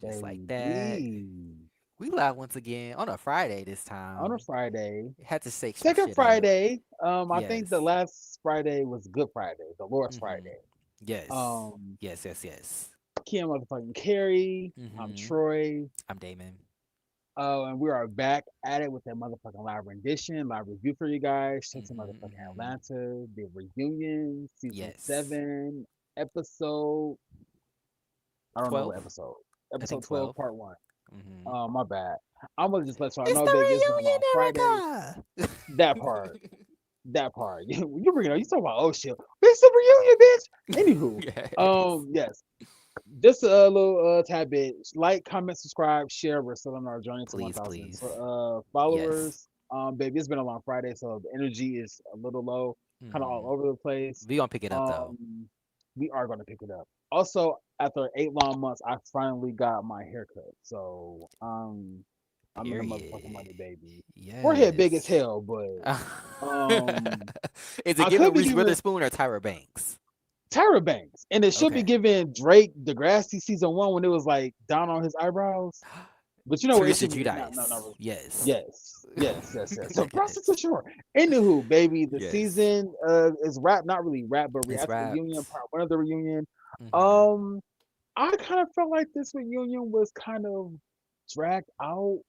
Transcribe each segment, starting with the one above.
Just like that. baby. We live once again on a Friday this On a time. Friday, Had to shake some second shit up. Friday. I think the Yes. last Friday was Good Friday, the Lord's Mm-hmm. Friday. Yes. Um, Yes, yes, yes. Kim motherfucking Carrie. I'm Mm-hmm. Troy. I'm Damon. And we are back at it with that motherfucking live rendition, live review for you guys. Shit to Mm-hmm. motherfucking Mm-hmm. Atlanta, the reunion, season Yes. 7, episode. I don't know 12? what episode. I think Episode 12, 12. part 1. Mm-hmm. My bad. I'm gonna just let y'all It's know, the baby, it's been a long Friday. That part. reunion, That part. You bring it up. You talking about, oh shit. It's the reunion, bitch. Anywho, Erica. Yes. yes. Just a little tad bit. Like, comment, subscribe, share. We're still on our journey to Please, 1,000 please. Yes. followers. Baby, it's been a long Friday, so the energy is a little low, kind of all Mm-hmm. over the place. We gonna pick it up though. Um, we are gonna pick it up. Also, after 8 long months, I finally got my haircut. So, I'm in the motherfucking money, Period. baby. Forehead big as Yes. hell, but um, Is it I giving could be Reese giving Witherspoon or Tyra Banks? Tyra Banks, and it should be Okay. giving Drake Degrassi season 1 when it was like down on his eyebrows. But you know what? It Teresa should be no, Giudice. really. Yes. Yes, yes, yes, yes. So Yes. prostitution. Work. Anywho, baby, the Yes. season is wrap. Not really rap, but It's react to the reunion wrapped. part 1 of the reunion. Hmm. Um, I kind of felt like this reunion was kind of dragged out.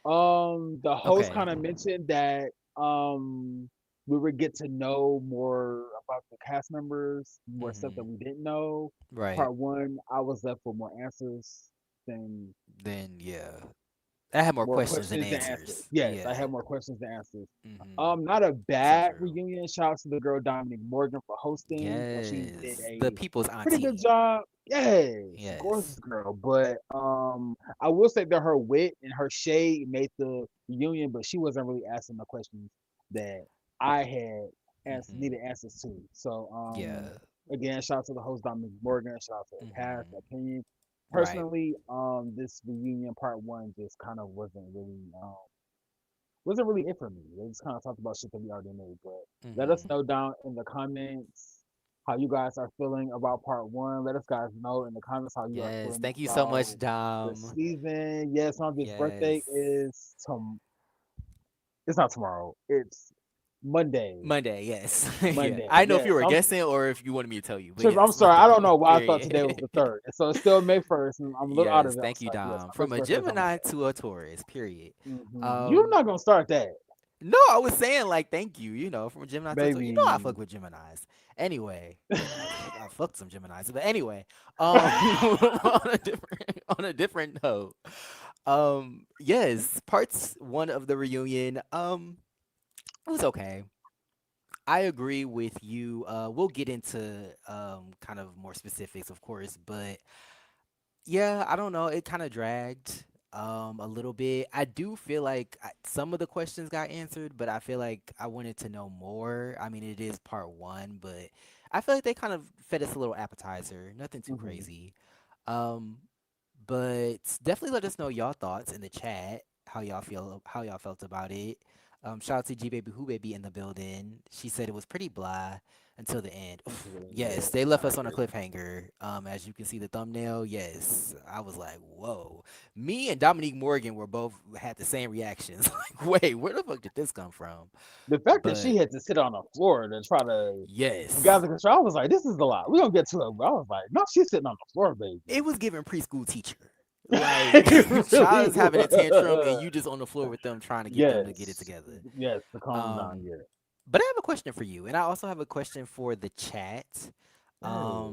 The host Okay. kind of mentioned that we would get to know more about the cast members, more stuff that Hmm. we didn't know. Right. Part 1, I was left with more answers than Then yeah. I have more more questions than questions than answers. answers. Yes, I Yeah. have more questions than answers. Hmm. Not a So bad true. reunion. Shout out to the girl Dominique Morgan for hosting. She did Yes. The a people's pretty good auntie. job. Yes, Yes. gorgeous girl. But I will say that her wit and her shade made the reunion, but she wasn't really asking the questions that I had Hmm. needed answers to. So Yeah. again, shout out to the host Dominic Morgan. Shout out to the cast, Hmm. the opinion. Right. Personally, this reunion part 1 just kind of wasn't really it for me. They just kind of talked about shit that we already knew. But let us Hmm. know down in the comments how you guys are feeling about part 1. Let us guys know in the comments how you are Yes. feeling Thank you so about much, the Dom. season. Yes, my bitch birthday Yes. is it's not tomorrow. It's Monday. Monday, yes. Yeah. Monday. I didn't know if you Yes. were guessing or if you wanted me to tell you, but I'm yes, sorry. I don't Monday. know why I thought today was Period. the third. So it's still May 1st, and I'm a little out Yes, of it. I'm thank you, sorry. Yes, Dom. my From bitch a birthday is on Gemini to a Taurus, period. You're Um, not gonna start that, no, I was saying like thank you, from a Gemini to a Taurus. You know I baby. fuck with Geminis. Anyway, I fucked some Geminis, but anyway, on a different note, yes, parts one of the reunion, it was okay. I agree with you. We'll get into kind of more specifics, of course, but yeah, I don't know. It kind of dragged a little bit. I do feel like some of the questions got answered, but I feel like I wanted to know more. I mean, it is part one, but I feel like they kind of fed us a little appetizer. Nothing too Hmm. crazy. Um, but definitely let us know y'all thoughts in the chat. How y'all felt about it. Shout out to G Baby Who Baby in the building. She said it was pretty blah until the end. Until then, Yes, they yes, left I us on a agree. cliffhanger. As you can see the thumbnail, yes, I was like, whoa. Me and Dominique Morgan were both had the same reactions. Like, wait, where the fuck did this come from? The fact that But she had to sit on the floor to try to yes, gather control, I was like, this is a lot. We don't get to it, but I was like, no, she's sitting on the floor, baby. it was giving preschool teacher. Like, It child really is having a tantrum and was. you just on the floor with them trying to get them to get it Yes, together. yes, to calm down. Um, Yeah. but I have a question for you, and I also have a question for the chat. Hey.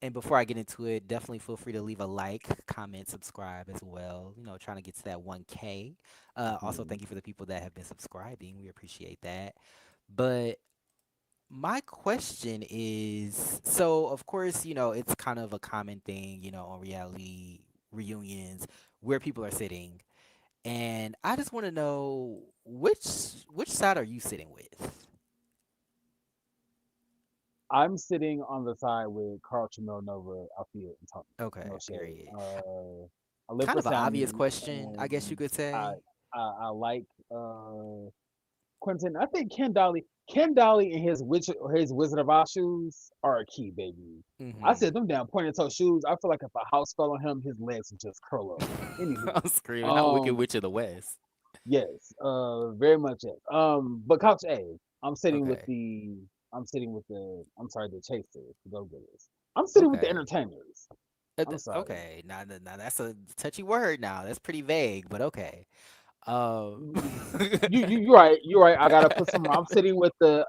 And before I get into it, definitely feel free to leave a like, comment, subscribe as well. Trying to get to that 1K. Also, Mhm. thank you for the people that have been subscribing. We appreciate that. But my question is, so of course, it's kind of a common thing, on reality reunions where people are sitting. And I just want to know which side are you sitting with? I'm sitting on the side with Carl Chamil Nova, Althea, and Tony. Okay, No shade. period. I live Kind for of an obvious Sammy, question, I guess you and could I say. I like uh Quentin, I think Ken Dolly and his Wizard of Oz shoes are a key, baby. I Mm-hmm. said them damn pointed toe shoes. I feel like if a house fell on him, his legs would just curl up. Anywho, I'm screaming, not Wicked um, Witch of the West. yes, very much it. But Couch A, I'm sitting with Okay. the, I'm sorry, the chasers, the go getters. I'm sitting with the Okay. entertainers. I'm sorry. Okay. Now that's a touchy word now. That's pretty vague, but okay. Um You're right. You're right. I gotta put some. I'm sitting with the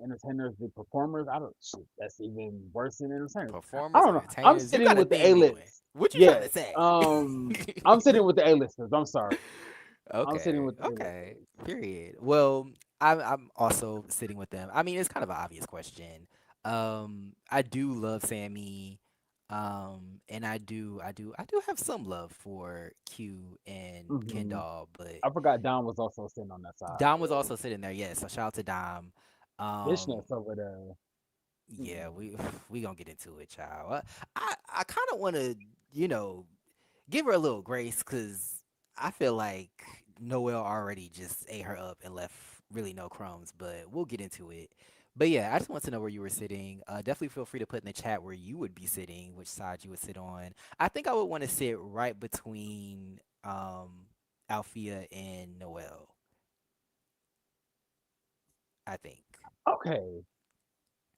entertainers, the performers. I don't. Shit, that's even worse than entertainers. I performers don't or know. I'm entertainers. You sitting got a with the theme A going. list. What you trying to Yes. say? I'm sitting with the A listers. I'm sorry. I'm sitting Okay. with the A Okay. listers. Period. Well, I'm also sitting with them. I mean, it's kind of an obvious question. I do love Sammy. And I do have some love for Q and Hmm. Kendall, but I forgot Don was also sitting on that side. Dom was Yeah. also sitting there. Yes, so shout out to Dom. Um, Fishnets over there. yeah, Mm-mm. we gonna get into it, child. I kind of want to, you know, give her a little grace because I feel like Noel already just ate her up and left really no crumbs. But we'll get into it. But yeah, I just want to know where you were sitting. Definitely feel free to put in the chat where you would be sitting, which side you would sit on. I think I would want to sit right between Althea and Noel. I think. Okay.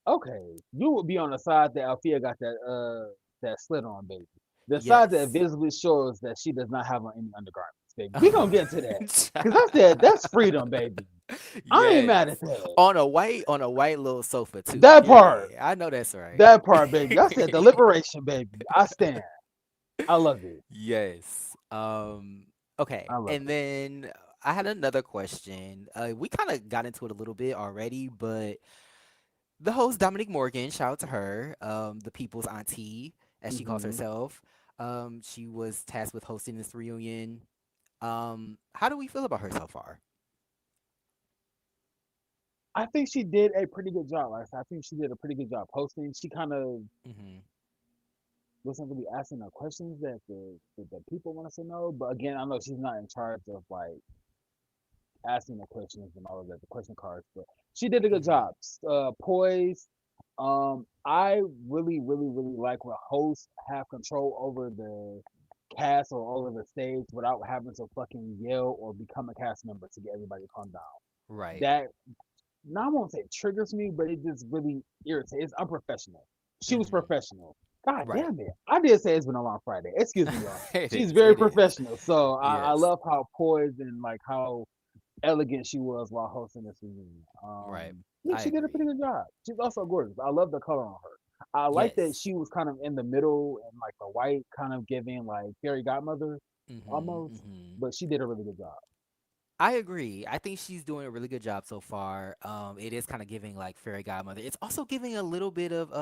Okay. You would be on the side that Althea got that slit on, baby. The side that Yes. visibly shows that she does not have on any undergarments, baby. We gonna get to that. Cause I said that's freedom, baby. I ain't Yes. mad at that. On a white little sofa too. That part. Period. I know that's right. That part, baby. I said deliberation, baby. I stand. I love it. Yes. Okay. I love And it. then I had another question. We kind of got into it a little bit already, but the host Dominique Morgan, shout out to her, the people's auntie, as she calls Hmm. herself. She was tasked with hosting this reunion. How do we feel about her so far? I think she did a pretty good job. Like I said, I think she did a pretty good job hosting. She kind of Hmm. wasn't really asking the questions that the people want us to know. But again, I know she's not in charge of like asking the questions and all of that, the question cards. But she did a good Hmm. job. Poised. I really, really, really like when hosts have control over the cast or over the stage without having to fucking yell or become a cast member to get everybody to calm down. Right. That now I won't say it triggers me, but it just really irritates. It's unprofessional. She was Hmm. professional. God Right. damn it. I did say it's been a long Friday. Excuse me, y'all. It She's is. very It is. professional. So I Yes. love how poised and like how elegant she was while hosting this reunion. Right. Yeah, I she did a pretty agree. good job. She's also gorgeous. I love the color on her. I like that Yes. she was kind of in the middle and like the white kind of giving like fairy godmother Hmm. almost, Hmm. but she did a really good job. I agree. I think she's doing a really good job so far. It is kind of giving like fairy godmother. It's also giving a little bit of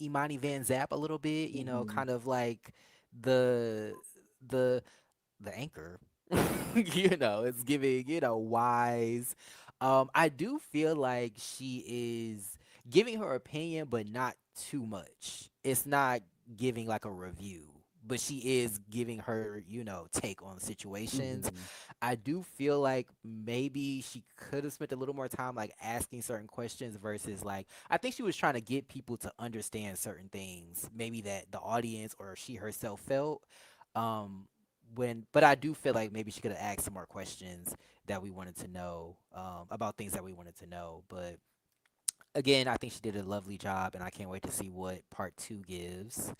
Imani Van Zap a little bit, Hmm. kind of like the the the anchor. It's giving, wise. I do feel like she is giving her opinion, but not too much. It's not giving like a review, but she is giving her, take on situations. Hmm. I do feel like maybe she could have spent a little more time like asking certain questions versus like I think she was trying to get people to understand certain things, maybe that the audience or she herself felt. Um, but I do feel like maybe she could have asked some more questions that we wanted to know about things that we wanted to know. But again, I think she did a lovely job, and I can't wait to see what part two gives.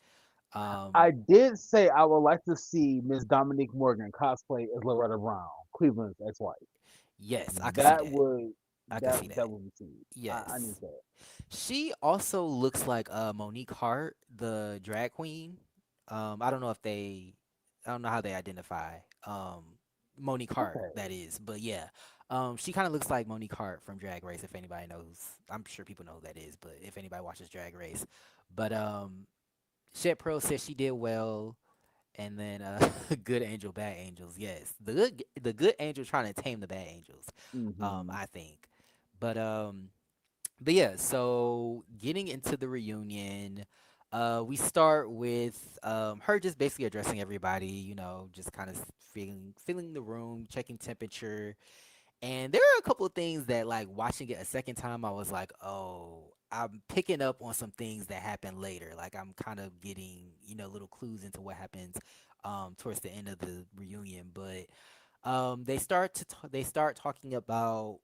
Um, I did say I would like to see Miss Dominique Morgan cosplay as Loretta Brown, Cleveland's ex-wife. yes, I could see That that. would I could that see that that. would be sweet. I need Yes. that. She also looks like Monique Hart, the drag queen. I don't know if I don't know how they identify Monique Hart, Okay. that is, but yeah, she kind of looks like Monique Hart from Drag Race. If anybody knows, I'm sure people know who that is, but if anybody watches Drag Race, but Shet Pro said she did well, and then Good Angel, Bad Angels. Yes, the good angel trying to tame the bad angels. Hmm. I think, but yeah, so getting into the reunion, We start with her just basically addressing everybody, just kind of feeling the room, checking temperature. And there are a couple of things that, like, watching it a second time, I was like, oh, I'm picking up on some things that happen later. Like, I'm kind of getting, little clues into what happens towards the end of the reunion. But they start talking about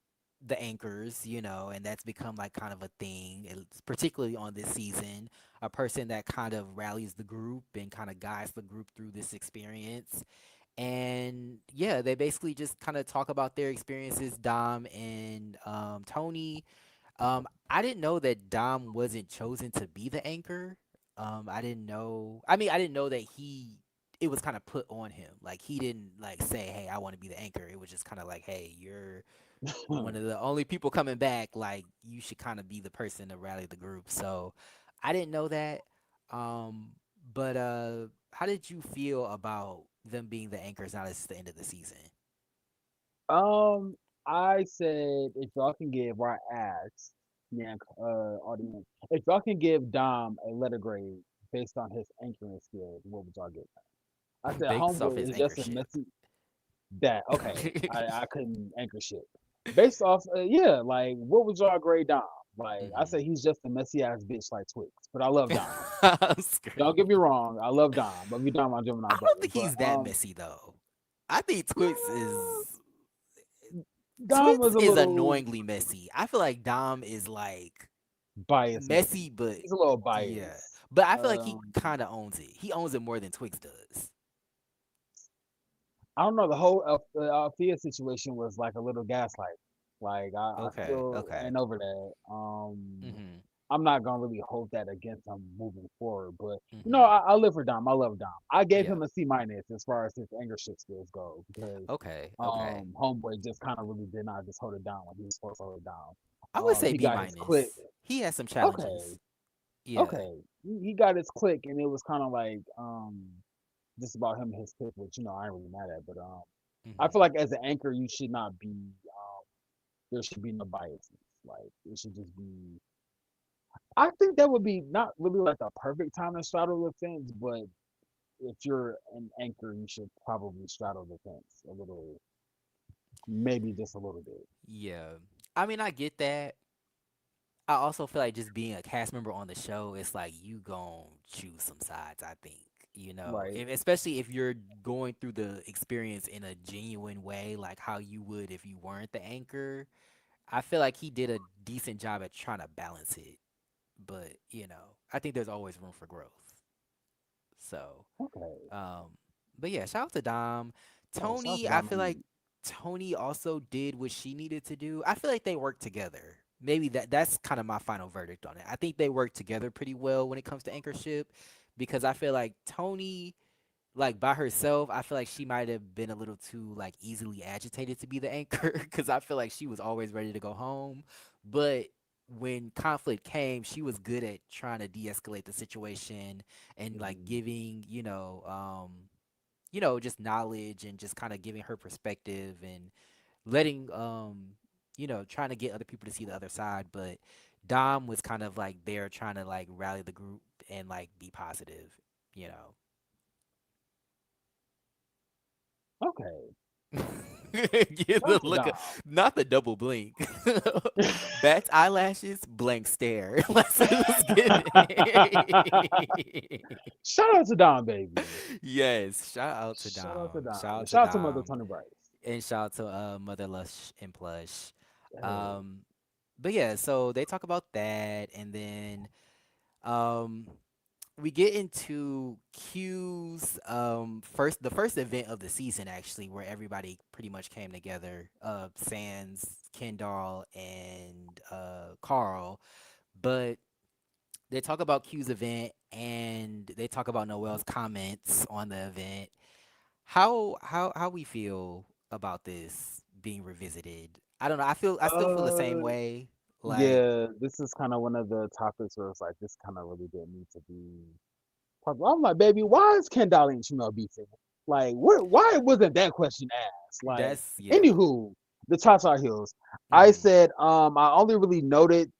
the anchors, and that's become like kind of a thing, particularly on this season. A person that kind of rallies the group and kind of guides the group through this experience. And yeah, they basically just kind of talk about their experiences, Dom and Tony. I didn't know that Dom wasn't chosen to be the anchor. I didn't know. I mean, I didn't know that it was kind of put on him. Like, he didn't like say, "Hey, I want to be the anchor." It was just kind of like, "Hey, you're one of the only people coming back. Like, you should kind of be the person to rally the group." So, I didn't know that. Um, but how did you feel about them being the anchors now that it's the end of the season? Um, I said if y'all can give our ads, yeah, audience, if y'all can give Dom a letter grade based on his anchoring skills, what would y'all give? I said Based off homeboy his is just a anchorship. messy that okay. I couldn't anchor shit. Based off, yeah, like what would y'all grade Dom? Like I Hmm. say he's just a messy ass bitch like Twix, but I love Dom. I'm Don't get me screaming. wrong, I love Dom, but we Dom my Gemini I don't brother. think But he's that messy though. I think Dom was Twix a is little annoyingly messy. I feel like Dom is like biased messy. messy, but He's a little yeah. biased. But I feel like he kind of owns it. He owns it more than Twix does. I don't know. The whole Althea situation was like a little gaslight. Like I Okay, still okay. ain't over that. Mhm. I'm not gonna really hold that against him moving forward. But Mhm. I live for Dom. I love Dom. I gave Yeah. him a C minus as far as his anger shit skills go because Okay, okay. homeboy just kind of really did not just hold it down when he was supposed to hold it down. I would say He B got his click. minus. He has some Okay, challenges. Yeah. okay. He got his click, and it was kind of like just about him and his click, which I ain't really mad at. But I feel Mhm. like as an anchor, you should not be. There should be no biases. Like it should just be. I think that would be not really like the perfect time to straddle the fence, but if you're an anchor, you should probably straddle the fence a little, maybe just a little bit. Yeah. I mean, I get that. I also feel like just being a cast member on the show, it's like you gon' choose some sides, I think. Right. Especially if you're going through the experience in a genuine way, like how you would if you weren't the anchor. I feel like he did a decent job at trying to balance it. But, I think there's always room for growth. So, Okay. um, but yeah, shout out to Dom. Yeah. Shout out to Tony, I Dom feel and like Tony also did what she needed to do. I feel like they worked together. Maybe that's kind of my final verdict on it. I think they work together pretty well when it comes to anchorship because I feel like Tony, like by herself, I feel like she might have been a little too like easily agitated to be the anchor because I feel like she was always ready to go home. But when conflict came, she was good at trying to de-escalate the situation and like Mhm. giving, just knowledge and just kind of giving her perspective and letting, trying to get other people to see the other side. But Dom was kind of like there trying to like rally the group and like be positive, you know. Okay. Get Shout the out to look of, Dom. not the double blink. Bats eyelashes, blank stare. Let's get it. Shout out to Dom, baby. Yes, shout out to Shout out to Dom. Shout Dom. out to Shout out to Mother Dom. Tony Bryce. And shout out to Mother Lush and Plush. Hey. Um, but yeah, so they talk about that, and then um, we get into Q's the first event of the season actually, where everybody pretty much came together. Sans, Kendall, and Carl. But they talk about Q's event, and they talk about Noel's comments on the event. How we feel about this being revisited? I don't know. I still feel the same Uh, way. Like, yeah, this is kind of one of the topics where it's like this kind of really didn't need to be. I'm like, baby, why is Kendall and Chanel beefing? Like, why wasn't that question asked? Like, that's yeah. anywho, the Tata Hills. I Mhm. said, I only really noted.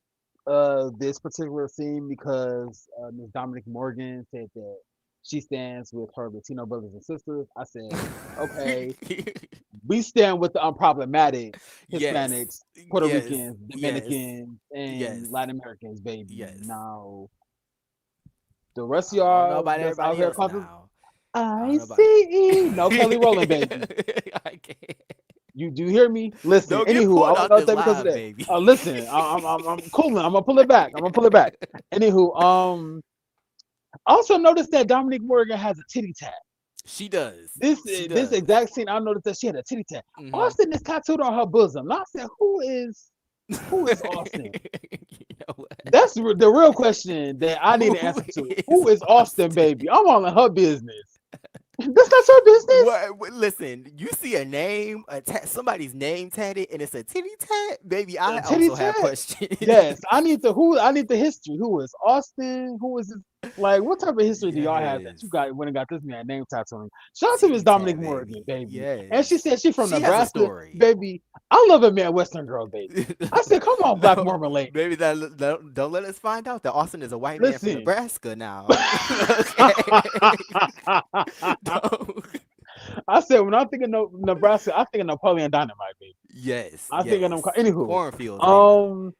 this particular scene because Miss Dominic Morgan said that she stands with her Latino brothers and sisters. I said, okay, we stand with the unproblematic Yes. Hispanics, Puerto Yes. Ricans, Yes. Dominicans, Yes. and Latin Americans, baby. Yes. Now, the rest of I don't know y'all about that's out everybody here else causing, now. I don't I know about see. No Kelly Rowland, baby. I can't. You do hear me? Listen. Don't get Anywho, I pulled was off about to this say because of live, that. baby. Listen, I'm cooling. I'm gonna pull it back. I'm gonna pull it back. Anywho, I also noticed that Dominique Morgan has a titty tat. She does. This She this does. exact scene, I noticed that she had a titty tat. Hmm. Austin is tattooed on her bosom. Now I said, who is Austin? You know what? That's the real question that I need an Who answer to. is Who is Austin, Austin? baby? I'm all in her business. That's not your business. Listen, you see a name, somebody's name tatted, and it's a titty tat, baby. I A titty also have tat. questions. Yes, I need the history. Who is Austin? Who is this? Like, what type of history do y'all have that Yes, you got when it got this man name tattooed on him? Shout out to Miss titty Dominic tat, Morgan, baby. baby. And she Yes, said she from she has a Nebraska, story. baby. I love a Midwestern girl, baby. I said, come on, black No, Mormon lady. baby, don't let us find out that Austin is a white man from Listen. Nebraska now. Okay, don't. I said when I think of Nebraska, I think of Napoleon Dynamite, baby. Yes, I think of them. yes, Anywho, cornfields, baby. um,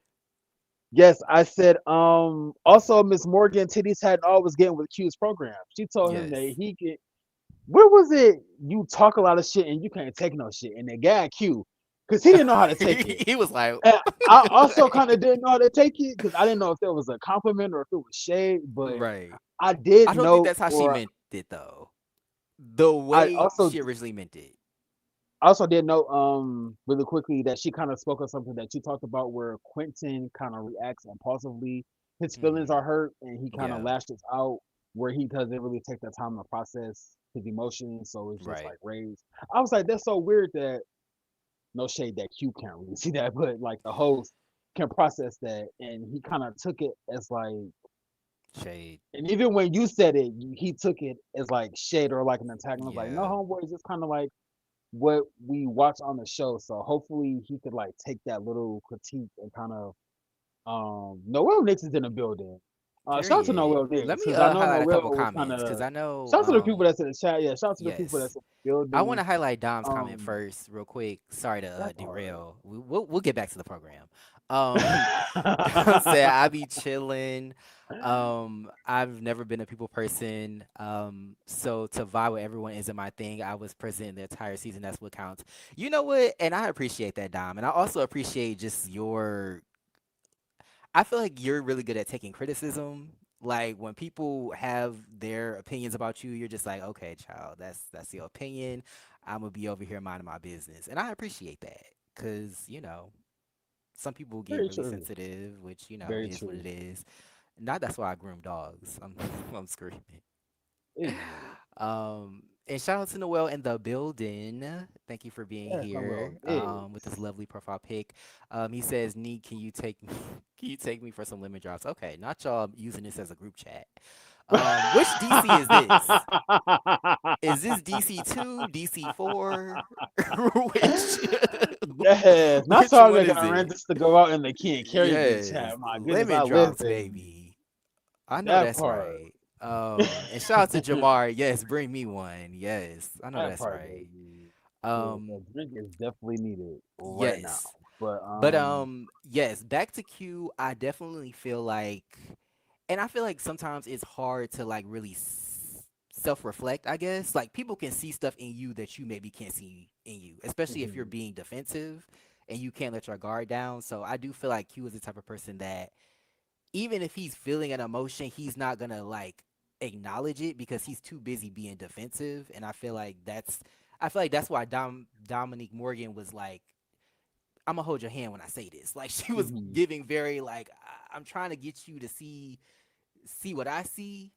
yes, I said also Miss Morgan titties hadn't always getting with Q's program. She told him that Yes. he could. Where was it? You talk a lot of shit and you can't take no shit, and they got Q because he didn't know how to take it. He was like, And I also kind of didn't know how to take it because I didn't know if that was a compliment or if it was shade. But right. I did I don't think know, that's how she or meant it though. The I way also she originally meant it. also did know really quickly that she kind of spoke of something that you talked about where Quentin kind of reacts impulsively. His feelings are Hmm. hurt and he kind of Yeah. lashes out where he doesn't really take the time to process his emotions, so it's just Right. like rage. I was like, that's so weird that no shade that Q can't really see that, but like the host can process that and he kind of took it as like, Shade. and even when you said it, he took it as like shade or like an attack. And I was like, no, Yeah. homeboy, it's just kind of like what we watch on the show. So hopefully he could like take that little critique and kind of Noel Nix is in the building. Shout out to Period. Noel Let Nix me because I know highlight a Noel couple was kind comments because of I know shout out to the people that's in the chat. Yeah, shout out to the people yes. that's in the I want building. to highlight Dom's comment Um first, real quick. Sorry to that part. derail. We'll get back to the program. Dom said I be chilling. I've never been a people person. So to vibe with everyone isn't my thing. I was present the entire season. That's what counts. You know what? And I appreciate that, Dom. And I also appreciate just your. I feel like you're really good at taking criticism. Like when people have their opinions about you, you're just like, okay, child, that's your opinion. I'm gonna be over here minding my business, and I appreciate that because some people get Very really true. sensitive, which Very is what true. it is. Not that's why I groom dogs. I'm I'm screaming. Anywho, And shout out to Noel in the building. Thank you for being yes, Noel here. With this is. lovely profile pic. He says, "Neat, can you take me? Can you take me for some lemon drops?" Okay, not y'all using this as a group chat. Which DC is this? Is this DC 2, DC 4? Which Yes, not which sorry one they is got it? Rangers to go out in the key and carry group Yes, chat. My goodness, lemon I live, drops, baby. baby. I know That that's part. right. And shout out to Jamar. Yes, bring me one. Yes, I know That that's part, right. baby. Yes, a Um, drink is definitely needed right now. yes, But but yes. Back to Q. I definitely feel like, and I feel like sometimes it's hard to like really self-reflect. I guess like people can see stuff in you that you maybe can't see in you, especially if you're mhm, being defensive and you can't let your guard down. So I do feel like Q is the type of person that even if he's feeling an emotion, he's not gonna like acknowledge it because he's too busy being defensive. And I feel like that's why Dominique Morgan was like, I'm gonna hold your hand when I say this. Like she was mhm. giving very like I'm trying to get you to see what I see.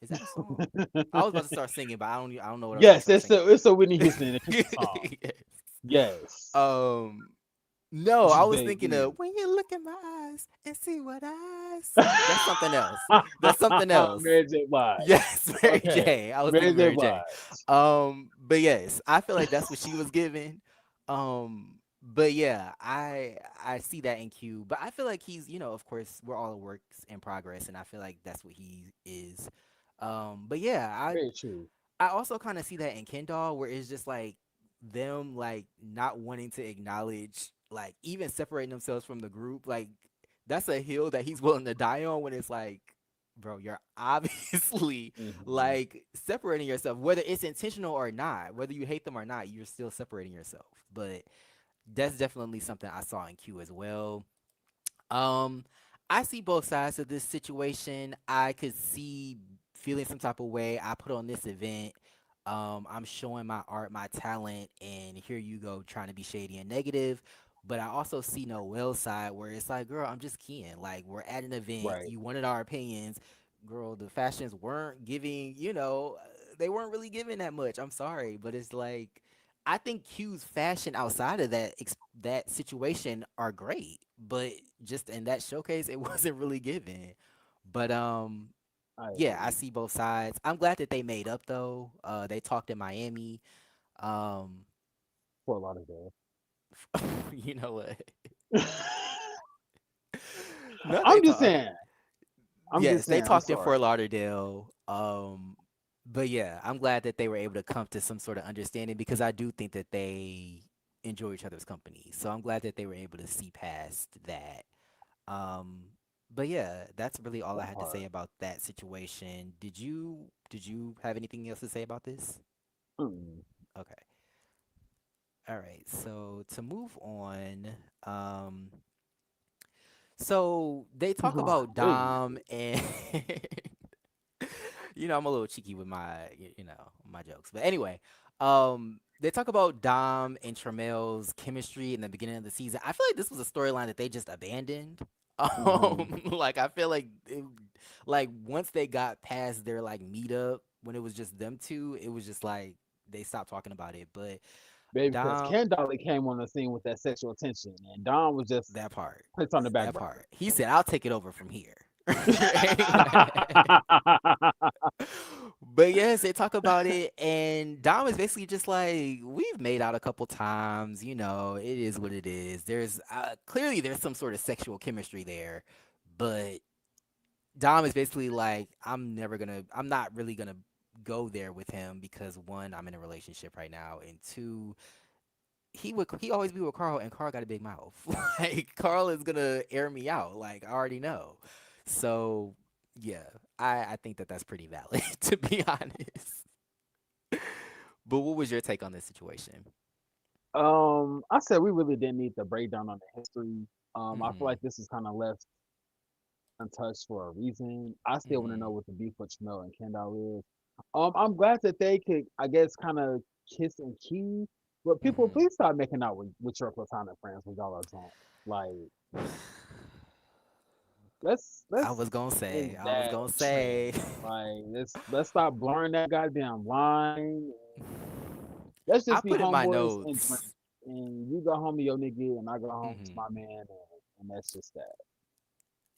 Is that a song? I was about to start singing, but I don't know what I was gonna Yes, start singing. it's a Whitney Houston and a Christian song. Yes. Yes, Um no, I was thinking baby. of when you look in my eyes and see what I see. That's something else. That's something else. Mary J. Blige. Yes, Mary Okay, J. I was Mary thinking J. Mary J. Blige. But yes, I feel like that's what she was giving. Um, But yeah, I see that in Q. But I feel like he's, of course, we're all works in progress, and I feel like that's what he is. But yeah, Very true. I also kind of see that in Kendall, where it's just like them like not wanting to acknowledge, like even separating themselves from the group. Like that's a hill that he's willing to die on. When it's like, bro, you're obviously Hmm. like separating yourself, whether it's intentional or not, whether you hate them or not, you're still separating yourself. But that's definitely something I saw in Q as well. Um, I see both sides of this situation. I could see feeling some type of way. I put on this event. I'm showing my art, my talent, and here you go trying to be shady and negative. But I also see Noel's side where it's like, girl, I'm just keying. Like we're at an event. Right. You wanted our opinions. Girl, the fashions weren't giving, they weren't really giving that much. I'm sorry, but it's like I think Q's fashion outside of that situation are great, but just in that showcase, it wasn't really given. But I yeah, I agree. see both sides. I'm glad that they made up though. They talked in Miami. Um, For a lot of that. you know what? No, they I'm just talk. saying. I'm just Yes, they saying. I'm talked in sorry. Fort Lauderdale. But yeah, I'm glad that they were able to come to some sort of understanding because I do think that they enjoy each other's company. So I'm glad that they were able to see past that. Um, but yeah, that's really all I That had to say part. about that situation. Did you have anything else to say about this? Mm. Okay. All right. So to move on, um, so they talk about Hey. Dom and I'm a little cheeky with my jokes. But anyway, they talk about Dom and Tramel's chemistry in the beginning of the season. I feel like this was a storyline that they just abandoned. Hmm. Like I feel like like once they got past their like meetup when it was just them two, it was just like they stopped talking about it. But Baby, because Dom, Ken Dolly came on the scene with that sexual tension, and Don was just that part, placed on the back that burner. part, he said, "I'll take it over from here." Right? But yes, they talk about it, and Dom is basically just like, we've made out a couple times, it is what it is. There's clearly there's some sort of sexual chemistry there, but Dom is basically like, I'm not really gonna go there with him because one, I'm in a relationship right now, and two, he always be with Carl, and Carl got a big mouth. Like Carl is gonna air me out. Like I already know. So yeah, I think that that's pretty valid to be honest. But what was your take on this situation? I said we really didn't need the breakdown on the history. I feel Mhm. like this is kind of left untouched for a reason. I still want to know Mhm. what the beef with Chanel and Kendall is. I'm glad that they could, I guess, kind of kiss and key. But people, Mhm. please stop making out with your platonic friends when y'all are drunk. Like, I let's was gonna end say. I was that gonna say. trend. Like, let's stop blurring that goddamn line. Let's I just be put in my homeboys and drink. notes. And you go home to your nigga, and I go home to Mhm. my man, and that's just that.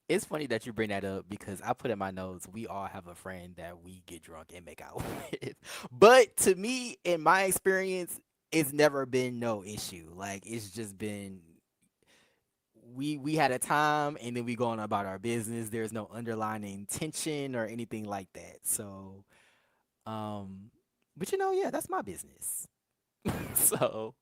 It's funny that you bring that up because I put in my notes, we all have a friend that we get drunk and make out with. But to me, in my experience, it's never been no issue. Like it's just been we had a time and then we go on about our business. There's no underlying tension or anything like that. So, um, but yeah, that's my business. So,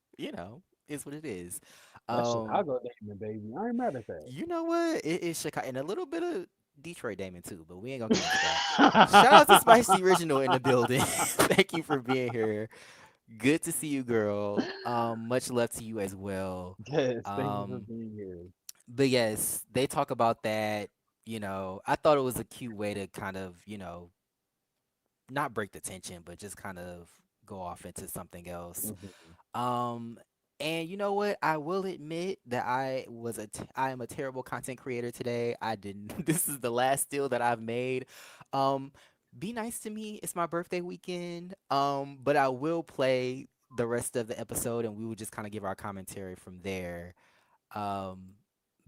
it's what it is. That's Um, Chicago Damon, baby. I ain't mad at that. You know what? It is Chicago and a little bit of Detroit Damon too, but we ain't gonna get into that. Shout out to Spicy Original in the building. Thank you for being here. Good to see you, girl. Much love to you as well. Yes, thank you for Um, being here. but yes, they talk about that. I thought it was a cute way to kind of, not break the tension, but just kind of go off into something else. Hmm. Um, and you know what? I will admit that I am a terrible content creator today. I didn't. This is the last steal that I've made. Um, be nice to me. It's my birthday weekend. But I will play the rest of the episode, and we will just kind of give our commentary from there. Um,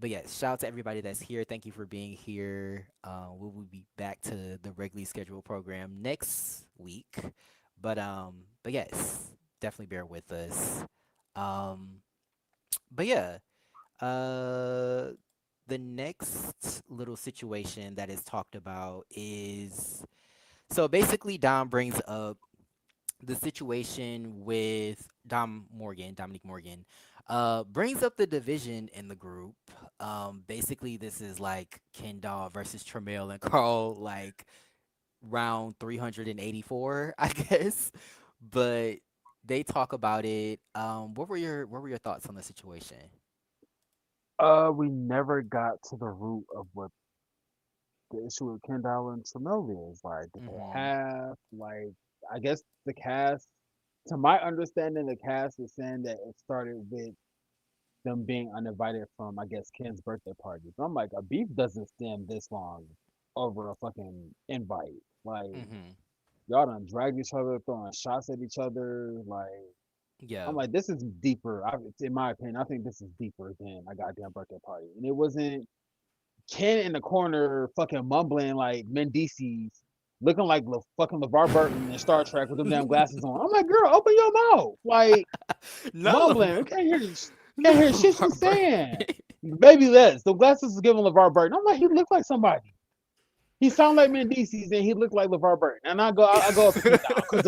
but yes, shout out to everybody that's here. Thank you for being here. We will be back to the regularly scheduled program next week. But yes, definitely bear with us. Um, But yeah, uh, the next little situation that is talked about is so basically Dom brings up the situation with Dominique Morgan, brings up the division in the group. Basically, this is like Kendall versus Tramiel and Carl, like round 384, I guess. But they talk about it. What were your thoughts on the situation? We never got to the root of what the issue with Kendall and Tremel is. Like, did they Mm-hmm. have like? I guess the cast, to my understanding, the cast is saying that it started with them being uninvited from, I guess, Ken's birthday party. But I'm like, a beef doesn't stem this long over a fucking invite. Like, Mm-hmm. y'all done dragged each other, throwing shots at each other. Like, Yeah. I'm like, this is deeper. In my opinion, I think this is deeper than a goddamn birthday party. And it wasn't Ken in the corner fucking mumbling like Mendices, looking like fucking LeVar Burton in Star Trek with them damn glasses on. I'm like, girl, open your mouth. Like, Not mumbling. We LeVar. can't hear can't Not hear shit LeVar she's saying. Burton. Baby Les, the glasses is giving LeVar Burton. I'm like, he looked like somebody. He sound like Mendices and he looked like LeVar Burton. And I go up and sit down because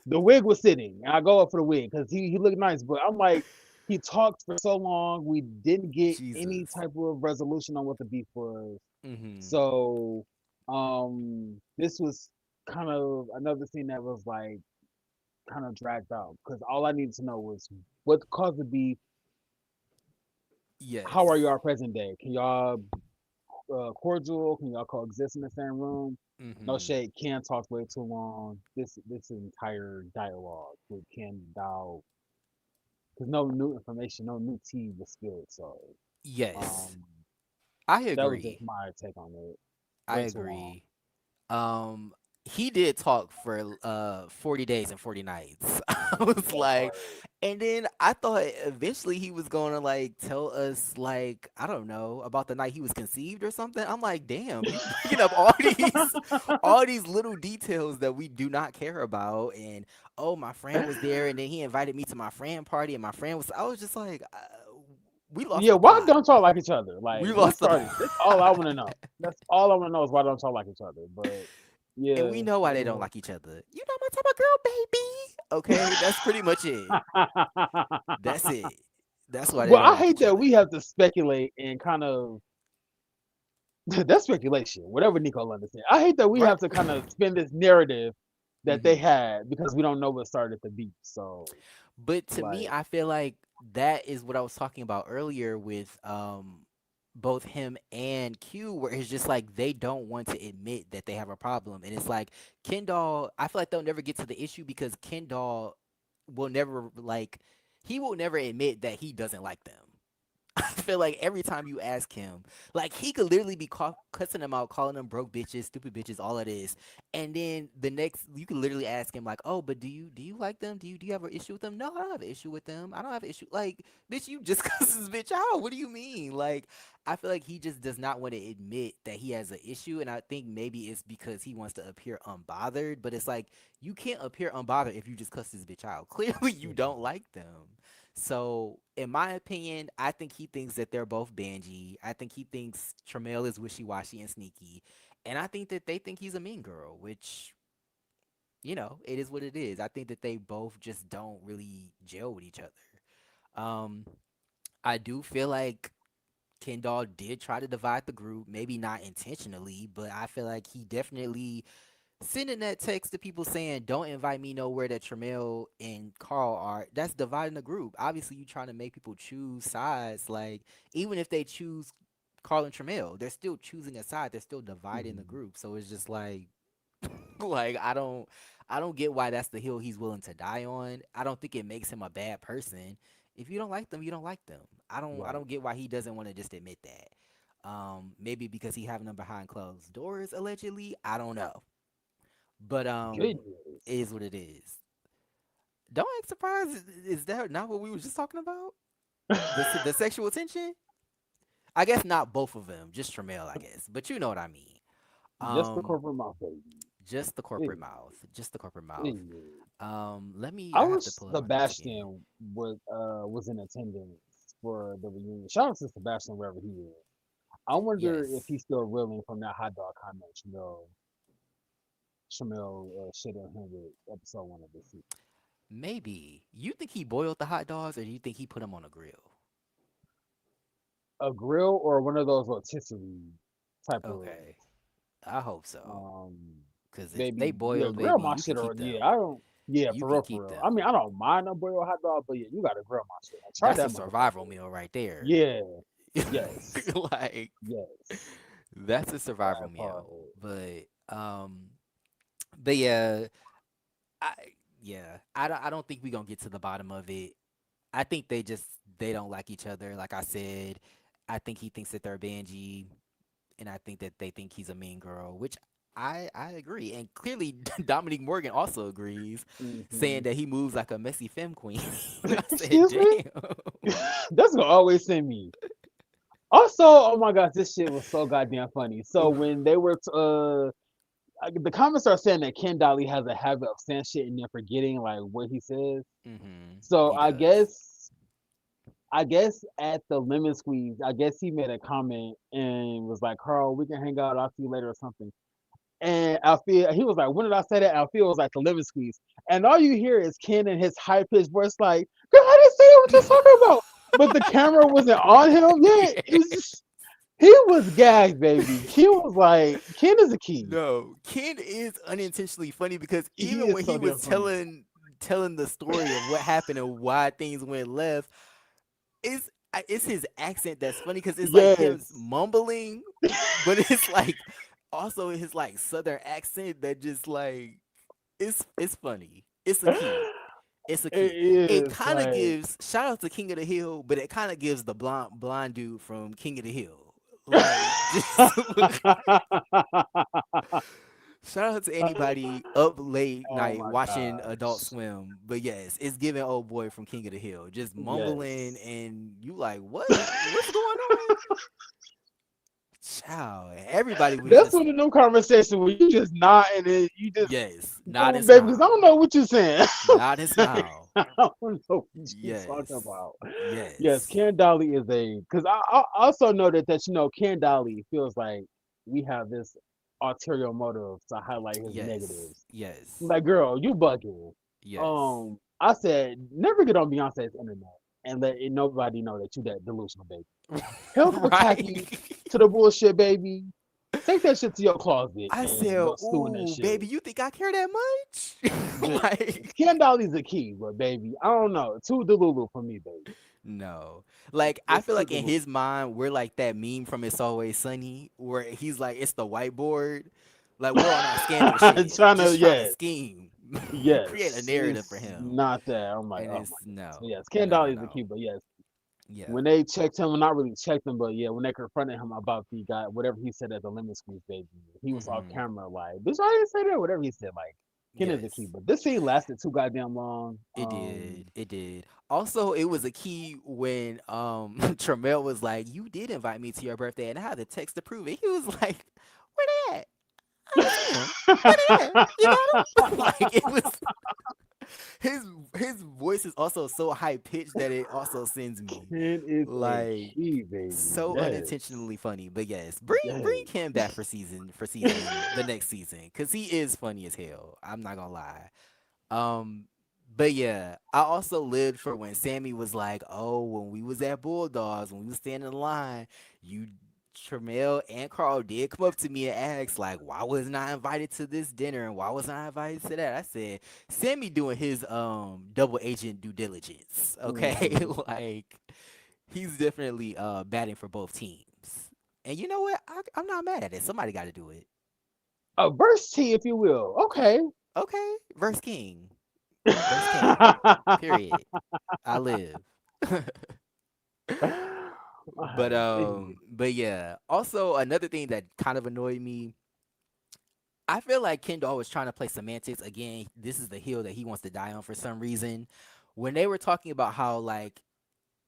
the wig was sitting. And I go up for the wig because he looked nice. But I'm like, he talked for so long. We didn't get any Jesus. type of resolution on what the beef was. Mm-hmm. So this was kind of another scene that was like kind of dragged out because all I needed to know was what caused the beef. How are Yes. y'all present day? Can y'all cordial? Can y'all coexist in the same room? No Mm-hmm. shade. Ken talked way too long. This entire dialogue with Ken Dow, because no new information, no new tea was spilled. So Yes. um, I that was just agree. my take on it. I Way too long. agree. Um, he did talk for 40 days and 40 nights. I was That like, part. and then I thought eventually he was going to like tell us like I don't know about the night he was conceived or something. I'm like, damn, you bringing up all these little details that we do not care about. And oh, my friend was there, and then he invited me to my friend party, and my friend was. I was just like, we lost Yeah, the why plot. don't y'all like each other? Like, We what lost the started? That's all I want to know. That's all I want to know is why don't y'all like each other? But And yeah, we know why they don't like each other. You know my type of girl, baby. Okay, that's pretty much it. That's it. That's why they well, don't I like hate each that other. we have to speculate and kind of that's speculation. Whatever Nico understand. I hate that we Right? have to kind of spin this narrative that they hmm had because we don't know what started the beef. So But to me, like, I feel like that is what I was talking about earlier with both him and Q, where it's just like they don't want to admit that they have a problem. And it's like Kendall, I feel like they'll never get to the issue because Kendall will never like he will never admit that he doesn't like them. I feel like every time you ask him, like he could literally be cussing them out, calling them broke bitches, stupid bitches, all of this, and then the next you could literally ask him like, "Oh, but do you like them? Do you have an issue with them?" No, I don't have an issue with them. I don't have an issue. Like, bitch, you just cuss this bitch out. What do you mean? Like, I feel like he just does not want to admit that he has an issue, and I think maybe it's because he wants to appear unbothered. But it's like you can't appear unbothered if you just cuss this bitch out. Clearly, you don't like them. So, in my opinion, I think he thinks that they're both Banji. I think he thinks Tramiel is wishy washy and sneaky. And I think that they think he's a mean girl, which, it is what it is. I think that they both just don't really gel with each other. Um, I do feel like Kendall did try to divide the group, maybe not intentionally, but I feel like he definitely sending that text to people saying, "Don't invite me nowhere that Tramiel and Carl are." That's dividing the group. Obviously, you trying to make people choose sides. Like even if they choose Carl and Tramiel, they're still choosing a side. They're still dividing the mhm, group. So it's just like, like I don't get why that's the hill he's willing to die on. I don't think it makes him a bad person. If you don't like them, you don't like them. I right. don't get why he doesn't want to just admit that. Maybe because he having them behind closed doors allegedly. I don't know. But it Goodness. is what it is. Don't act surprised. Is that not what we were just talking about? The sexual tension? I guess not both of them, just Tramiel, I guess. But you know what I mean. Just the Um, corporate mouth, baby. Just the Yeah, corporate mouth. Just the corporate mouth. yeah. Let me. I I have wish to pull up my notes again. Sebastian was in attendance for the reunion. Shout out to Sebastian wherever he is. I wonder if Yes, he's still reeling from that hot dog comment Shamil shit on him with episode 1 of this season. maybe. You think he boiled the hot dogs, or do you think he put them on a grill? A grill or one of those rotisserie type of Okay, I hope so. um Cause if they baby, yeah, boiled, grill baby, my you can shit or keep yeah, them. I don't yeah, You for can real, keep for real. I them. mean, I don't mind a boiled hot dog, but yeah, you gotta grill my shit. Like, try That's that a survival motherfucker. meal right there. Yeah, yes, Like yes, that's a survival that part. meal. But yeah, I yeah, I don't think we're gonna get to the bottom of it. I think they don't like each other. Like I said, I think he thinks that they're Benji, and I think that they think he's a mean girl, which I agree. And clearly Dominique Morgan also agrees, saying Hmm. that he moves like a messy femme queen. I said, Excuse me. damn. That's gonna always send me. Also, oh my gosh, this shit was so goddamn funny. So when they were the comments are saying that Ken Dolly has a habit of saying shit and then forgetting like what he says. So He does. I guess at the lemon squeeze, I guess he made a comment and was like, "Carl, we can hang out. I'll see you later or something." And Alfia, he was like, "When did I say that?" Alfia was like, "The lemon squeeze." And all you hear is Ken in his high pitched voice, like, "Girl, I didn't say that. What you talking about?" But the camera wasn't on him. Yeah, it's just he was gagged, baby. Ken was like, Ken is a key. No, Ken is unintentionally funny because He even is when so he was damn funny. telling the story of what happened and why things went left, it's his accent that's funny because it's like him Yes, mumbling, but it's like also his like southern accent that just like it's funny. It's a key. It's a it key. It is kind of like. gives shout out to King of the Hill, but it kind of gives the blonde dude from King of the Hill. Like just shout out to anybody up late Oh night my watching Adult gosh. Swim. But yes, it's giving old boy from King of the Hill just mumbling Yes. and you like what? What's going on? Child, everybody was That's just one of them conversations where you just nod and then you just yes, nod go, and baby, because I don't smile, know what you're saying. nod and smile. I don't know what you're talking Yes, about. Yes, yes, Ken Dolly is a because I also know that Ken Dolly feels like we have this ulterior motive to highlight his yes, negatives. yes, Like, girl, you bugging. yes. I said never get on Beyonce's internet and let nobody know that you that delusional, baby. Hell will tacky Right. to the bullshit, baby. Take that shit to your closet I said, and go stew in that "Ooh, shit. baby, you think I care that much?" Just, Like, Ken Dolly's the key, but baby, I don't know. Too delulu for me, baby. no. Like, I It's feel too like in delulu. his mind, we're like that meme from It's Always Sunny, where he's like, it's the whiteboard. Like, we're on our scandal shit, Trying to, just trying to yes, scheme, create a yes. narrative for It's him. not that. I'm like, And oh it's my goodness. But no, yes, Ken no, no, Dolly's the key, no. but yes, Yeah. when they checked him, well, not really checked him, but yeah, when they confronted him about the guy, whatever he said at the lemon squeeze, baby, he was off Hmm. camera like, bitch, I didn't say that. Whatever he said, like, Ken is the key. Yes. But this scene lasted too goddamn long. It did. It did. Also, it was a key when Tramel was like, "You did invite me to your birthday," and I had the text to prove it. He was like, "Where they at? I don't see him. Where they at? You got him?" Like it was his his voice is also so high pitched that it also sends me Ken is a like key, baby. so Yes, unintentionally funny. But yes, bring him yes. back for season the next season because he is funny as hell. I'm not gonna lie. Um, but yeah, I also lived for when Sammy was like, "Oh, when we was at Bulldogs, when we was standing in line, you, Tremel and Carl did come up to me and ask like, why wasn't I invited to this dinner and why wasn't I invited to that?" I said, Sammy doing his double agent due diligence. Okay, Hmm. like he's definitely batting for both teams. And you know what? I'm not mad at it. Somebody got to do it. A verse T, if you will. Okay. Okay, verse King. Verse King. Period. I live. But yeah. Also another thing that kind of annoyed me, I feel like Kendall was trying to play semantics again. This is the hill that he wants to die on for some reason. When they were talking about how like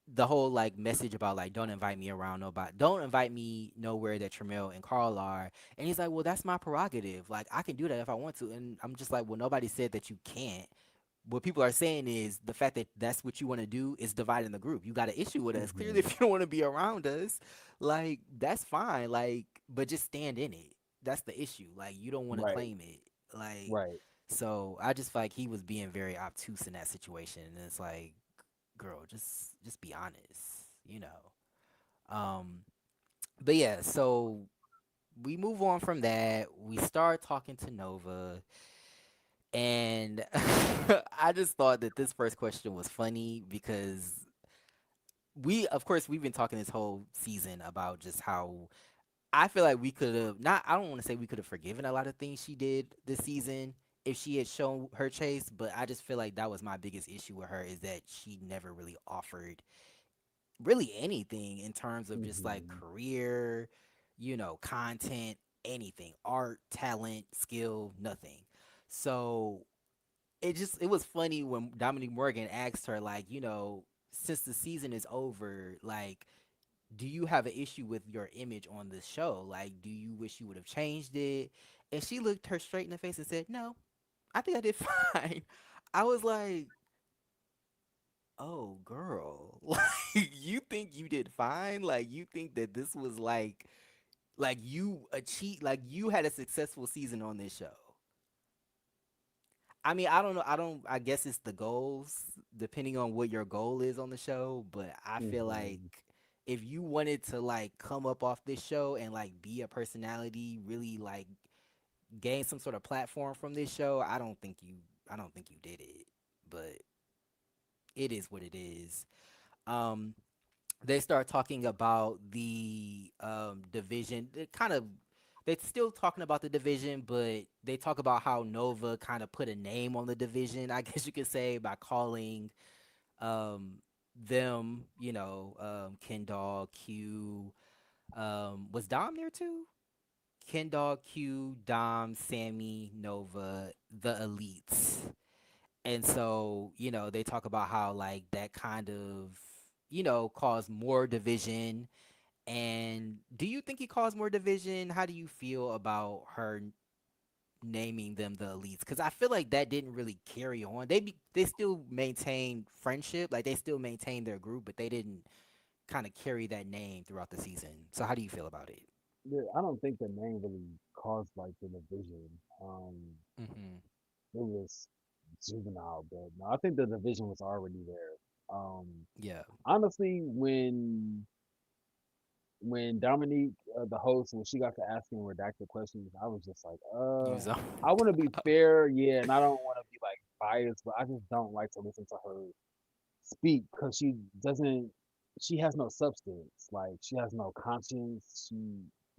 the whole like message about like don't invite me around nobody, don't invite me nowhere that Tramiel and Carl are. And he's like, well, that's my prerogative. Like I can do that if I want to. And I'm just like, well, nobody said that you can't. What people are saying is the fact that that's what you want to do is dividing the group. You got an issue with us. Clearly, if Hmm. you don't want to be around us, like that's fine. Like, but just stand in it. That's the issue. Like, you don't want to Right, claim it. Like, right. so I just feel like he was being very obtuse in that situation. And it's like, girl, just be honest, you know. But yeah, so we move on from that. We start talking to Nova, and I just thought that this first question was funny because of course, we've been talking this whole season about just how I feel like we could have not. I don't want to say we could have forgiven a lot of things she did this season if she had shown her chase, but I just feel like that was my biggest issue with her is that she never really offered really anything in terms of just like Hmm. career, content, anything, art, talent, skill, nothing. So it was funny when Dominique Morgan asked her like, since the season is over, like do you have an issue with your image on this show? Like, do you wish you would have changed it? And she looked her straight in the face and said, "No, I think I did fine." I was like, "Oh, girl, like you think you did fine? Like you think that this was like you achieved, like you had a successful season on this show?" I mean, I don't know. I don't. I guess it's the goals, depending on what your goal is on the show. But I feel like Hmm. if you wanted to like come up off this show and like be a personality, really like gain some sort of platform from this show, I don't think you did it. But it is what it is. Um, they start talking about the division. They're still talking about the division, but they talk about how Nova kind of put a name on the division, I guess you could say, by calling um, them, Ken Dog, Q. Was Dom there too? Ken Dog, Q, Dom, Sammy, Nova, the elites. And so, they talk about how like that kind of, caused more division. And do you think he caused more division? How do you feel about her naming them the elites? Because I feel like that didn't really carry on. They still maintained friendship, like they still maintained their group, but they didn't kind of carry that name throughout the season. So how do you feel about it? Yeah, I don't think the name really caused like the division. Um, Hmm. it was juvenile, but no, I think the division was already there. Yeah, Honestly, when Dominique, the host, when she got to asking redacted questions, I was just like, you zoned I want to be out. fair, yeah, and I don't want to be like biased, but I just don't like to listen to her speak because doesn't, she has no substance, like she has no conscience, she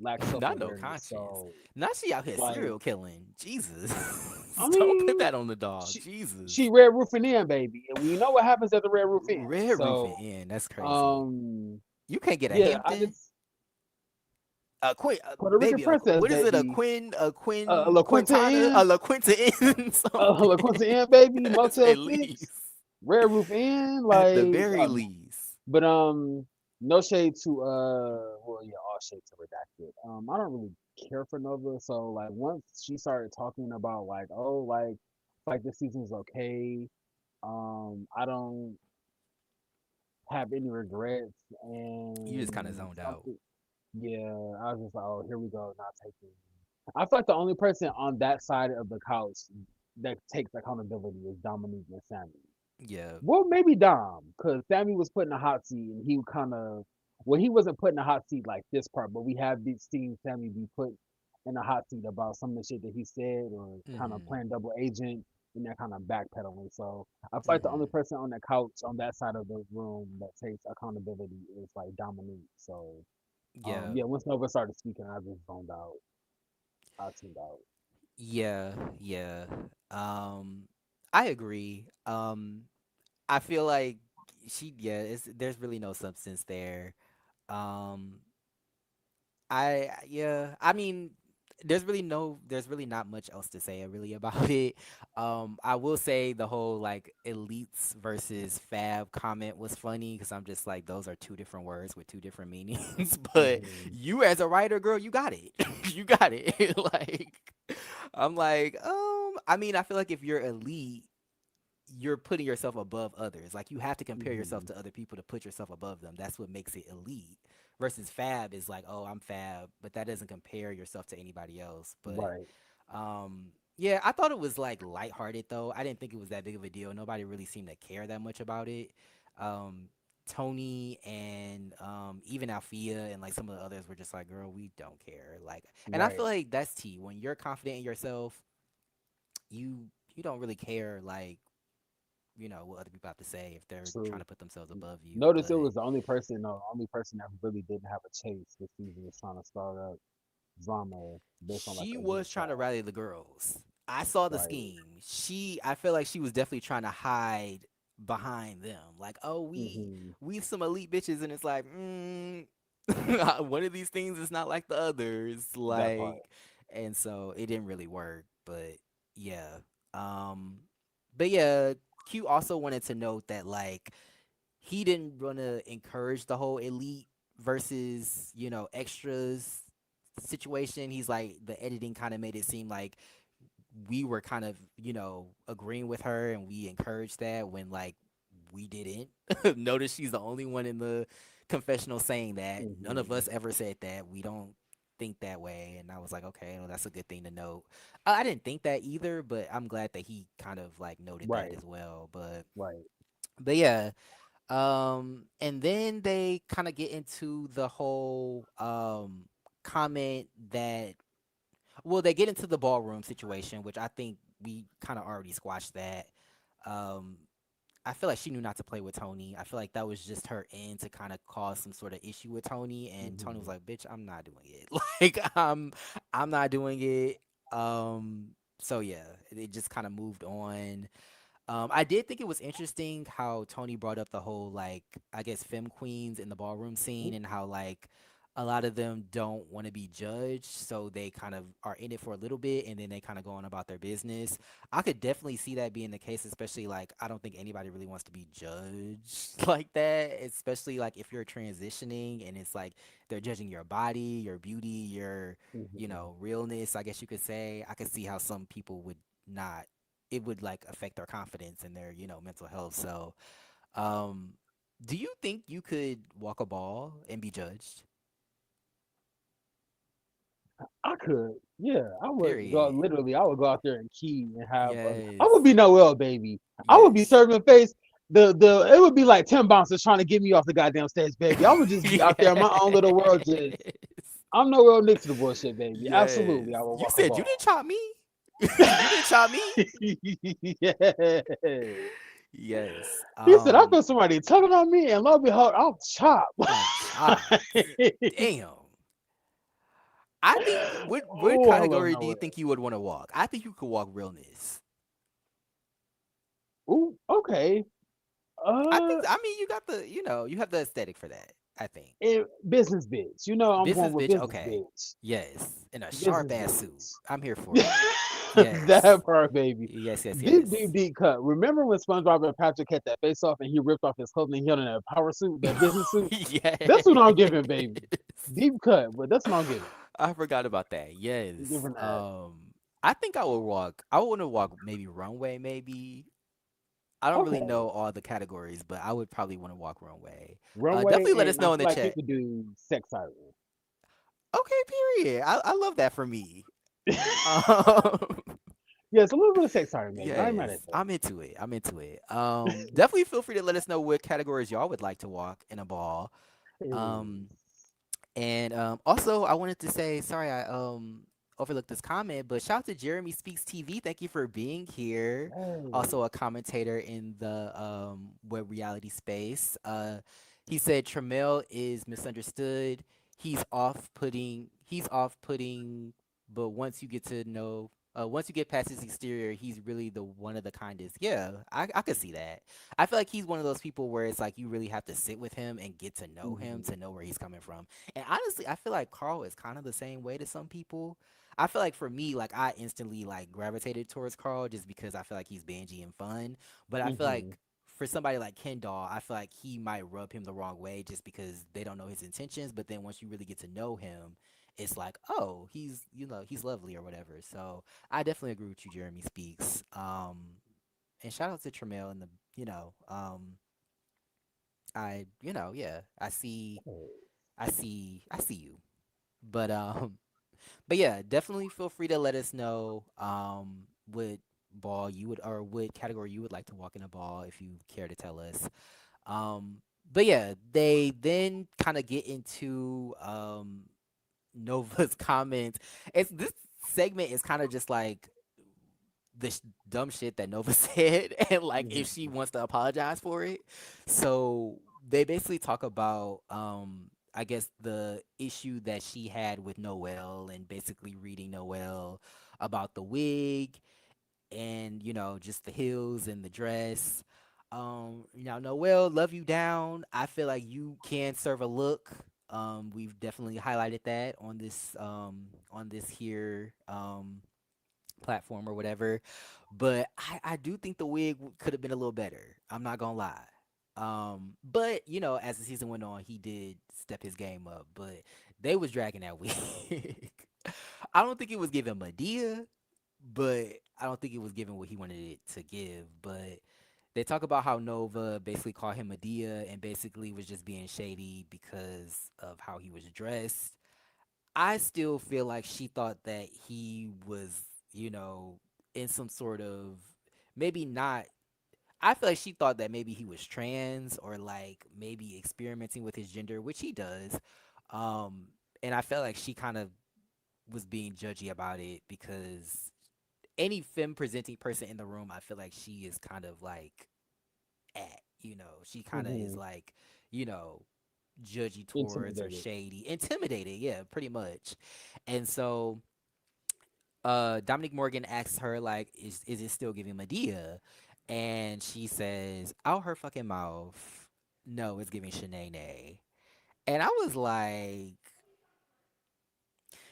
lacks self Not no awareness. conscience. So, Not she out here like, serial killing. Jesus. I Don't put mean, that on the dog. she Jesus. she red roofing in, baby, and we know what happens at the red roof in. Red roofing So, in. That's crazy. um, You can't get a yeah, I Hampton. just A Queen, Puerto Rican baby. princess, What is it? baby. A La Quinta Quintana, Inn, a La Quinta Inn, La something. Quinta Inn, baby. At Motel least, 6, Red Roof Inn, at the like, very least. but no shade to well, yeah, all shade to redacted. I don't really care for Nova, so like once she started talking about like, oh, like this season's okay. I don't have any regrets You just kind of and zoned out. something. Yeah, I was just like, oh, here we go, not taking. I feel like the only person on that side of the couch that takes accountability is Dominique and Sammy. Yeah. Well, maybe Dom, because Sammy was put in a hot seat, and he kind of, well, he wasn't put in a hot seat like this part, but we have seen Sammy be put in a hot seat about some of the shit that he said, or kind of Mhm. playing double agent, and that kind of backpedaling. So I feel like the only Mhm. person on the couch on that side of the room that takes accountability is like Dominique. So Yeah. yeah, once Nova started speaking, I just zoned out. I tuned out. Yeah. Yeah. Um, I agree. I feel like yeah, there's really no substance there. Um, yeah, I mean, there's really not much else to say really about it. I will say the whole like elites versus fab comment was funny because I'm just like those are two different words with two different meanings. But Hmm. you as a writer, girl, you got it. You got it. Like I'm like, I mean, I feel like if you're elite, you're putting yourself above others. Like you have to compare yourself Hmm. to other people to put yourself above them. That's what makes it elite. Versus fab is like, oh, I'm fab, but that doesn't compare yourself to anybody else. But Right. yeah, I thought it was like lighthearted though. I didn't think it was that big of a deal. Nobody really seemed to care that much about it. Um, Tony and even Althea and like some of the others were just like, girl, we don't care. Like, and I feel Right. like that's T. When you're confident in yourself, you don't really care like what other people have to say if they're trying True. to put themselves above you. Notice it But was the only person, no, the only person that really didn't have a chase this season was trying to start up drama based on like she a was group trying to chat. rally the girls. I saw the Right. scheme. I feel like she was definitely trying to hide behind them. Like, oh, Hmm. we some elite bitches, and it's like, one of these things is not like the others. That part. Like, and so it didn't really work. But yeah, um, but yeah, Q also wanted to note that like he didn't want to encourage the whole elite versus extras situation. He's like the editing kind of made it seem like we were kind of agreeing with her and we encouraged that when like we didn't. Notice she's the only one in the confessional saying that none of Hmm. us ever said that. We don't think that way. And I was like, okay, well, that's a good thing to note. I didn't think that either, but I'm glad that he kind of like noted that Right. as well. Right. But yeah, and then they kind of get into the whole comment that well, they get into the ballroom situation, which I think we kind of already squashed that. Um, I feel like she knew not to play with Tony. I feel like that was just her in to kind of cause some sort of issue with Tony, and Tony was Hmm. like, "Bitch, I'm not doing it. Like, I'm not doing it." So yeah, it just kind of moved on. I did think it was interesting how Tony brought up the whole like I guess femme queens in the ballroom scene and how like a lot of them don't want to be judged, so they kind of are in it for a little bit and then they kind of go on about their business. I could definitely see that being the case, especially like I don't think anybody really wants to be judged like that, especially like if you're transitioning and it's like they're judging your body, your beauty, your Hmm. realness, I guess you could say. I could see how some people would not it would like affect their confidence and their mental health. So um do you think you could walk a ball and be judged? I could. Yeah, I would go. Period. Literally, I would go out there and key and have. I would Yes. be Noel, baby. I would be Yes. serving face. The it would be like 10 bouncers trying to get me off the goddamn stage, baby. I would just be out there in my own little world. Just Yes. I'm Noel Nick to the bullshit, baby. Yes. Absolutely, I would You walk a said you didn't ball. chop me. You didn't chop me. Yeah. Yes. He said, I feel somebody tugging on me, and lo and behold, I'm chopped. I'm chopped. Damn. I think what Oh, I love category do you Noel. think you would want to walk? I think you could walk realness. Ooh, okay. I think Uh, I mean you got the you have the aesthetic for that. I think business bitch. You know, I'm going business with bitch. business Okay, bitch. yes, in a sharp Business ass suit. bitch. I'm here for it. Yes, That part, baby. yes, yes, Deep, yes, deep, deep cut. Remember when SpongeBob and Patrick had that face off and he ripped off his clothing and he had on that power suit, that business suit? That's what I'm giving, yes. baby. Deep cut, but that's what I'm giving. I forgot about that. I'm Yes. giving that. I think I would walk. I would want to walk maybe runway. Maybe I don't really Okay. know all the categories, but I would probably want to walk runway. Runway, Definitely let us and I know feel in the like you chat. could do sex siren. Okay, period. I love that for me. Um, Yes, a little bit of sex siren, baby. I ain't mad Yes, at that. I'm into it. I'm into it. Definitely feel free to let us know what categories y'all would like to walk in a ball. Um, Yes. and also I wanted to say, sorry, I overlooked this comment, but shout out to Jeremy Speaks TV. Thank you for being here. Hey. Also a commentator in the web reality space. He said Tramel is misunderstood. He's off putting. But once you get to know. Once you get past his exterior, he's really the one of the kindest. Yeah, I could see that. I feel like he's one of those people where it's like you really have to sit with him and get Hmm. to know where he's coming from. And honestly, I feel like Carl is kind of the same way to some people. I feel like for me, like I instantly like gravitated towards Carl just because I feel like he's bangy and fun. But I feel Hmm. like for somebody like Kendall, I feel like he might rub him the wrong way just because they don't know his intentions. But then once you really get to know him, it's like, oh, he's he's lovely or whatever. So I definitely agree with you, Jeremy Speaks. And shout out to Tramiel and the you know, I yeah, I see you. But but yeah, definitely feel free to let us know what ball you would or what category you would like to walk in a ball if you care to tell us. Um but yeah, they then kind of get into Nova's comments. It's this segment is kind of just like the dumb shit that Nova said and like if she Hmm. wants to apologize for it. So they basically talk about I guess the issue that she had with Noelle and basically reading Noelle about the wig and just the heels and the dress. Now Noelle, love you down. I feel like you can serve a look. We've definitely highlighted that on this here platform or whatever. But I do think the wig could have been a little better. I'm not gonna lie. But as the season went on, he did step his game up. But they was dragging that wig. I don't think it was giving Medea, but I don't think it was giving what he wanted it to give. But they talk about how Nova basically called him Medea and basically was just being shady because of how he was dressed. I still feel like she thought that he was, you know, in some sort of maybe not. I feel like she thought that maybe he was trans or like maybe experimenting with his gender, which he does. Um, and I felt like she kind of was being judgy about it because any femme presenting person in the room, I feel like she is kind of like she kind of is Hmm. like, you know, judgy towards or Intimidated. shady, intimidated, yeah, pretty much. And so Dominic Morgan asks her like, is it still giving Medea? And she says, out her fucking mouth, no, it's giving Shanae. And I was like,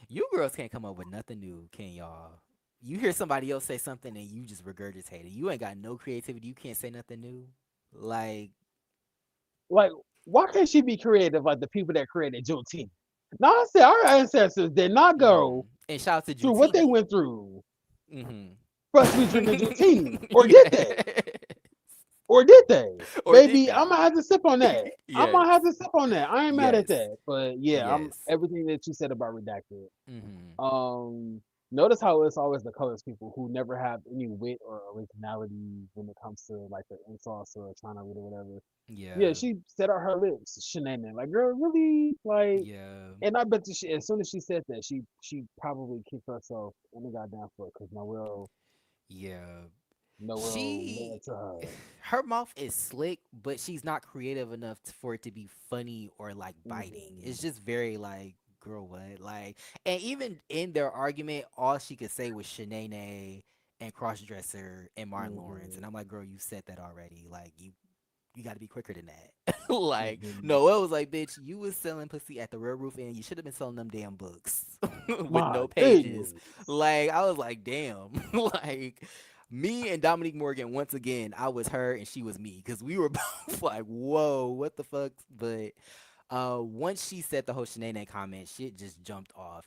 you girls can't come up with nothing new, can y'all? You hear somebody else say something and you just regurgitate it. You ain't got no creativity. You can't say nothing new. Like, Like, why can't she be creative like the people that created Juneteenth? Now I said our ancestors did not go and shout out to through what they Juneteenth. went through Mm-hmm. for us to be drinking Juneteenth, or did they? Yeah. Or did they? Or did Baby, I'm they? gonna have to sip on that. I'm Yes. gonna have to sip on that. I ain't mad at Yes. that. But yeah, I'm Yes. everything that you said about redacted. Mm-hmm. Um, Notice how it's always the colors people who never have any wit or originality when it comes to like the insults or trying to read or whatever. Yeah, Yeah. she set out her lips, shenanigan. Like, girl, really? Like, Yeah. and I bet you she, as soon as she said that, she probably kicked herself in the goddamn foot because Yeah. Noel She led to her. her mouth is slick, but she's not creative enough for it to be funny or like biting. Hmm. It's just very like, girl, what? Like, and even in their argument, all she could say was Shanae and Crossdresser and Martin Lawrence. Hmm. And I'm like, girl, you said that already. Like, you got to be quicker than that. Like, Hmm. no, it was like, bitch, you was selling pussy at the Red Roof and you should have been selling them damn books with My no pages. goodness. Like, I was like, damn. Like, me and Dominique Morgan, once again, I was her and she was me because we were both like, whoa, what the fuck? But once she said the whole Shanae comment, shit just jumped off.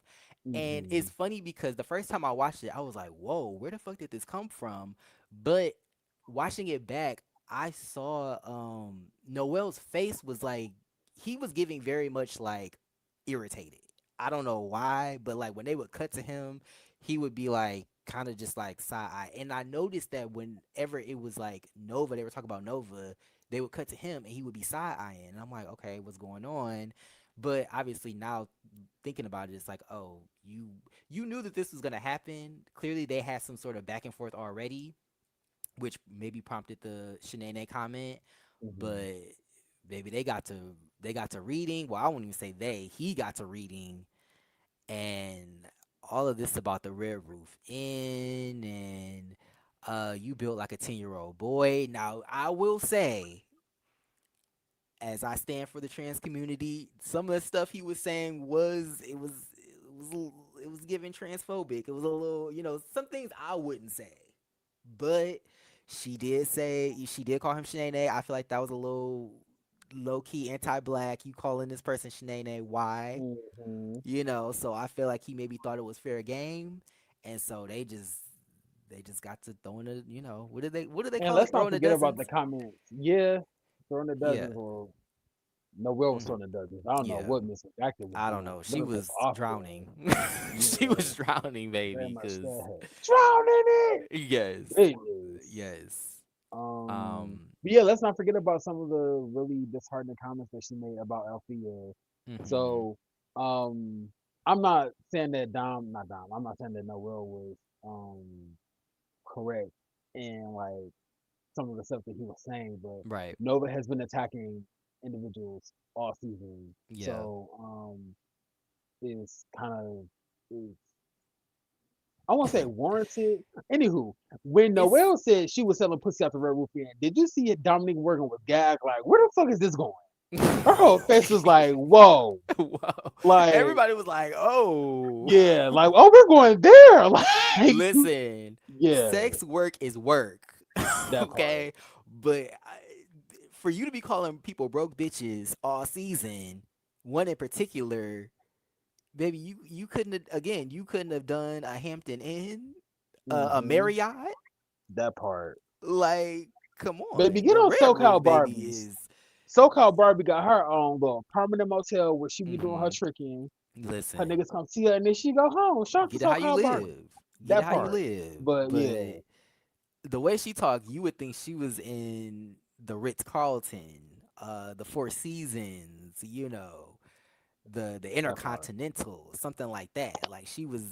And Hmm. it's funny because the first time I watched it, I was like, whoa, where the fuck did this come from? But watching it back, I saw Noel's face was like he was giving very much like irritated. I don't know why, but like when they would cut to him, he would be like kind of just like side eye. And I noticed that whenever it was like Nova, they were talking about Nova, they would cut to him and he would be side eyeing. And I'm like, okay, what's going on? But obviously now thinking about it, it's like, oh, you knew that this was gonna happen. Clearly they had some sort of back and forth already, which maybe prompted the Shanae comment. Hmm. But baby, they got to reading. Well, I won't even say they. He got to reading, and all of this about the red roof in and you built like a 10-year-old boy. Now, I will say, as I stand for the trans community, some of the stuff he was saying it was giving transphobic. It was a little, some things I wouldn't say. But she did call him Shanae. I feel like that was a little low key anti black. You calling this person Shanae, why? Hmm. So I feel like he maybe thought it was fair game, and so they just got to throwing it. What do they And call it? let's not Throwing the forget about the dozens. comments. Yeah, throwing the Yeah. dozens, or no, Will was Hmm. throwing the dozens. I don't know Yeah. what Miss Actor was I don't doing. know. She What Miss was Offset. drowning. She Yeah, was drowning, very baby. much Cause that. Drowning it. yes, Goodness. yes. Um, Um. but yeah, let's not forget about some of the really disheartening comments that she made about Althea. Hmm. So, um, I'm not saying that not Dom. I'm not saying that Noel was correct in like some of the stuff that he was saying, but Right. Nova has been attacking individuals all season. Yeah. So, it's kind of is I won't say warranted. Anywho, when It's Noelle said she was selling pussy out the Red Roof Inn, did you see it Dominique working with Gag? Like, where the fuck is this going? Her whole face was like, whoa. Whoa. Like, Everybody was like, "Oh." yeah, like, oh, we're going there. Like, Listen, yeah, sex work is work. that part. Okay? But for you to be calling people broke bitches all season, one in particular, baby, you couldn't have, again, you couldn't have done a Hampton Inn, a Hmm. Marriott. That part. Like, come Baby, on. get The on Red SoCal Roof, baby, Barbies. is SoCal Barbie got her own little permanent motel where she be doing her mhm. tricking. Her Listen, niggas come see her and then she go home. Shout out to get it how you SoCal Barbie. live. Get it That how you part. live. But yeah. But the way she talked, you would think she was in the Ritz Carlton, the Four Seasons, the That part. Intercontinental, something like that. Like she was,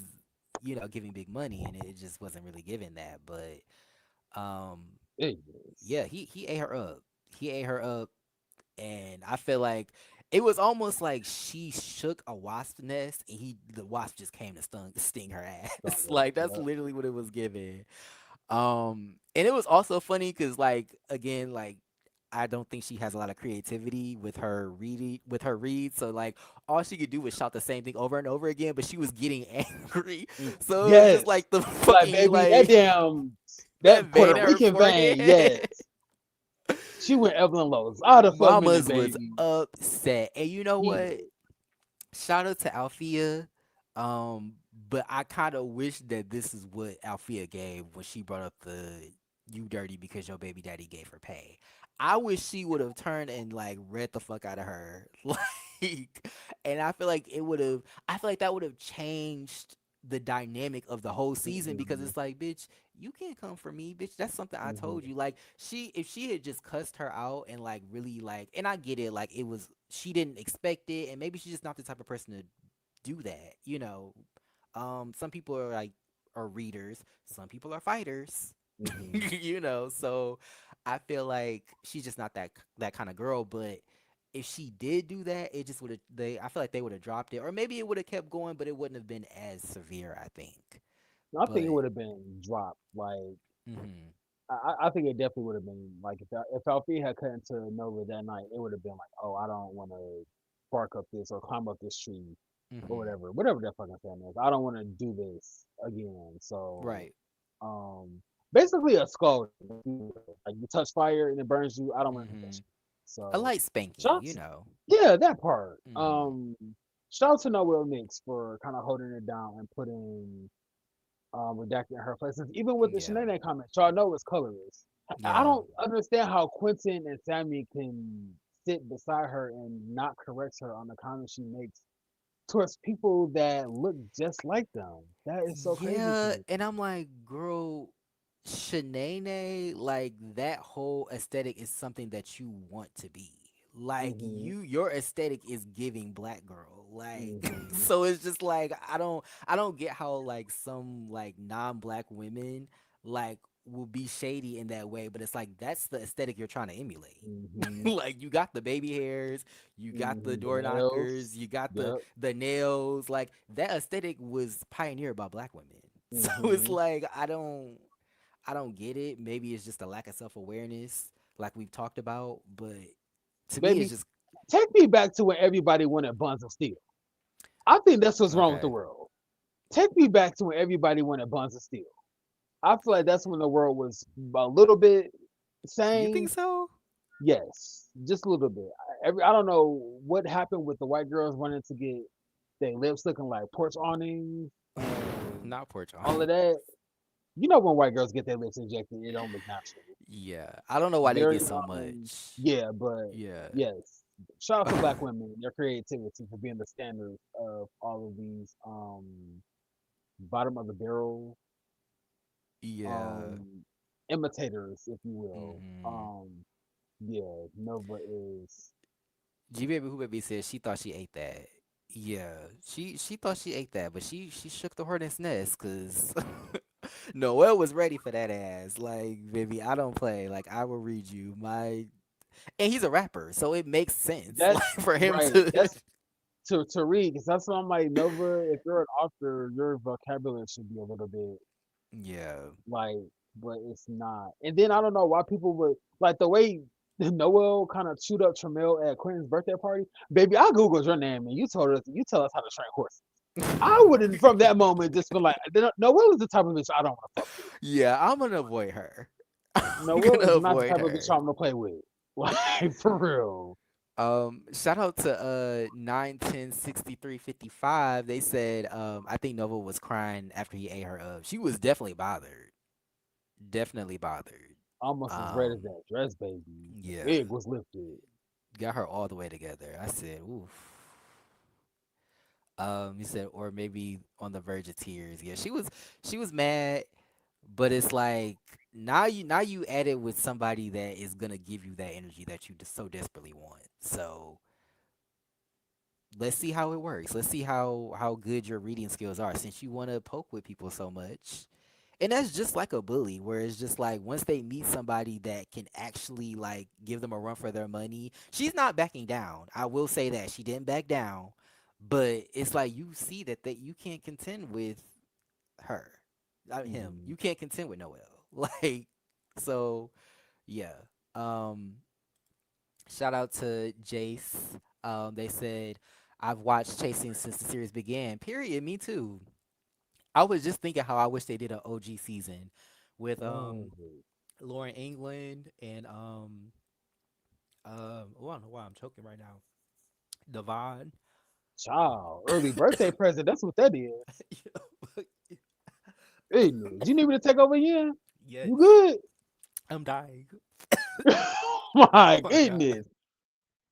giving big money, and it just wasn't really giving that. But It is. yeah, he ate her up. He ate her up, and I feel like it was almost like she shook a wasp nest, and the wasp just came to sting her ass. Stronger. Like that's Yep. literally what it was giving. And it was also funny because, like, again, like, I don't think she has a lot of creativity with her read. So like all she could do was shout the same thing over and over again, but she was getting angry. So it was just Yes. like the Like fucking baby, that like damn that that vein Puerto in her Rican vein, yes. forehead. She went Evelyn Lowe's out of fuck minute, Mama's was baby. upset. And you know what? Heated. Shout out to Althea. Um, but I kind of wish that this is what Althea gave when she brought up the "you dirty because your baby daddy gave her pay." I wish she would have turned and like read the fuck out of her, like, and I feel like it would have. I feel like that would have changed the dynamic of the whole season because Hmm. it's like, bitch, you can't come for me, bitch. That's something I told Hmm. you. Like, if she had just cussed her out and like really like, and I get it, like it was she didn't expect it, and maybe she's just not the type of person to do that. Some people are readers, some people are fighters. Hmm. So I feel like she's just not that kind of girl. But if she did do that, it just would have I feel like they would have dropped it, or maybe it would have kept going, but it wouldn't have been as severe. I think. I think it But would have been dropped. Like hmm I think it definitely would have been like if Alfie had cut into Nova that night, it would have been like, oh, I don't want to bark up this or climb up this tree or hmm whatever that fucking saying is. I don't want to do this again. So, right. um, basically a skull. Like you touch fire and it burns you. I don't want to do that hmm shit. A So, light spanking. shots. Yeah, that part. Hmm Shout out to Noel Mix for kind of holding it down and putting redacting her places. Even with the Yeah. Shanae comment, y'all know it's colorist. I Yeah. don't understand how Quentin and Sammy can sit beside her and not correct her on the comments she makes towards people that look just like them. That is so crazy to Yeah, me. and I'm like, girl, Shanae, like that whole aesthetic is something that you want to be. Like Hmm. your aesthetic is giving black girl. Like Hmm. so it's just like I don't get how like some like non-black women like will be shady in that way, but it's like that's the aesthetic you're trying to emulate. Mm-hmm. Like you got the baby hairs, you got the Mm-hmm. The door knockers, nails. you got Yep. the nails. Like that aesthetic was pioneered by black women. So it's Mm-hmm. like I don't get it. Maybe it's just a lack of self-awareness like we've talked about, but to me it's Baby, just take me back to when everybody wanted buns of steel. I think that's what's wrong with the okay. world. Take me back to when everybody wanted buns of steel. I feel like that's when the world was a little bit You think sane. so? Yes, just a little bit. I don't know what happened with the white girls wanting to get their lips looking like porch awnings and Not porch all of on. that. You know when white girls get their lips injected, it don't look natural. Yeah. I don't know why they get Very so much. yeah, but Yeah. yes. Shout out to black women and their creativity for being the standard of all of these bottom of the barrel Yeah. um imitators, if you will. Hmm. Yeah, Nova is G Baby Who Baby said she thought she ate that. Yeah, she thought she ate that, but she shook the hornet's nest because Noel was ready for that ass. Like, baby, I don't play. Like, I will read you my, and he's a rapper, so it makes sense. Like that's for him right. to, That's to read because that's why I'm like Nova. If you're an author, your vocabulary should be a little bit yeah, like, but it's not. And then I don't know why people would like the way Noel kind of chewed up Tramiel at Quentin's birthday party. Baby, I googled your name and you tell us how to train horses. I wouldn't from that moment just been like, Noel is the type of bitch I don't want to fuck with. yeah, I'm gonna avoid her. I'm Noel gonna is not the avoid type of bitch her. I want to play with. Like for real. Shout out to 9106355. They said I think Nova was crying after he ate her up. She was definitely bothered. Definitely bothered. Almost as red as Um, that dress, baby. The yeah, wig was lifted. got her all the way together. I said, oof. He said, or maybe on the verge of tears. Yeah, she was mad, but it's like now you add it with somebody that is gonna give you that energy that you just so desperately want. So let's see how it works. Let's see how good your reading skills are since you want to poke with people so much. And that's just like a bully, where it's just like once they meet somebody that can actually like give them a run for their money, she's not backing down. I will say that she didn't back down, but it's like you see that you can't contend with her, not him. Mm-hmm. You can't contend with Noel. Like, so yeah. Um, Shout out to Jace. They said I've watched Chasing since the series began. Period. Me too. I was just thinking how I wish they did an OG season with Oh, Lauren England and oh, I don't know why I'm choking right now. Devon. child. Early birthday present. That's what that is. Goodness. You need me to take over again? You Yes, good? I'm dying. My Oh my god. goodness.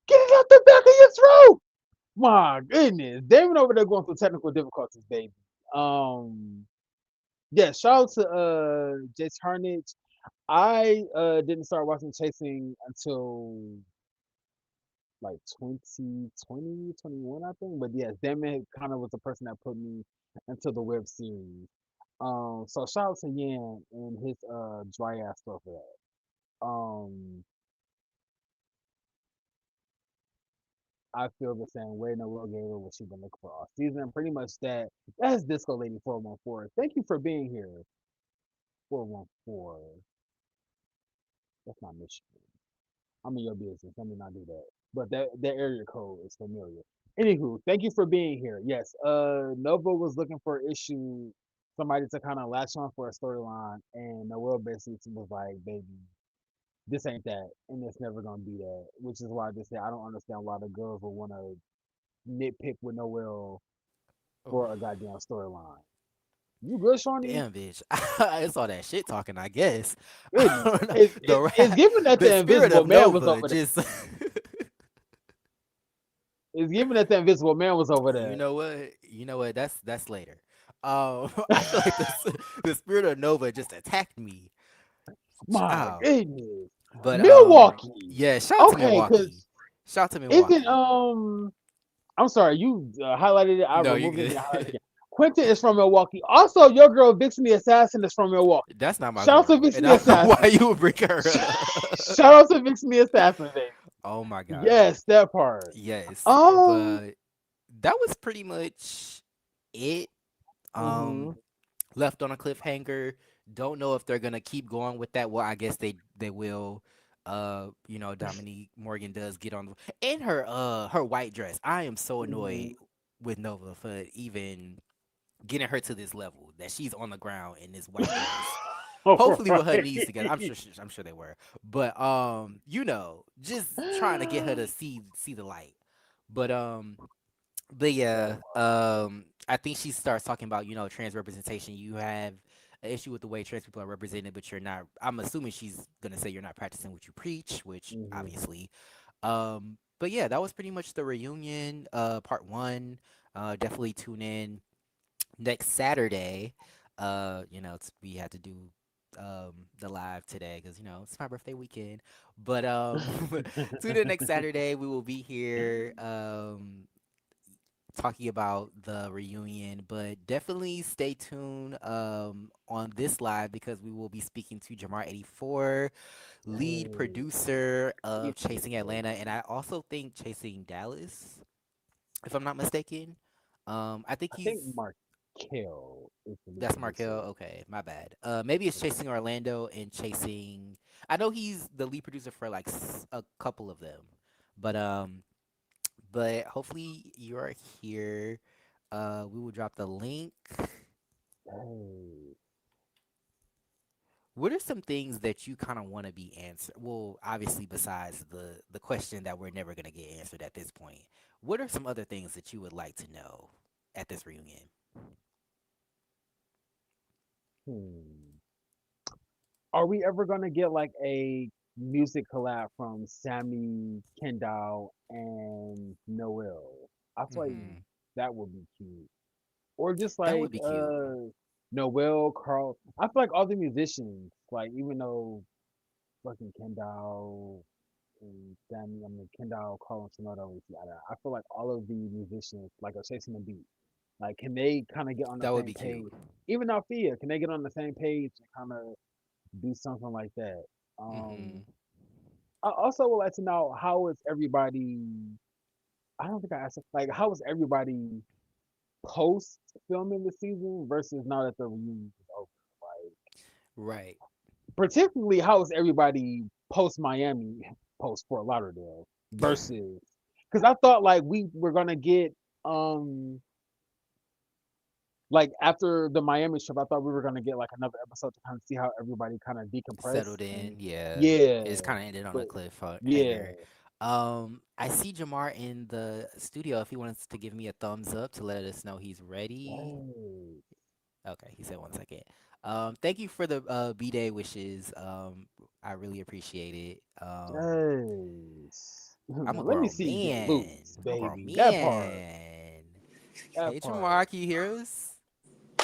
Get it out the back of your throat. My goodness. David over there going through technical difficulties, baby. Um, yeah, shout out to Jace Harnage. I didn't start watching Chasing until like 2020, 21, I think. But yes, Damon kind of was the person that put me into the web series. So shout out to Yan and his dry ass stuff for that. I feel the same way. Noel gave her what she's been looking for all season. Pretty much that. That's Disco Lady 414. Thank you for being here. 414. That's not Michigan. I'm in your business. Let me not do that. But that area code is familiar. Anywho, thank you for being here. Yes, Nova was looking for issue, somebody to kind of latch on for a storyline, and Noel basically was like, "Baby, this ain't that, and it's never gonna be that." Which is why I just say I don't understand why the girls would want to nitpick with Noel Oof. for a goddamn storyline. You good, Shawnee? Damn, bitch. It's all that shit talking, I guess. I Goodness, don't know. it, The it, it's rat, given that the the spirit Invisible of Man was Nova over there. just. It's given that the Invisible Man was over You there. know what? You know what? That's later. I feel like the spirit of Nova just attacked me. My Oh, goodness. but Milwaukee. yeah. Shout out to Okay, Milwaukee. because Shout out to isn't Milwaukee. I'm sorry, you highlighted it. I No, you removed it good. and highlighted it again. Quentin is from Milwaukee. Also, your girl Vixen the Assassin is from Milwaukee. That's not my Shout out to girl, Vixen and the I don't know why Assassin. you would bring her up. Shout out to Vixen the Assassin, baby. Oh my god. Yes, that part. Yes, Um. but that was pretty much it. Um, Mhm. left on a cliffhanger. Don't know if they're gonna keep going with that. Well, I guess they will. Dominique Morgan does get on in her white dress. I am so annoyed Mhm. with Nova for even getting her to this level that she's on the ground in this white dress. All Hopefully with her right. knees together. I'm sure they were. But just trying to get her to see the light. But That yeah, part. I think she starts talking about, trans representation. You have an issue with the way trans people are represented, but you're not. I'm assuming she's gonna say you're not practicing what you preach, which Mhm. obviously. But yeah, that was pretty much the reunion, part one. Definitely tune in next Saturday. We had to do the live today because it's my birthday weekend. But tune in next Saturday. We will be here. Talking about the reunion, but definitely stay tuned on this live because we will be speaking to Jamar84, lead Hey, producer of he's Chasing beautiful. Atlanta, and I also think Chasing Dallas, if I'm not mistaken. I think I think he's Markel is the lead that's producer. Markel. Okay, my bad. Maybe it's Yeah. Chasing Orlando and Chasing. I know he's the lead producer for like a couple of them, but hopefully you are here. We will drop the link. Hey. What are some things that you kind of want to be answered? Well, obviously, besides the question that we're never gonna get answered at this point, what are some other things that you would like to know at this reunion? Hmm. Are we ever gonna get like a music collab from Sammy Kendall and Noel? I feel like Hmm. that would be cute. Or just That like would be cute. Noel, Carl. I feel like all the musicians, like even though fucking Kendall and Sammy, I mean Kendall, Carl and Sonoda, I feel like all of the musicians like are chasing the beat. Like, can they kind of get on the That would same be cute. page? Even Althea, can they get on the same page and kind of do something like that? Hmm. I also would like to know how is everybody. I don't think I asked like how is everybody post filming the season versus now that the reunion is over. Like, Right. particularly how is everybody post Miami, post Fort Lauderdale versus because I thought like we were gonna get um like after the Miami trip, I thought we were gonna get like another episode to kind of see how everybody kind of decompress Settled in. and Yeah. yeah, It's kind of ended on a but yeah, cliffhanger. I see Jamar in the studio. If he wants to give me a thumbs up to let us know he's ready. yes, Okay, he said 1 second. Thank you for the B-Day wishes. I really appreciate it. yes. I'm a Let me grown see you get man. loose, I'm a grown baby. That part, man. that Hey, part. Jamar, can you hear us?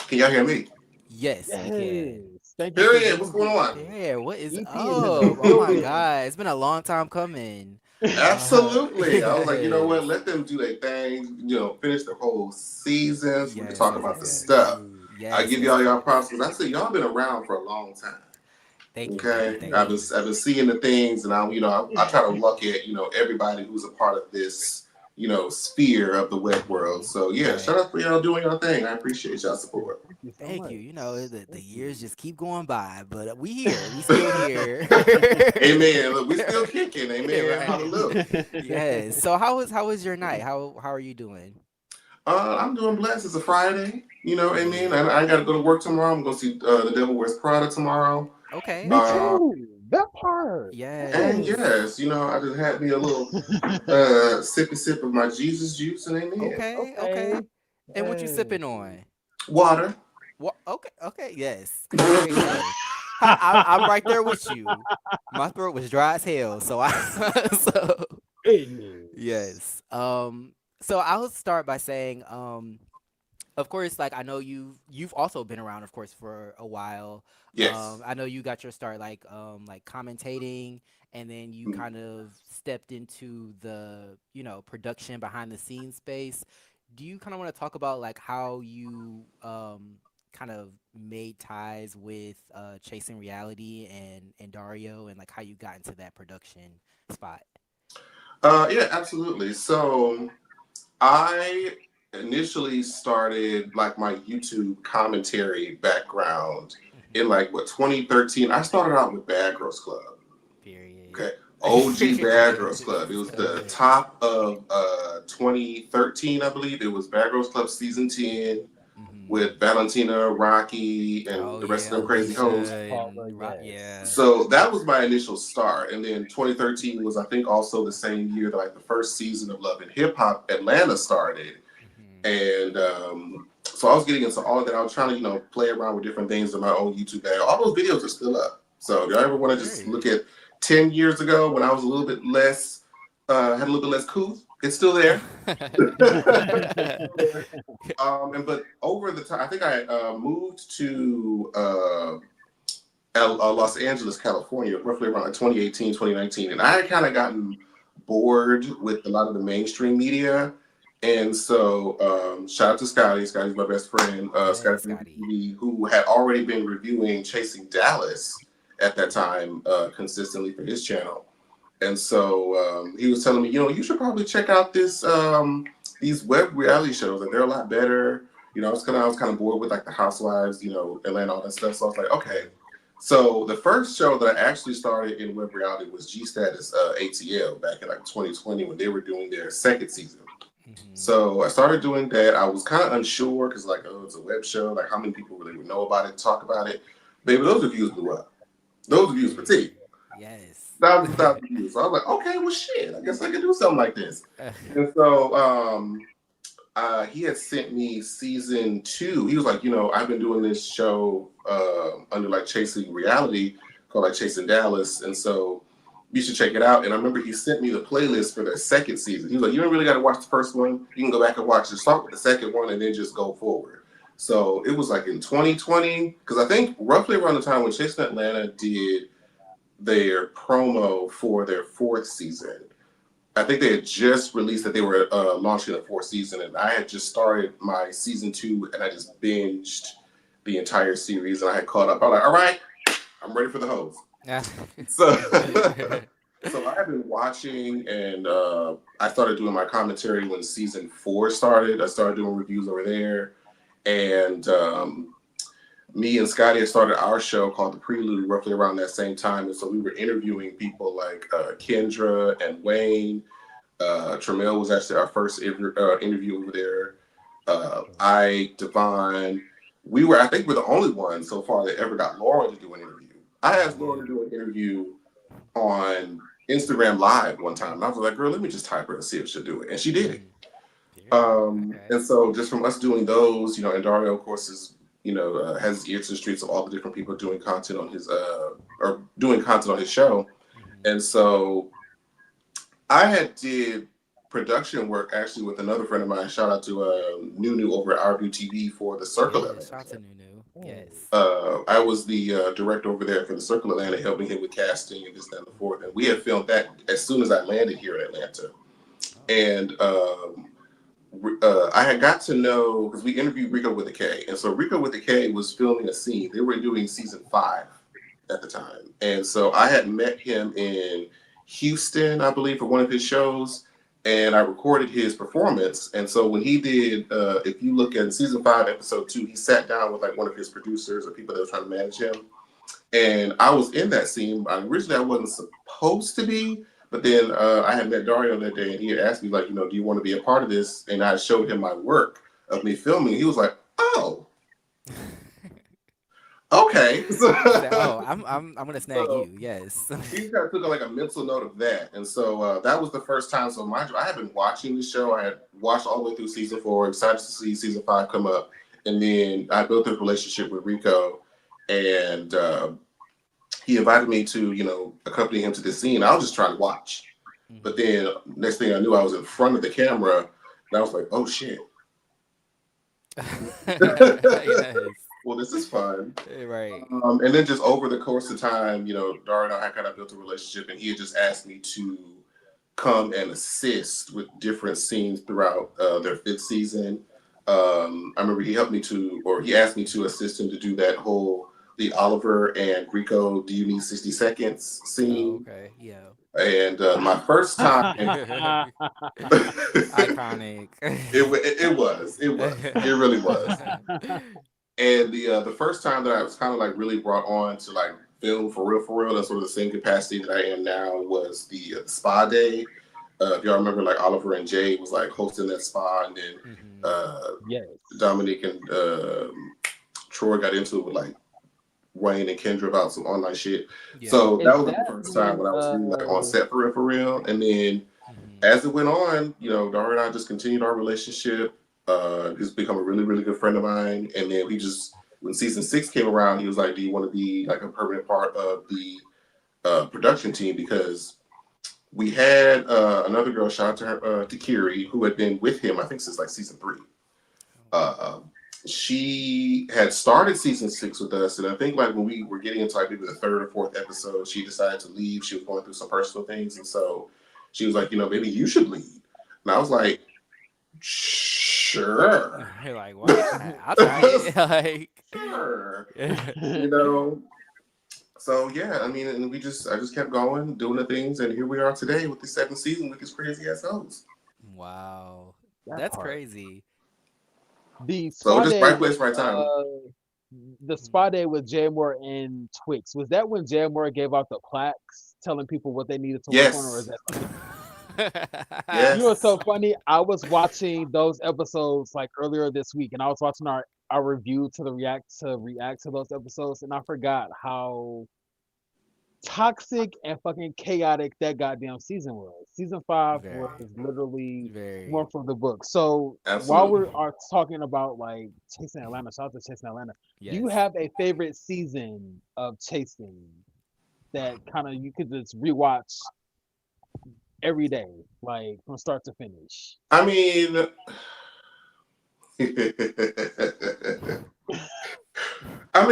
Can y'all hear me? Yes, we can. Yes. Thank you for Period. What's being going here. on? There, what is EP is in the up? Oh my building. God, it's been a long time coming. Absolutely. I was like, you know what? Yes. Let them do their thing. Finish the whole season so we can Yes, talk yes, about yes, the yes. stuff. Hey. I Yes, give yes, y'all yes, y'all props yes. because I said y'all been around for a long time. Thank you, Okay, thank I've been you. I've been seeing the things, and I try to look at everybody who's a part of this sphere of the web world. Hmm. So yeah, shout Right. out for y'all doing your thing. I appreciate y'all Hey, support. thank you so Thank you. much. The Thank years you. just keep going by, but we here. We still here. Amen. Look, we still kicking. Amen. Right. Hallelujah. Yes. So how was your night? How are you doing? I'm doing blessed. It's a Friday. You know what I mean? Hmm. I got to go to work tomorrow. I'm going to see The Devil Wears Prada tomorrow. Okay, Me okay. Uh, too. That part. and Yes. yes, I just had me a little sippy sip of my Jesus juice and amen. Okay, Okay. okay. And what you Hey. sipping on? Water. What? Okay, okay. Yes. Hydration. I'm right there with you. My throat was dry as hell, so I so Goodness. yes. So I'll start by saying, of course, like I know you've also been around, of course, for a while. Yes. I know you got your start like commentating, and then you kind of stepped into the production behind the scenes space. do you kind of want to talk about like how you kind of made ties with Chasing Reality and Dario, and like how you got into that production spot? Yeah, absolutely. So I initially started like my YouTube commentary background in Hmm. like what 2013. I started out with Bad Girls Club. Period. Okay. OG Bad Girls Club. It was the Okay. top of 2013, I believe. It was Bad Girls Club season 10 Hmm. with Valentina, Rocky, and Oh the rest yeah, of them crazy hoes. Alicia Paula, and Rock. yes. Yeah. So that was my initial start. And then 2013 was, I think, also the same year that like the first season of Love and Hip Hop Atlanta started. Hmm. And so I was getting into all of that. I was trying to, play around with different things in my own YouTube channel. All those videos are still up. So if y'all ever want to just look Period. at 10 years ago when I was a little bit less, had a little bit less couth, it's still there. It's still there. And but over the time, I think I moved to Los Angeles, California, roughly around like 2018, 2019. And I had kind of gotten bored with a lot of the mainstream media. And so, shout out to Scotty. Scotty's my best friend, Scotty Yes, from Scotty. TV, who had already been reviewing Chasing Dallas at that time consistently for his channel. And so he was telling me, you should probably check out these web reality shows. Like they're a lot better. I was kind of bored with like the Housewives, Atlanta, all that stuff. So I was like, okay. Okay. So the first show that I actually started in web reality was G Status ATL back in like 2020 when they were doing their second season. Hmm. So I started doing that. I was kind of unsure because like, oh, it's a web show. Like, how many people really would know about it, talk about it? Baby, those reviews blew up. Those reviews Period. petite. Yes. Thousands and thousands of views. So I was like, okay, well, shit. I guess I can do something like this. And so he had sent me season 2. He was like, I've been doing this show under like Chasing Reality called like Chasing Dallas, and so you should check it out. And I remember he sent me the playlist for their second season. He was like, you don't really got to watch the first one. You can go back and watch it. Start with the second one and then just go forward. So it was like in 2020, because I think roughly around the time when Chasing Atlanta did their promo for their fourth season. I think they had just released that they were launching a fourth season, and I had just started my season 2, and I just binged the entire series, and I had caught up. I was like, all right, I'm ready for the host. So, so I have been watching, and I started doing my commentary when season 4 started. I started doing reviews over there, and me and Scotty had started our show called The Prelude roughly around that same time, and so we were interviewing people like Kendra and Wayne. Tramiel was actually our first interview over there. I, Devon, I think we're the only ones so far that ever got Lauren to do an interview. I asked Lauren to Period. do an interview on Instagram Live one time, and I was like, girl, let me just type her and see if she'll do it. And she did it. Hmm. Period. Okay. And so just from us doing those, and Dario, of course, has his ear to the streets of all the different people doing content on his, or doing content on his show. Hmm. And so I had did production work actually with another friend of mine. Shout out to Nunu over at RView TV for the Circle Yeah. Shout out to Atlanta. Nunu. Oh, Yes. I was the director over there for the Circle Atlanta, helping him with casting and this, that, and the fourth. And we had filmed that as soon as I landed here in Atlanta. Oh. And I had got to know because we interviewed Rico with a K, and so Rico with a K was filming a scene. They were doing season 5 at the time, and so I had met him in Houston, I believe, for one of his shows, and I recorded his performance. And so when he did, if you look at season 5, episode 2, he sat down with like one of his producers or people that were trying to manage him, and I was in that scene. Originally, I wasn't supposed to be, but then I had met Dario that day, and he had asked me, like, do you want to be a part of this? And I showed him my work of me filming. He was like, oh, okay. He said, "Oh, I'm gonna snag So you." Yes. he kind of took like a mental note of that. And so that was the first time. So mind you, I had been watching the show. I had watched all the way through season 4, excited to see season 5 come up. And then I built a relationship with Rico, and he invited me to, accompany him to this scene. I was just trying to watch. But Hmm. then next thing I knew, I was in front of the camera, and I was like, "Oh shit!" Yes. Well, this is fun. Right. And then just over the course of time, Dario and I had kind of built a relationship, and he had just asked me to come and assist with different scenes throughout their fifth season. I remember he helped me to, or he asked me to assist him to do that whole the Oliver and Rico "Do You Need 60 Seconds" Oh, scene. okay. Yeah. And my first time, Iconic. it really was. And the first time that I was kind of like really brought on to like film for real, that's sort of the same capacity that I am now was the spa day. If y'all remember, like Oliver and Jay was like hosting that spa, and then Hmm. uh, Yes. Dominique and Troy got into it with like Wayne and Kendra about some online shit. Yeah. So that Is was like the that first time when when I was really like on set for real. And then Hmm. as it went on, Dara and I just continued our relationship. He's become a really, really good friend of mine. And then when season 6 came around, he was like, "Do you want to be like a permanent part of the production team?" Because we had another girl, shout out to her, to Kiri, who had been with him, I think, since like season 3. Uh, she had started season 6 with us, and I think like when we were getting into like maybe the third or fourth episode, she decided to leave. She was going through some personal things, and so she was like, maybe you should lead. And I was like, sure, You're like, why not? I'll try it. Like, sure, yeah. you know. So yeah, I mean, and I just kept going, doing the things, and here we are today with the seventh season with this crazy ass host. Wow. that That's part? crazy. The So spa just day right with place, right time. the Mhm. spa day with Jay Moore and Twix. Was that when Jay Moore gave out the plaques telling people what they needed to work on, or is Yes, that something else? You know what's yes. so funny? I was watching those episodes like earlier this week, and I was watching our review to the react to those episodes, and I forgot how toxic and fucking chaotic that goddamn season was. Season 5 was Very, literally one very. from the book. So while we Absolutely. are talking about like Chasing Atlanta, shout out to Chasing Atlanta. Do you Yes. have a favorite season of Chasing that kind of you could just rewatch every day, like from start to finish? I mean,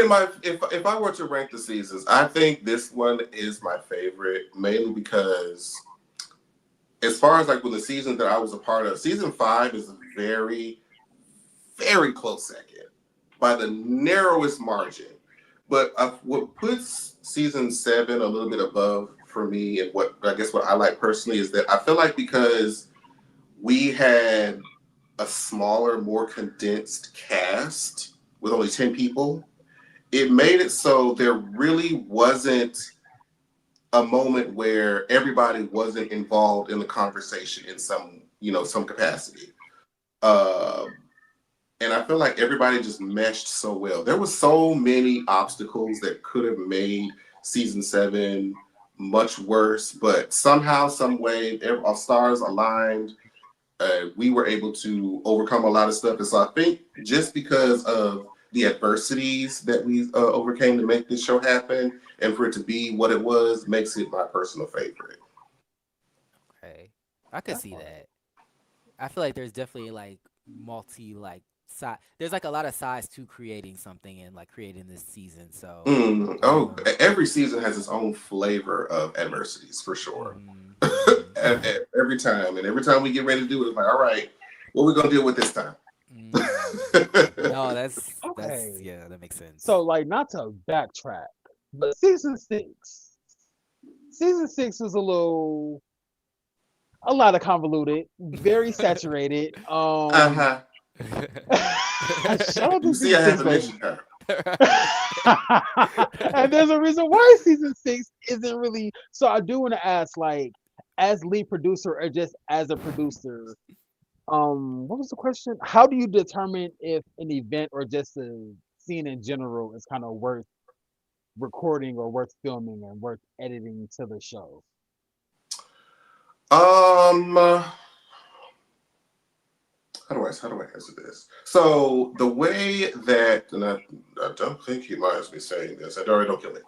my if I were to rank the seasons, I think this one is my favorite, mainly because as far as like when the season that I was a part of, season 5 is a very, very close second by the narrowest margin. But what puts season 7 a little bit above for me, and what I guess what I like personally is that I feel like because we had a smaller, more condensed cast with only 10 people, it made it so there really wasn't a moment where everybody wasn't involved in the conversation in some capacity. Uh, and I feel like everybody just meshed so well. There were so many obstacles that could have made season 7 much worse, but somehow, some way, our stars aligned. We were able to overcome a lot of stuff. And so I think just because of the adversities that we overcame to make this show happen and for it to be what it was makes it my personal favorite. Okay. I could That see part. that. I feel like there's definitely like multi like side. There's like a lot of sides to creating something and like creating this season. So, Oh, um, every season has its own flavor of adversities for sure. mhm, mhm, Every time. And every time we get ready to do it, it's like, all right, what are we going to deal with this time? mhm. No, that's Okay. yeah, that makes So sense. like not to backtrack, but season 6 was a lot of convoluted, very saturated. Uh-huh. Shout out You to see, season I have six, an baby. issue here. And there's a reason why season 6 isn't really. So I do want to ask, like, as lead producer or just as a producer, what was the question? How do you determine if an event or just a scene in general is kind of worth recording or worth filming and worth editing to the show? Um, how do I answer this? So the way that, and I don't think he minds me saying this. I don't kill me.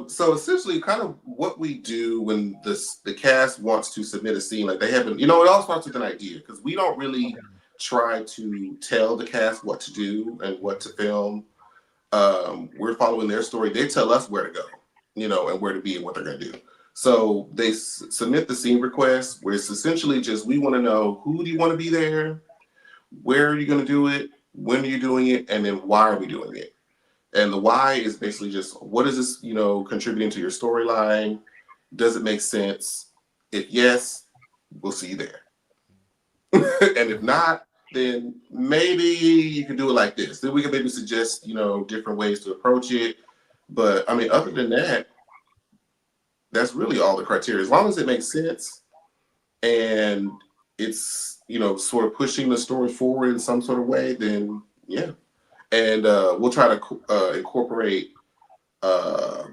So essentially, kind of what we do when the cast wants to submit a scene, like they haven't, it all starts with an idea because we don't really Okay. try to tell the cast what to do and what to film. We're following their story. They tell us where to go, and where to be and what they're going to do. So they submit the scene request, where it's essentially just, we want to know, who do you want to be there, where are you going to do it, when are you doing it, and then why are we doing it. And the why is basically just, what is this, contributing to your storyline? Does it make sense? If yes, we'll see you there. And if not, then maybe you can do it like this. Then we can maybe suggest, different ways to approach it. But I mean, other than that, that's really all the criteria. As long as it makes sense and it's, sort of pushing the story forward in some sort of way, then yeah. And we'll try to incorporate uh,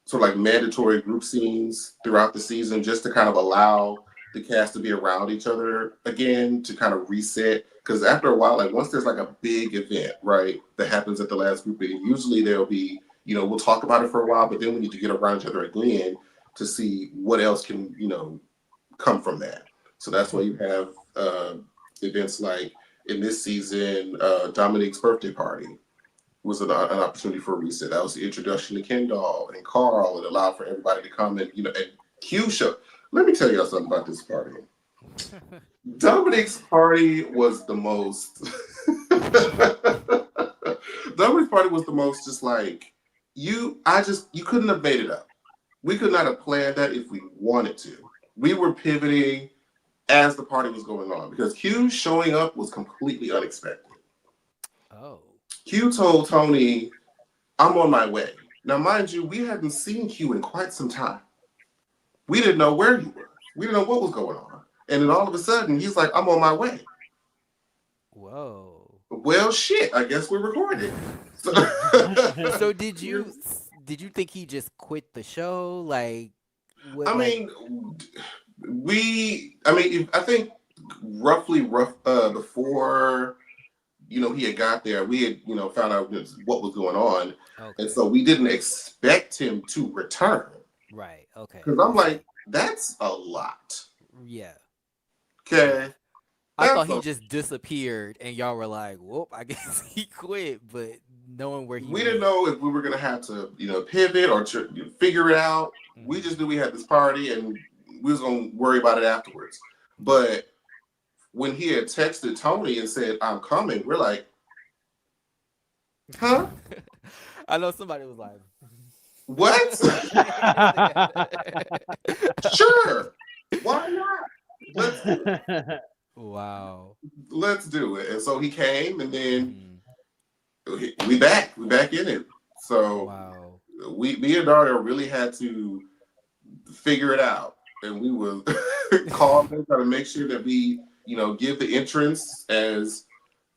sort of like mandatory group scenes throughout the season, just to kind of allow the cast to be around each other again, to kind of reset. Because after a while, like once there's like a big event, right, that happens at the last group meeting, usually there'll be, we'll talk about it for a while, but then we need to get around each other again to see what else can, come from that. So that's why you have events like in this season, Dominique's birthday party was an opportunity for a reset. That was the introduction to Kendall and Carl. It allowed for everybody to come and, and Q show. Let me tell y'all something about this party. Dominique's party was the most. Dominique's party was the most just like, you couldn't have made it up. We could not have planned that if we wanted to. We were pivoting as the party was going on because Q showing up was completely unexpected. Oh. Q told Tony, I'm on my way. Now, mind you, we hadn't seen Q in quite some time. We didn't know where he was. We didn't know what was going on. And then all of a sudden, he's like, I'm on my way. Whoa. Well, shit, I guess we're recording. So, So did you think he just quit the show? Like what I like mean, I think roughly before, he had got there, we had, found out what was going on. okay. And so we didn't expect him to return. Right. Okay. Because I'm like, that's a lot. Yeah. Yeah. Okay. I thought That's he a, just disappeared and y'all were like, whoop, I guess he quit, but knowing where he we didn't went. know if we were going to have to, pivot or figure it out. We Hmm. just knew we had this party and we was going to worry about it afterwards. But when he had texted Tony and said, I'm coming, we're like, huh? I know somebody was like, What? Sure. Why not? Let's do it. wow. Let's do it. And so he came, and then Hmm. we back. We back in it. So Wow. me and Dario really had to figure it out, and we would call him, try to make sure that we, give the entrance as,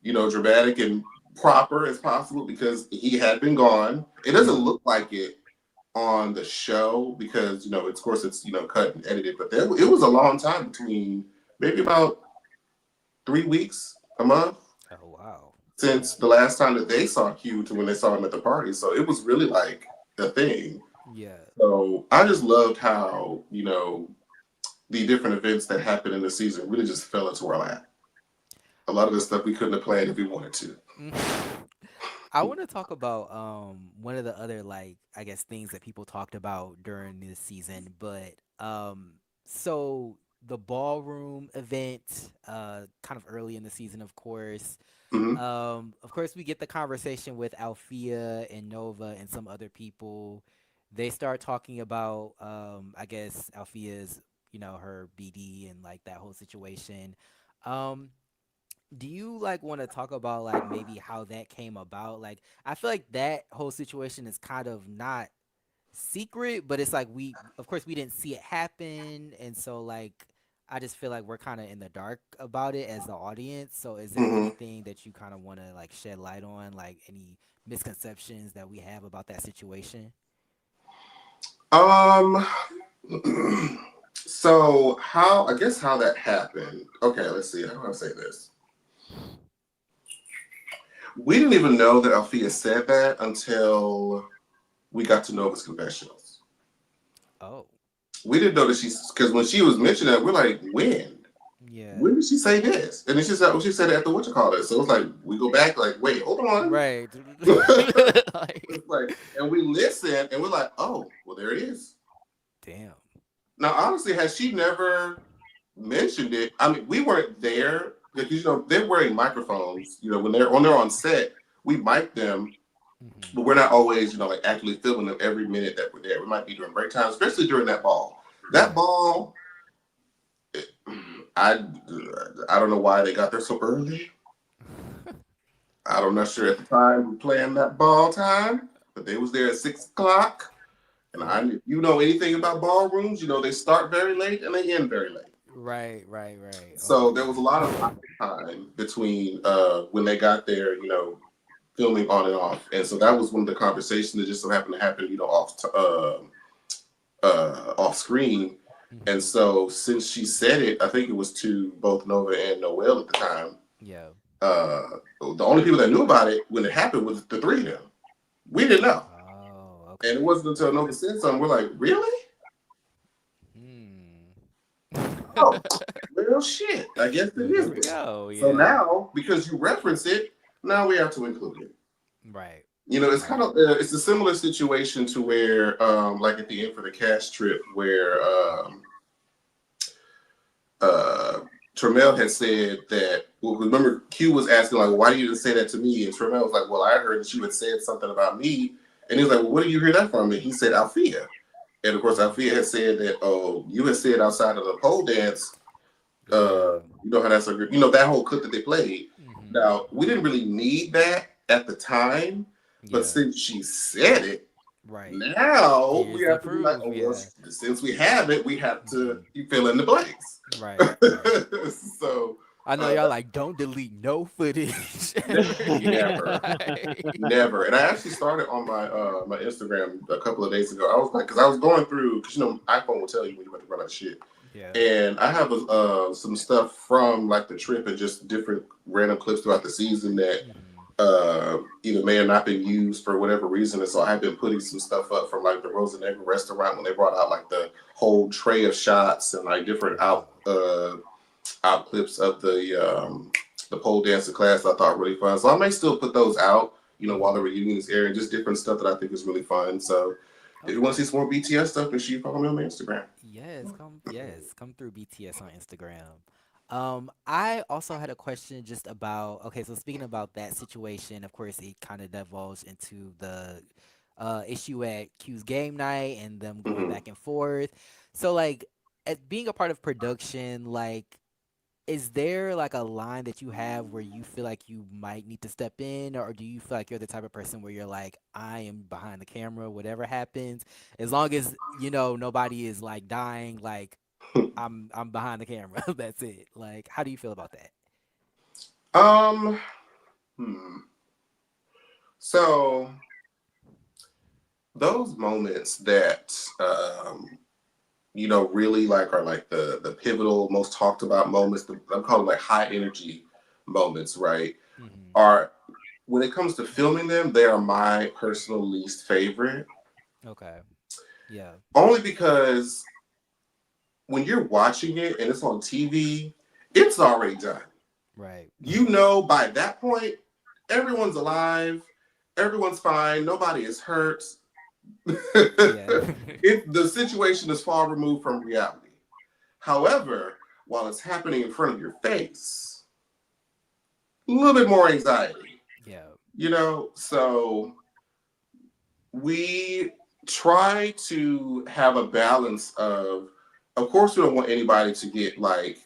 dramatic and proper as possible because he had been gone. It doesn't Yeah. look like it on the show because, of course it's, cut and edited, but it was a long time between maybe about 3 weeks, a month Oh wow. since the last time that they saw Q to when they saw him at the party. So it was really like a thing. Yeah. So I just loved how, the different events that happened in the season really just fell into our lap. A lot of the stuff we couldn't have planned if we wanted to. I want to talk about one of the other like I guess things that people talked about during this season, but so the ballroom event kind of early in the season, of course. Mm-hmm. Of course we get the conversation with Althea and Nova and some other people. They start talking about I guess Althea's, her BD and like that whole situation. Um do you like want to talk about like maybe how that came about? Like I feel like that whole situation is kind of not secret, but it's like we of course we didn't see it happen, and so like I just feel like we're kind of in the dark about it as the audience. So is there Mm-hmm. anything that you kind of want to like shed light on, like any misconceptions that we have about that situation? Um, so I guess how that happened. Okay, let's see. How do I say this? We didn't even know that Althea said that until we got to Nova's confessionals. Oh, We didn't know that because when she was mentioning that, we're like, when? yeah. When did she say this? And then she said it after what you call it. So it's like, we go back, like, wait, hold on. Right. Like, It's like, and we listen and we're like, oh, well, there it is. Damn. Now, honestly, has she never mentioned it? I mean, we weren't there because they're wearing microphones. When they're on set, we mic them, Hmm. but we're not always like actually filming them every minute that we're there. We might be during break time, especially during that ball. That Right. ball, I I don't know why they got there so early. I'm not sure at the time we planned that ball time, but they was there at 6 o'clock. And Yep. if you know anything about ballrooms, they start very late and they end very late. Right, right, right. Oh So my there was a lot of god. time between when they got there, filming on and off. And so that was one of the conversations that just so happened to happen, off screen. And Hmm. so since she said it, I think it was to both Nova and Noel at the time. Yeah. Uh, the only people that knew about it when it happened was the three of them. We didn't know. Oh, And it okay. wasn't until Okay. Nova said something, we're like, really? Hmm. Oh, well, shit. I guess it There is we then. go. So Yeah. now, because you reference it, now we have to include it. Right. It's kind Right. of it's a similar situation to where, like at the end for the cast trip, where uh, Tremel had said that. Well, remember Q was asking like, "Why you didn't say that to me?" And Tremel was like, "Well, I heard that you had said something about me." And he was like, "Well, where do you hear that from?" And he said, "Althea." And of course, Hmm. Althea had said that, "Oh, you had said outside of the pole dance, Yeah. you know how that's a that whole clip that they played." Hmm. Now we didn't really need that at the time, but Yeah. since she said it, Right. now we Here's the have to be like, proof. oh well, Yeah. since we have it, we have to Hmm. fill in the blanks. Right. Right. So I know uh, y'all like don't delete no footage ever. never, Like, never. And I actually started on my Instagram a couple of days ago. I was like, because I was going through, because iPhone will tell you when you're about to run out of shit. yeah. And I have some stuff from like the trip and just different random clips throughout the season that Hmm. either may have not been used for whatever reason. And so I have been putting some stuff up from like the Rosa Negra restaurant when they brought out like the whole tray of shots and like different Oh. out clips of the pole dancer class I thought really fun. So I may still put those out, while the Hmm. reunion is airing, just different stuff that I think is really fun. So if you want to Okay. see some more BTS stuff, make sure you follow me on my Instagram. Yes, come through BTS on Instagram. I also had a question just about okay, so speaking about that situation, of course it kind of divulged into the issue at Q's game night and them going Mm-hmm. back and forth. So like as being a part of production, like is there like a line that you have where you feel like you might need to step in, or do you feel like you're the type of person where you're like, I am behind the camera, whatever happens, as long as nobody is like dying, like I'm behind the camera. That's it. Like, how do you feel about that? um. Hmm. So those moments that really like are like the pivotal, most talked about moments. I'm calling like high energy moments, right? Hmm. Are when it comes to filming them, they are my personal least favorite. Okay. Yeah. Only because when you're watching it and it's on TV, it's already done. Right. By that point, everyone's alive, everyone's fine, nobody is hurt. Yeah. The situation is far removed from reality. However, while it's happening in front of your face, a little bit more anxiety, Yeah. So we try to have a balance of course, we don't want anybody to get like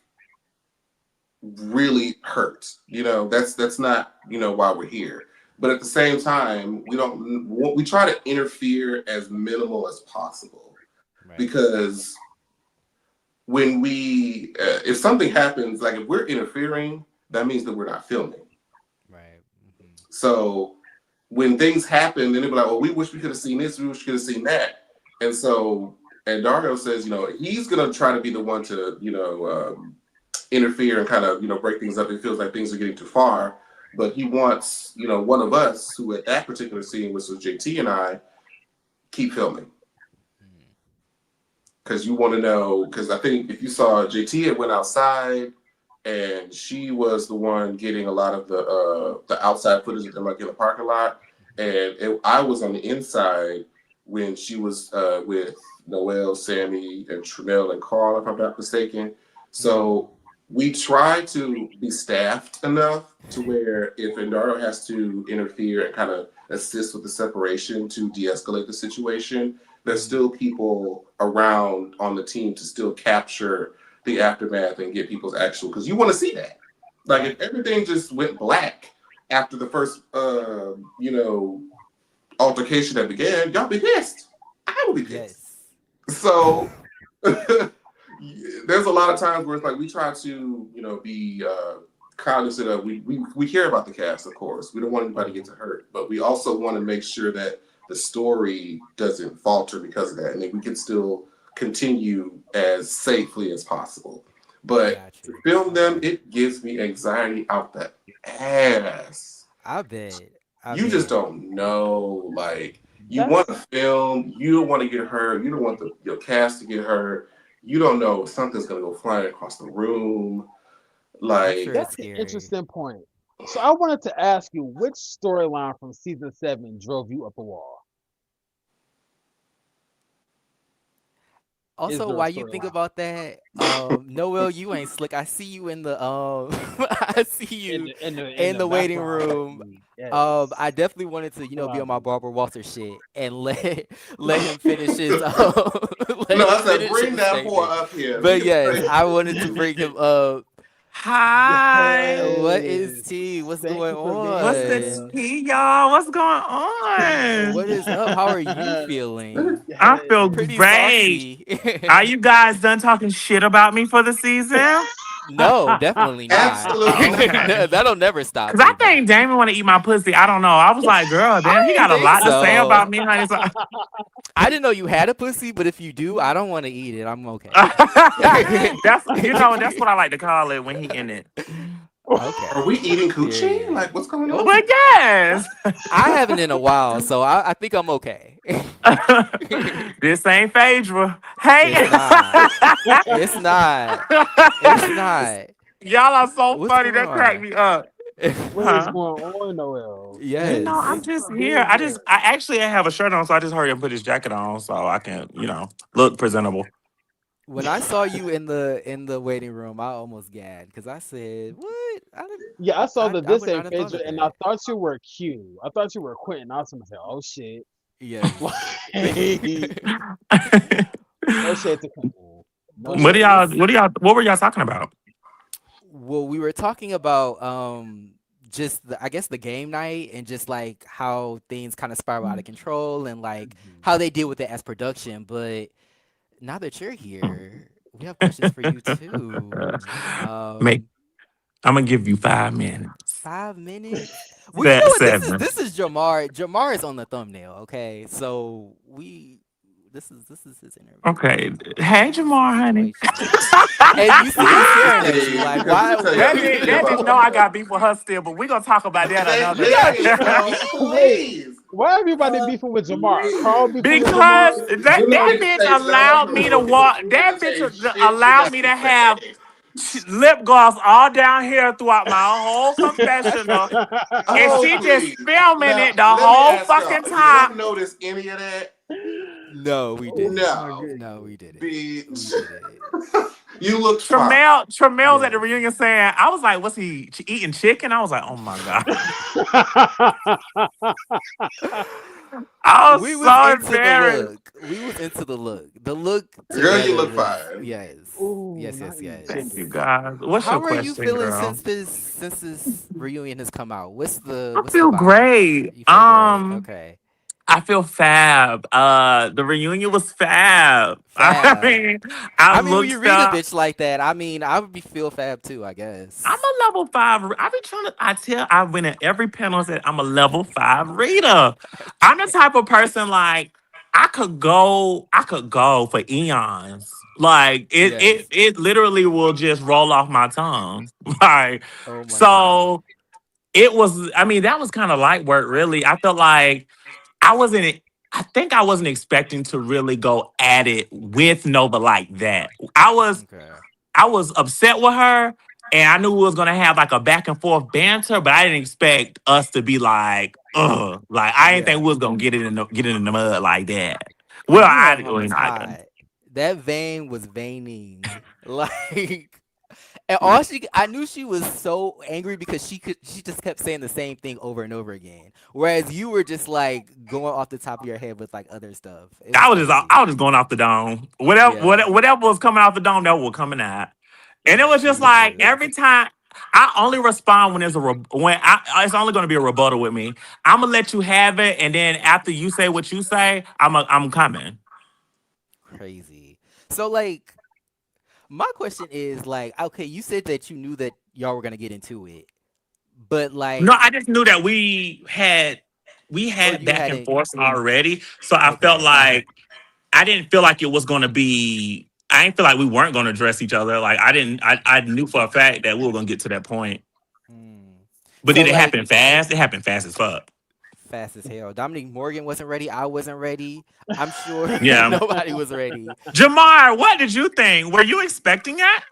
really hurt. That's not why we're here. But at the same time, we try to interfere as minimal as possible Right. because when we if something happens, like if we're interfering, that means that we're not filming. Right. Hmm. So when things happen, then they'll be like, "Oh, we wish we could have seen this. We wish we could have seen that." And so, and Dario says, he's gonna try to be the one to, interfere and kind of, break things up. It feels like things are getting too far, but he wants, one of us who at that particular scene, which was JT and I, keep filming Hmm. because you want to know. Because I think if you saw JT had went outside and she was the one getting a lot of the outside footage of them like in the parking lot, and I was on the inside. when she was with Noel, Sammy, and Trinell and Carl, if I'm not mistaken. Mm-hmm. So we try to be staffed enough to where if Endardo has to interfere and kind of assist with the separation to de-escalate the situation, there's Mm-hmm. still people around on the team to still capture the aftermath and get people's actual, because you want to see that. Like Right. if everything just went black after the first, altercation that began, y'all be pissed. I will be pissed. Yes. So there's a lot of times where it's like we try to, be cognizant of we care about the cast, of course. We don't want anybody to get Mm-hmm. to hurt, but we also want to make sure that the story doesn't falter because of that, and that we can still continue as safely as possible. But Got to you. film them, Okay. it gives me anxiety out the ass. I bet. I You just bet. don't know. Like you want to That's film, you don't want to get hurt, you don't want your cast to get hurt. You don't know if something's gonna go flying across the room. I'm sure Like it's that's an scary. interesting point. So I wanted to ask you, which storyline from season 7 drove you up a wall? Is Also, there a while you think storyline about that, Noel, you ain't slick. I see you in the I see in you in in the the waiting background room. writing? Yes, I definitely wanted to, be on my elaborate. Barbara Walter shit and let him finish his let no, him I said finish bring his that boy statement. up here. Let me But get yes, straight. I wanted to bring him up. Hi. What is Yes. T? What's Thank going you for being What's the here. on? tea, y'all? What's going What on? is up? How are you feeling? I feel Pretty great. saucy. Are you guys done talking shit about me for the season? No, definitely not. Absolutely not. Okay. No, that'll never stop Cause I me. But think Damon want to eat my pussy. I don't know. I was like, girl, I damn, he didn't got a think lot to say so. about me, honey. So, I didn't know you had a pussy, but if you do, I don't want to eat it. I'm okay. that's what I like to call it when he in it. Are Okay. we eating coochie? Period. Like what's going on? But yes, I haven't in a while, so I think I'm okay. this ain't Phaedra. Hey. It's not. It's not. It's not. Y'all are so What's funny. going That cracked on? me up. What is Huh? going on, Noel? Yes. I'm Thank you just for here. being here. I actually have a shirt on, so I just hurry and put this jacket on so I can, look presentable. When I saw you in the waiting room, I almost gagged because I said, "What? Yeah, I saw that I this would not ain't have thought Phaedra, of and I that." thought you were Q. I thought you were Quentin. I was gonna say, oh shit. Yes. No shade to Quentin. No But what do shade. y'all? let's What do y'all? What were y'all talking about? Well, we were talking about just I guess the game night and just like how things kind of spiral out of control and like Mhm. how they deal with it as production. But now that you're here, we have questions for you too. Make. Um, I'm gonna give you 5 minutes. 5 minutes. Well, you know what? This is Seven. this is Jamar. Jamar is on the thumbnail. Okay, so this is his interview. Okay. Hey, This is his Jamar, honey. situation. And you see, he's staring at you Hey, like, because let why? me tell y'all That this bitch, thing that about bitch know I Jamar. got beef with her still, but we gonna talk about that another We got day. beef, Let bro. me Wait, please, why everybody beefing with Jamar? Carl please. beefing with Jamar? Because that You know that niggas bitch say stuff allowed from me to Rookie, but walk. you That niggas bitch say shit you allowed got me to to have say. lip gloss all down here throughout my whole confessional, and Oh, she just please. filming Now, it the let me whole ask y'all, fucking did y'all time. notice any of that? No, we Oh didn't. my No. No, goodness. we didn't. We Bitch. didn't. You looked fine. Tramel's at the Yes. reunion saying, I was like, was he eating chicken? I was like, oh my God. I was We was so into the embarrassed. look. We was into the look. The look Girl, you together look was fine. yes. Ooh, Yes, not yes, eating Thank yes. you, chicken. guys. What's your How are you question, feeling girl? since this reunion has come out? I What's the feel vibe? great. You feel great. Okay. I feel fab. The reunion was fab. I Fab. mean, I I mean, when looked you read a fab. bitch like that, I mean, I would be feel fab too, I I'm guess. a level 5. I be trying to. I went in every panel and said I'm a level 5 reader. I'm the Okay. type of person like I could go. I could go for eons. Like Yes. it literally will just roll off my tongue. Like Oh my god. so. It was. I mean, that was kind of light work. Really, I felt like I wasn't. I think I wasn't expecting to really go at it with Nova like that. I was. Okay. I was upset with her, And I knew we was gonna have like a back and forth banter, but I didn't expect us to be like, ugh. Like I didn't think Yeah. we was gonna get it in the mud like that. Well, You know I her you was know, I didn't. hot. That vein was veining. Like and all I knew she was so angry because she just kept saying the same thing over and over again. Whereas you were just like going off the top of your head with like other stuff. It was I crazy. was just going off the dome. Yeah. Whatever was coming off the dome, that was coming out. And it was just like Jesus. every time I only respond when there's a when it's only going to be a rebuttal with me. I'm gonna let you have it, and then after you say what you say, I'm coming. Crazy. So like my question is like, okay, you said that you knew that y'all were gonna get into it, but No, like, I just knew that we or had you back and hadn't. forth already, so I felt Okay. like I didn't feel like it was going to be. I didn't feel like we weren't going to address each other. Like I didn't. I knew for a fact that we were going to get to that point. Hmm. But So did it like, happen fast? It happened fast as fuck. fast as hell. Dominique Morgan wasn't ready. I wasn't ready. I'm sure Yeah. nobody was ready. Jamar, what did you think? Were you expecting that?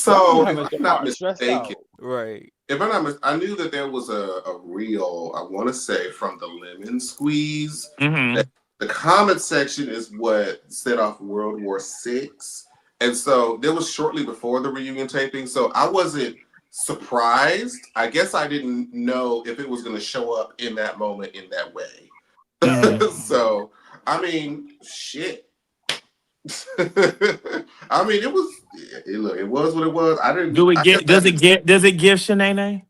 Y'all be So if having I'm not Jamar stressed mistaken, out. Right. I knew that there was a reel, I want to say, from the Lemon Squeeze. That Mm-hmm. the comment section is what set off World War VI. And so that was shortly before the reunion taping. So I wasn't surprised. I guess I didn't know if it was going to show up in that moment in that way. Mm-hmm. Hmm. So, I mean, shit. I mean, look, it was what it was. I guess I didn't. Does it give Shanae?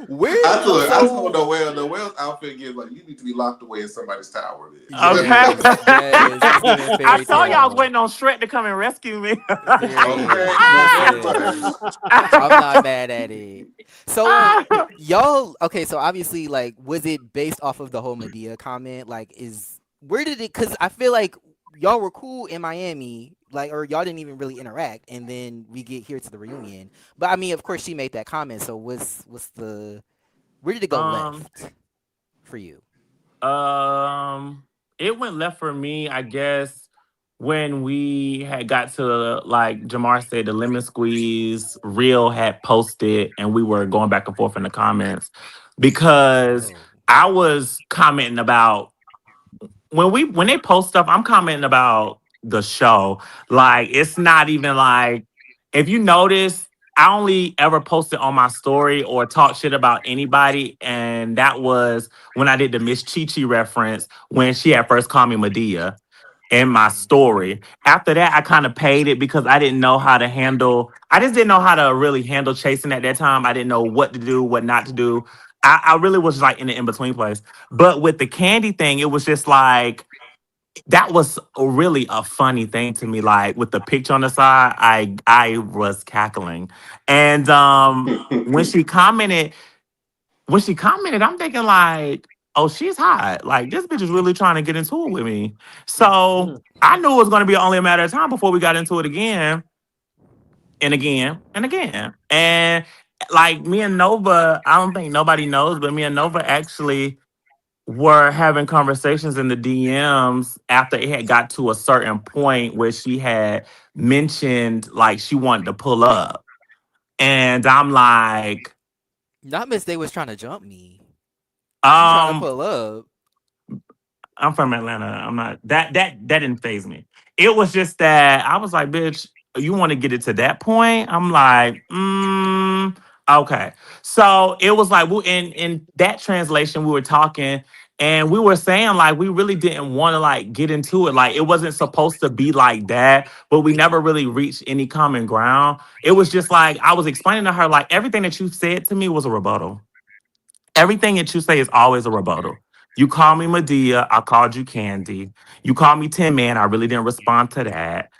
Where? I told So Noel's outfit gives like you need to be locked away in somebody's tower. Okay. Then. yes, yes. It's giving I fairy saw y'all was tale. waiting on Shrek to come and rescue me. Serious. Okay, but Listen. I'm not mad at it. So y'all okay, so obviously like was it based off of the whole Medea comment? Like is where did it cuz I feel like y'all were cool in Miami like or y'all didn't even really interact and then we get here to the reunion. But I mean of course she made that comment so what's the where did it go um, left for you? Um, it went left for me, I guess, when we had got to like Jamar said, the lemon squeeze reel had posted, and we were going back and forth in the comments because Oh. I was commenting about when they post stuff, I'm commenting about the show. Like it's not even like if you notice, I only ever posted on my story or talk shit about anybody, and that was when I did the Miss Chi Chi reference when she had first called me Medea in my Mhm. story. After that, I kind of paid it because I didn't know how to handle. I just didn't know how to really handle chasing at that time. I didn't know what to do, what not to do. I really was like in the in between place. But with the candy thing, it was just like that was really a funny thing to me. Like with the picture on the side, I was cackling, and when she commented, I'm thinking like, oh, she's hot. Like this bitch is really trying to get into it with me. So I knew it was going to be only a matter of time before we got into it again and again and again. And like me and Nova, I don't think nobody knows, but me and Nova actually were having conversations in the DMs after it had got to a certain point where she had mentioned like she wanted to pull up. And I'm like, Not Miss Day was trying to jump me. She trying to um, pull up. I'm from Atlanta. I'm not that didn't phase me. It was just that I was like, bitch, you want to get it to that point? I'm like, okay. So it was like in that translation, we were talking and we were saying like we really didn't want to like get into it. Like it wasn't supposed to be like that, but we never really reached any common ground. It was just like I was explaining to her like everything that you said to me was a rebuttal. Everything that you say is always a rebuttal. You call me Medea, I called you Candy. You call me Tin Man, I really didn't respond to that.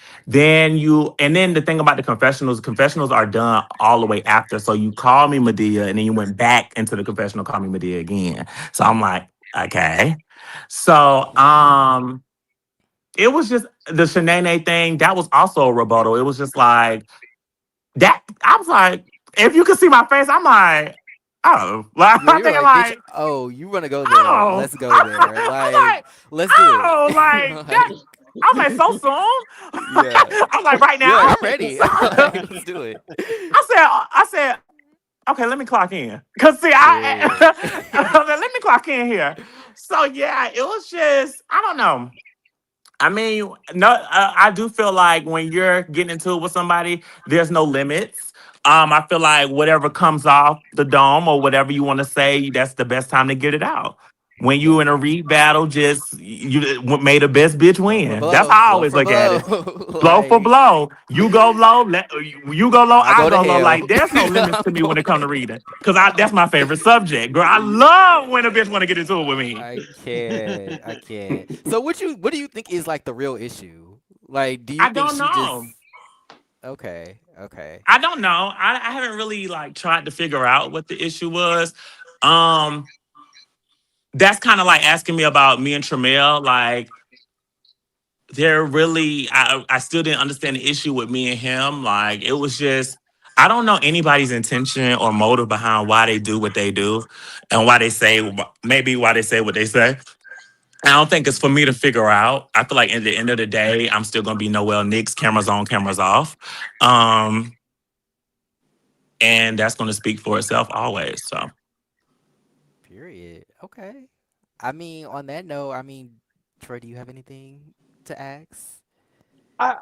And then the thing about the confessionals are done all the way after. So you call me Medea, and then you went back into the confessional, call me Medea again. So I'm like, okay. So it was just the Shanae thing. That was also a rebuttal. It was just like that. I was like, if you could see my face, I'm like. oh, like Yeah, I'm you were thinking like, bitch. like, Oh, you want to go there? oh, Let's go there. I'm Like, like, let's do it. oh, like that. Like, I was like, so soon. yeah. I'm like, right You're now. like, I'm ready. So, Like, let's do it. I said, okay, let me clock in. Cause see, Period. let me clock in here. So yeah, it was just, I don't know. I mean, no, I do feel like when you're getting into it with somebody, there's no limits. I feel like whatever comes off the dome or whatever you want to say, that's the best time to get it out. When you in a read Definitely. battle, just you may the best bitch Blow for win. That's blow. how I Blow always for look at blow. it. Blow for Like, blow. You go low, you go low, I I go to go low. hell. Like there's no limits to I'm me when going it comes to to reading, cause that's my favorite hell. subject, girl. I love when a bitch want to get into it with me. I can't. I can't. So what do you think is like the real issue? Like, do you I think don't she just know. okay, okay. I don't know. I haven't really like tried to figure out what the issue was. Um, that's kind of like asking me about me and Tramiel. Like, they're really, I still didn't understand the issue with me and him. Like, it was just, I don't know anybody's intention or motive behind why they do what they do and why they say, maybe why they say what they say. I don't think it's for me to figure out. I feel like at the end of the day, I'm still gonna be Noel Nick's cameras on, cameras off. Um, and that's gonna speak for itself always. So Period. Okay. I mean, on that note, I mean, Troy, do you have anything to ask?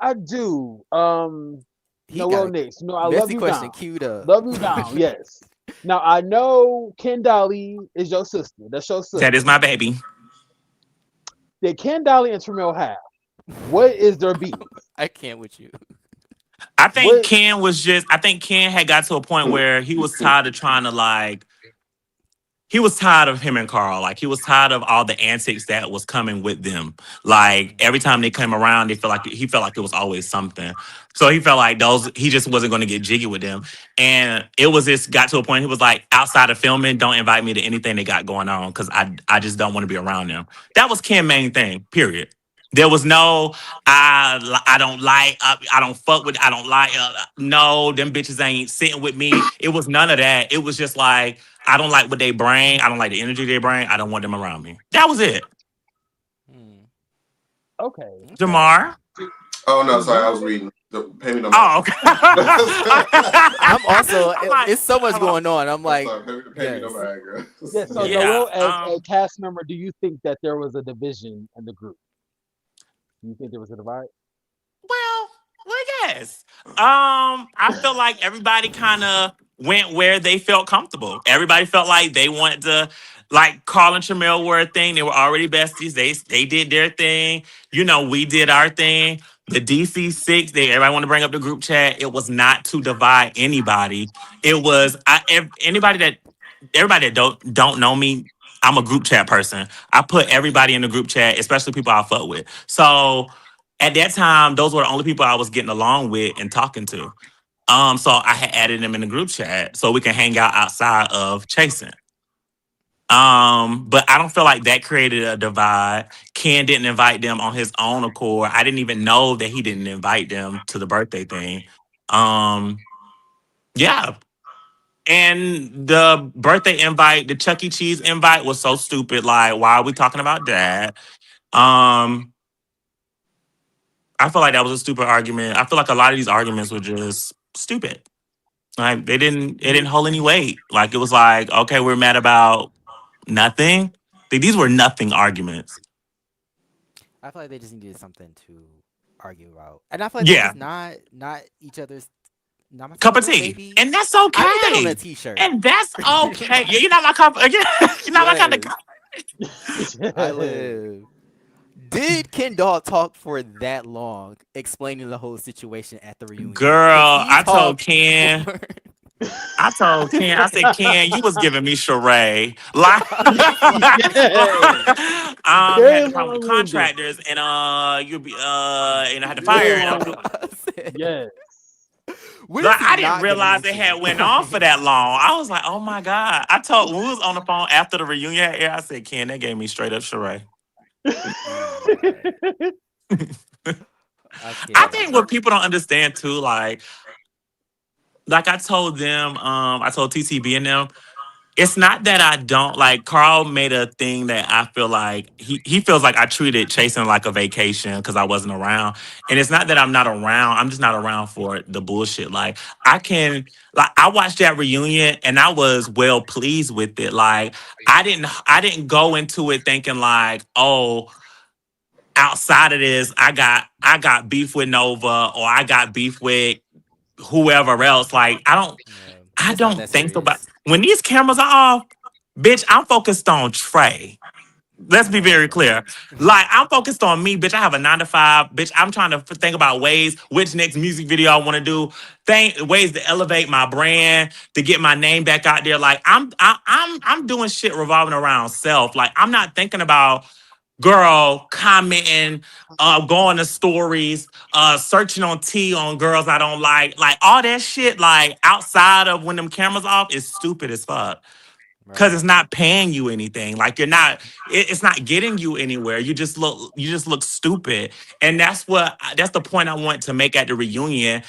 I do. He got Noel a Nix. I love messy you question down. queued up. Love you down. Yes. Now I know Ken Dolly is your sister. That's your that is sister. my baby. Did Ken Dolly and Tremel have? What is their beef? I can't with you. What? I think Ken had got to a point where he was tired of trying to like, he was tired of him and Carl. Like he was tired of all the antics that was coming with them. Like every time they came around, they felt like he felt like it was always something. So he felt like those he just wasn't going to get jiggy with them. And it was just got to a point he was like, outside of filming, don't invite me to anything they got going on because I just don't want to be around them. That was Ken's main thing. Period. There was no I don't like I don't fuck with I don't like no them bitches ain't sitting with me. It was none of that. It was just like I don't like what they bring. I don't like the energy they bring. I don't want them around me. That was it. Hmm. Okay. Okay. Jamar. Oh Do no, sorry, I you was reading. The pay me no mind. Oh, okay. I'm also I'm like, it's so much hold on. going on. I'm I'm like, sorry, pay me no yes. mind, girl. Yeah, so Yeah. Yeah. Noel, as a cast member, do you think that there was a division in the group? Do you think there was a divide? Well, well, yes. I feel like everybody kind of went where they felt comfortable. Everybody felt like they wanted to, like Carl and Tramel were a thing. They were already besties. They did their thing. You know, we did our thing. The DC 6, everybody want to bring up the group chat. It was not to divide anybody. It was anybody that everybody that don't know me. I'm a group chat person. I put everybody in the group chat, especially people I fuck with. So at that time, those were the only people I was getting along with and talking to. So I had added them in the group chat so we can hang out outside of chasing. But I don't feel like that created a divide. Ken didn't invite them on his own accord. I didn't even know that he didn't invite them to the birthday thing. Um, yeah. And the birthday invite, the Chuck E. Cheese invite was so stupid. Like, why are we talking about that? Um, I feel like that was a stupid argument. I feel like a lot of these arguments were just stupid. Like it didn't hold any weight. Like it was like, okay, we're mad about nothing. Like, these were nothing arguments. I feel like they just needed something to argue about. And I feel like they're Yeah, just not each other's not my cup type of of tea, baby. and that's I need that on a okay. t-shirt. And that's okay. Yeah, you're not my cup. You're not my kind of. Yes. I live. Did Ken Dog talk for that long explaining the whole situation at the reunion? Cause Girl, he talked for I told Ken, I said, Ken, you was giving me charade. Like, I was Yes. you had Very the problem with the long winded. contractors, and you'll be, had to Very fire. long winded. I said, Yes. when Like, is he I didn't not giving realize me it had shit? went on for that long. I was like, oh my god. I told when we was on the phone after the reunion air, I said, Ken, that gave me straight up charade. Oh my. I I think can't. what people don't understand too, like I told them, I told TTB and them. it's not that I don't like. Carl made a thing that I feel like he feels like I treated chasing like a vacation because I wasn't around. And it's not that I'm not around. I'm just not around for the bullshit. Like I can like I watched that reunion and I was well pleased with it. Like I didn't go into it thinking like, oh, outside of this, I got beef with Nova or I got beef with whoever else. Like Yeah, I it's not don't that think about serious. when these cameras are off, bitch, I'm focused on Trey. Let's be Oh, very okay. clear. Like, I'm focused on me, bitch. I have a 9 to 5. Bitch, I'm trying to think about ways, which next music video I want to do, ways to elevate my brand, to get my name back out there. Like, I'm doing shit revolving around self. Like, I'm not thinking about girl commenting, going to stories, searching on T on girls I don't like all that shit. Like outside of when them cameras off is stupid as fuck because Right. it's not paying you anything. Like you're not, it's not getting you anywhere. You just look stupid, and that's the point I want to make at the reunion.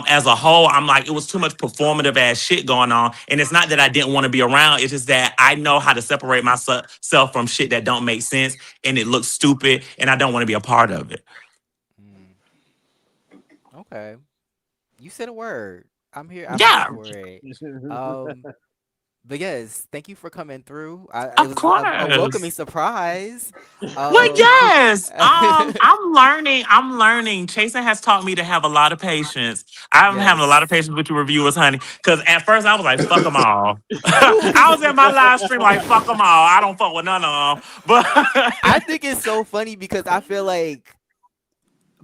As a whole, I'm like, it was too much performative ass shit going on, and it's not that I didn't want to be around. It's just that I know how to separate myself from shit that don't make sense and it looks stupid, and I don't want to be a part of it. Mm, okay. You said a word. I'm here Yeah, for it. Um, but yes, thank you for coming through. It of was a welcoming course. surprise. Well, Um, yes. I'm learning. I'm learning. Chasen has taught me to have a lot of patience. I'm having a lot of yes. patience with your reviewers, honey. Because at first I was like, "Fuck them all." I was Ooh. in my live stream like, "Fuck them all." I don't fuck with none of them. I But think it's so funny because I feel like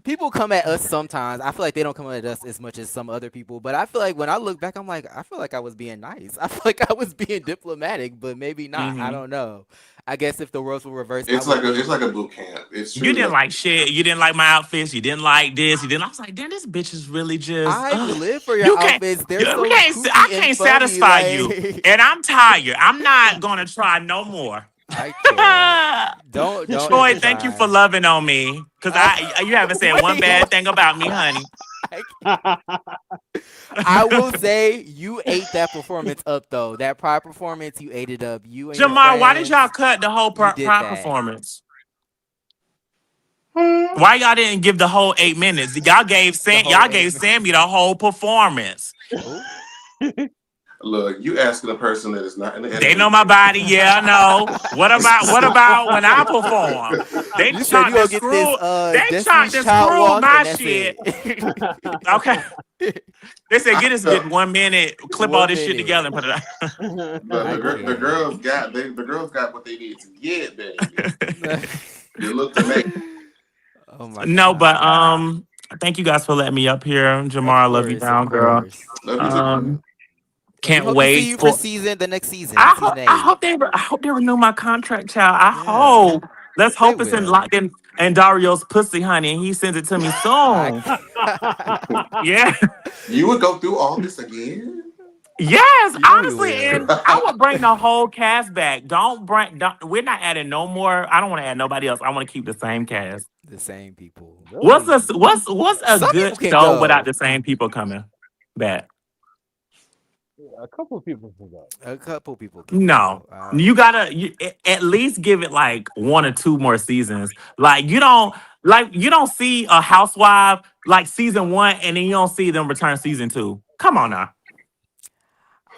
people come at us sometimes. I feel like they don't come at us as much as some other people, but I feel like when I look back, I'm like, I feel like I was being nice. I feel like I was being diplomatic, but maybe not. I hmm don't know. I guess if the roles were reversed, I It's would like a be. it's like a boot camp. It's you truly didn't like like shit. You didn't like my outfits. You didn't like this. You didn't. I was like, "Damn, this bitch is really just." I live for your You can't. outfits. They're We so can't. I kooky and can't funny. satisfy you, Like and I'm tired. I'm not gonna try no more. I can't. Don't Troy, even thank you for try. loving on me. Cause Uh, you haven't said one wait, bad thing about me, honey. I, I will say you ate that performance up though. That prior performance, you ate it up. You and your Jamar, why did y'all friends, cut the whole you did pride that. performance? Why y'all didn't give the whole 8 minutes? The whole Y'all eight gave minutes. Sammy the whole performance. Oh, look, you asking a person that is not in the They know editing my room. body, yeah, I know. What about when I perform? They you said you chopped and gonna get this screwed. They chopped Destiny's and Child screwed walk, my and that's shit. it. Okay. They said, I get this bitch felt 1 minute, clip all 1 this shit together minute. and put it out. I the can't. girls the girls got what they need to get, baby. They looked amazing. Oh my No, but god. thank you guys for letting me up here. Jamar, Of I love you course, of down, girl. course. Love you too. Um, And we can't hope to see wait you for for. the next season, season I 8. hope they renew my contract, child. I Yeah, hope. Let's they hope it's in will. locked in and Dario's pussy, honey, and he sends it to me I soon. Yeah. You would go through all this again? Yes, you know he honestly, will. and I would bring the whole cast back. Don't we're not adding no more. I don't want to add nobody else. I want to keep the same cast. The same people. Really? What's a Some good people can show without go. the same people coming back? A couple of people forgot. A couple people can No. go. You gotta at least give it like 1 or 2 more seasons. You don't see a housewife like season 1 and then you don't see them return season 2. Come on now.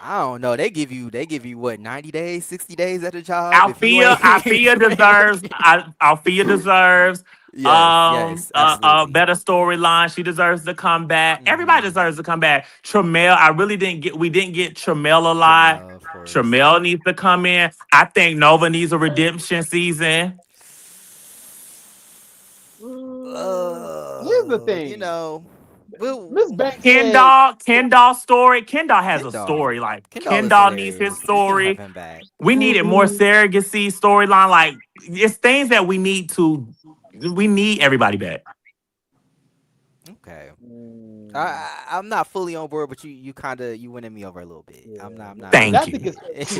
I don't know. They give you what, 90 days, 60 days at a job if you ain't Althea if you deserves ain't Althea deserves Yes, yes, a absolutely. better storyline. She deserves to come back. Everybody Mhm. deserves to come back. Tremel, I really didn't get we didn't get Tremel a lot. Tramel, of course. Tremel needs to come in. I think Nova needs a redemption season. Here's the You thing. know, Miss we'll Banks said, Kendall's story. Kendall has a Kendall. story. Like Kendall is Kendall needs his hilarious. We can have story. him back. We needed more surrogacy storyline. Like it's things that we need everybody back. Okay. mm, I'm not fully on board, but you kind of you winning me over a little bit. yeah, I'm not. because I Thank think you. it's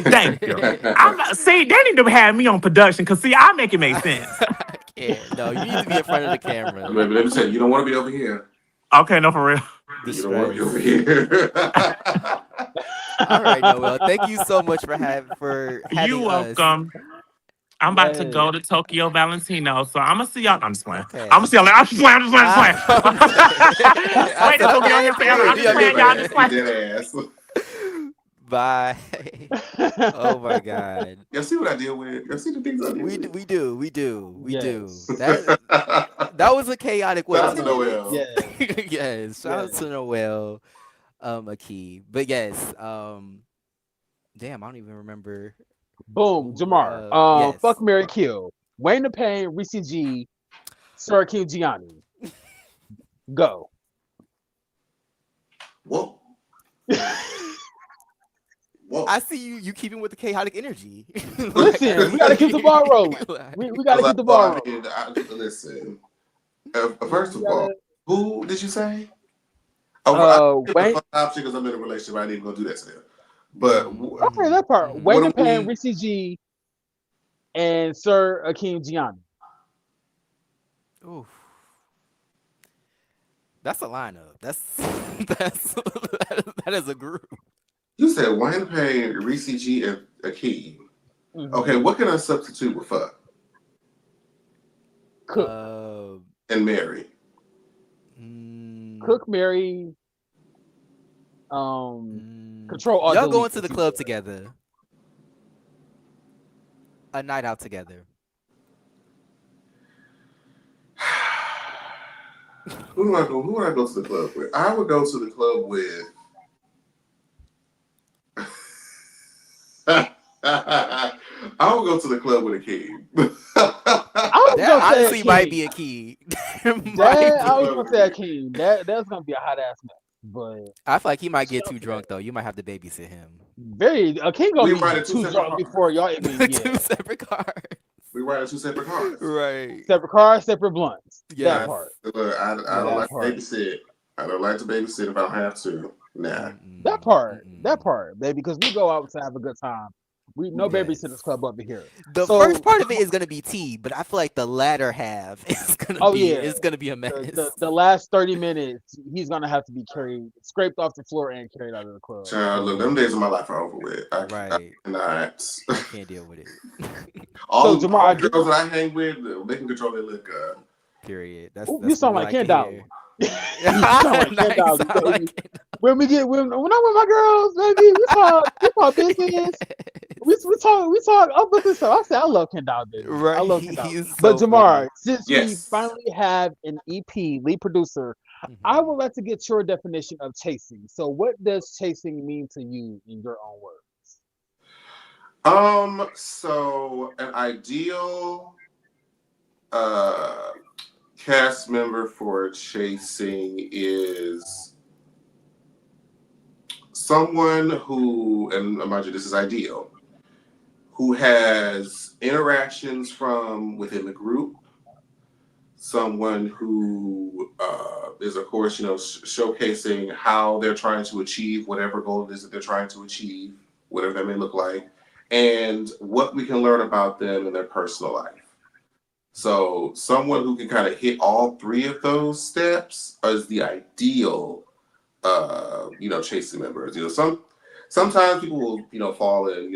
Thank you. I'm not, see, they need to have me on production because see, I make it make sense. I can't. No, you need to be in front of the camera. Let me say, you don't want to be over here. Okay, no, for real. The You don't want to be over stress. here. All right, Noel. Thank you so much for You having us. welcome. I'm about to Yes. go to Tokyo Valentino, so I'm gonna see y'all. I'm just playing. I'm gonna Okay. see y'all. I'm just playing. I'm just playing. I'm I'm just playing. playing. I Wait, said, this will be on okay, here forever. cool. I'm just Yeah, He yeah, playing, dead y'all. ass. Just yeah. He like dead ass. Bye. Oh my God. Y'all see what I deal with? Y'all see the things I deal with? We do. Yes. That was a chaotic Shout what, out to 2 minutes? Noel. Yes. Yes. Shout out Yes. to Noel, a key. But yes, damn, I don't even remember Boom, who Jamar. yes. Fuck Mary Kill. Wayne the Pain, Reese G, Sir King Gianni. Go. Whoa. Whoa. I see you keeping with the chaotic energy. Like I Listen, we gotta keep the see ball rolling. We like, gotta keep the ball rolling. Listen. We First of all, gotta who did you say? Oh, I give a Wayne fun option because I'm in a relationship. I ain't even gonna do that to them. But okay, mhm, that part. mhm. what Wayne the do Pan, we? Reese G, and Sir Akeem Gianni. Oof. That's a lineup. That's that is a group. You said Wayne Payne, Reese G, and Akeem. Okay, Mm-hmm. what can I substitute with fuck Cook. Uh, and Mary? mm, Cook, Mary, um, Control Alt y'all Delete going to if the you club would. together, a night out together. Who do I go? Who would I go to the club with? I would go to the club with. I would go to the club with Akeem. I was That gonna say honestly might Akeem. be a key. It might That The I was be. club gonna with say Akeem. Akeem. That's gonna be a hot ass mess. But I feel like he might shout get out too to that. drunk though. You might have to babysit him. Very Akeem gonna We be riding two too separate drunk before cars. y'all even yeah. Two separate cars. We riding two separate cars. Right. Separate cars, separate blunts. That I Yes. part. look. I don't That like Yes. to part. babysit. I don't like to babysit if I don't have to. Nah. That Mm-mm. part. That Mm-mm. part, baby. Because we go out to have a good time. We no babysitters Yes. club over here. The first So part of it is gonna be tea, but I feel like the latter half oh yeah, is gonna be a the mess. the last 30 minutes he's gonna have to be carried, scraped off the floor and carried out of the club. Child, look, them So days of my life are over with. I Right. cannot. I can't deal with it. so Jamar, All I the do. girls that I hang with, they can control their liquor. Period. Ooh, you That's what sound we like like Ken to Dolly. hear. You sound like Ken Nice. Dolly, I baby. like it. When I'm with my girls, baby, we talk business. We talk upper this stuff. I said I love Ken Dolly, baby. I Right. love Ken Dolly. He's But so Jamar, funny. since we Yes. finally have an EP lead producer, I Mhm. would like to get your definition of chasing. So, what does chasing mean to you in your own words? So an ideal uh cast member for chasing is someone who, and mind you, this is ideal, who has interactions from within the group, someone who is, of course, showcasing how they're trying to achieve whatever goal it is that they're trying to achieve, whatever that may look like, and what we can learn about them in their personal life. So, someone who can kind of hit all three of those steps is the ideal, chasing members. Sometimes people will, fall in,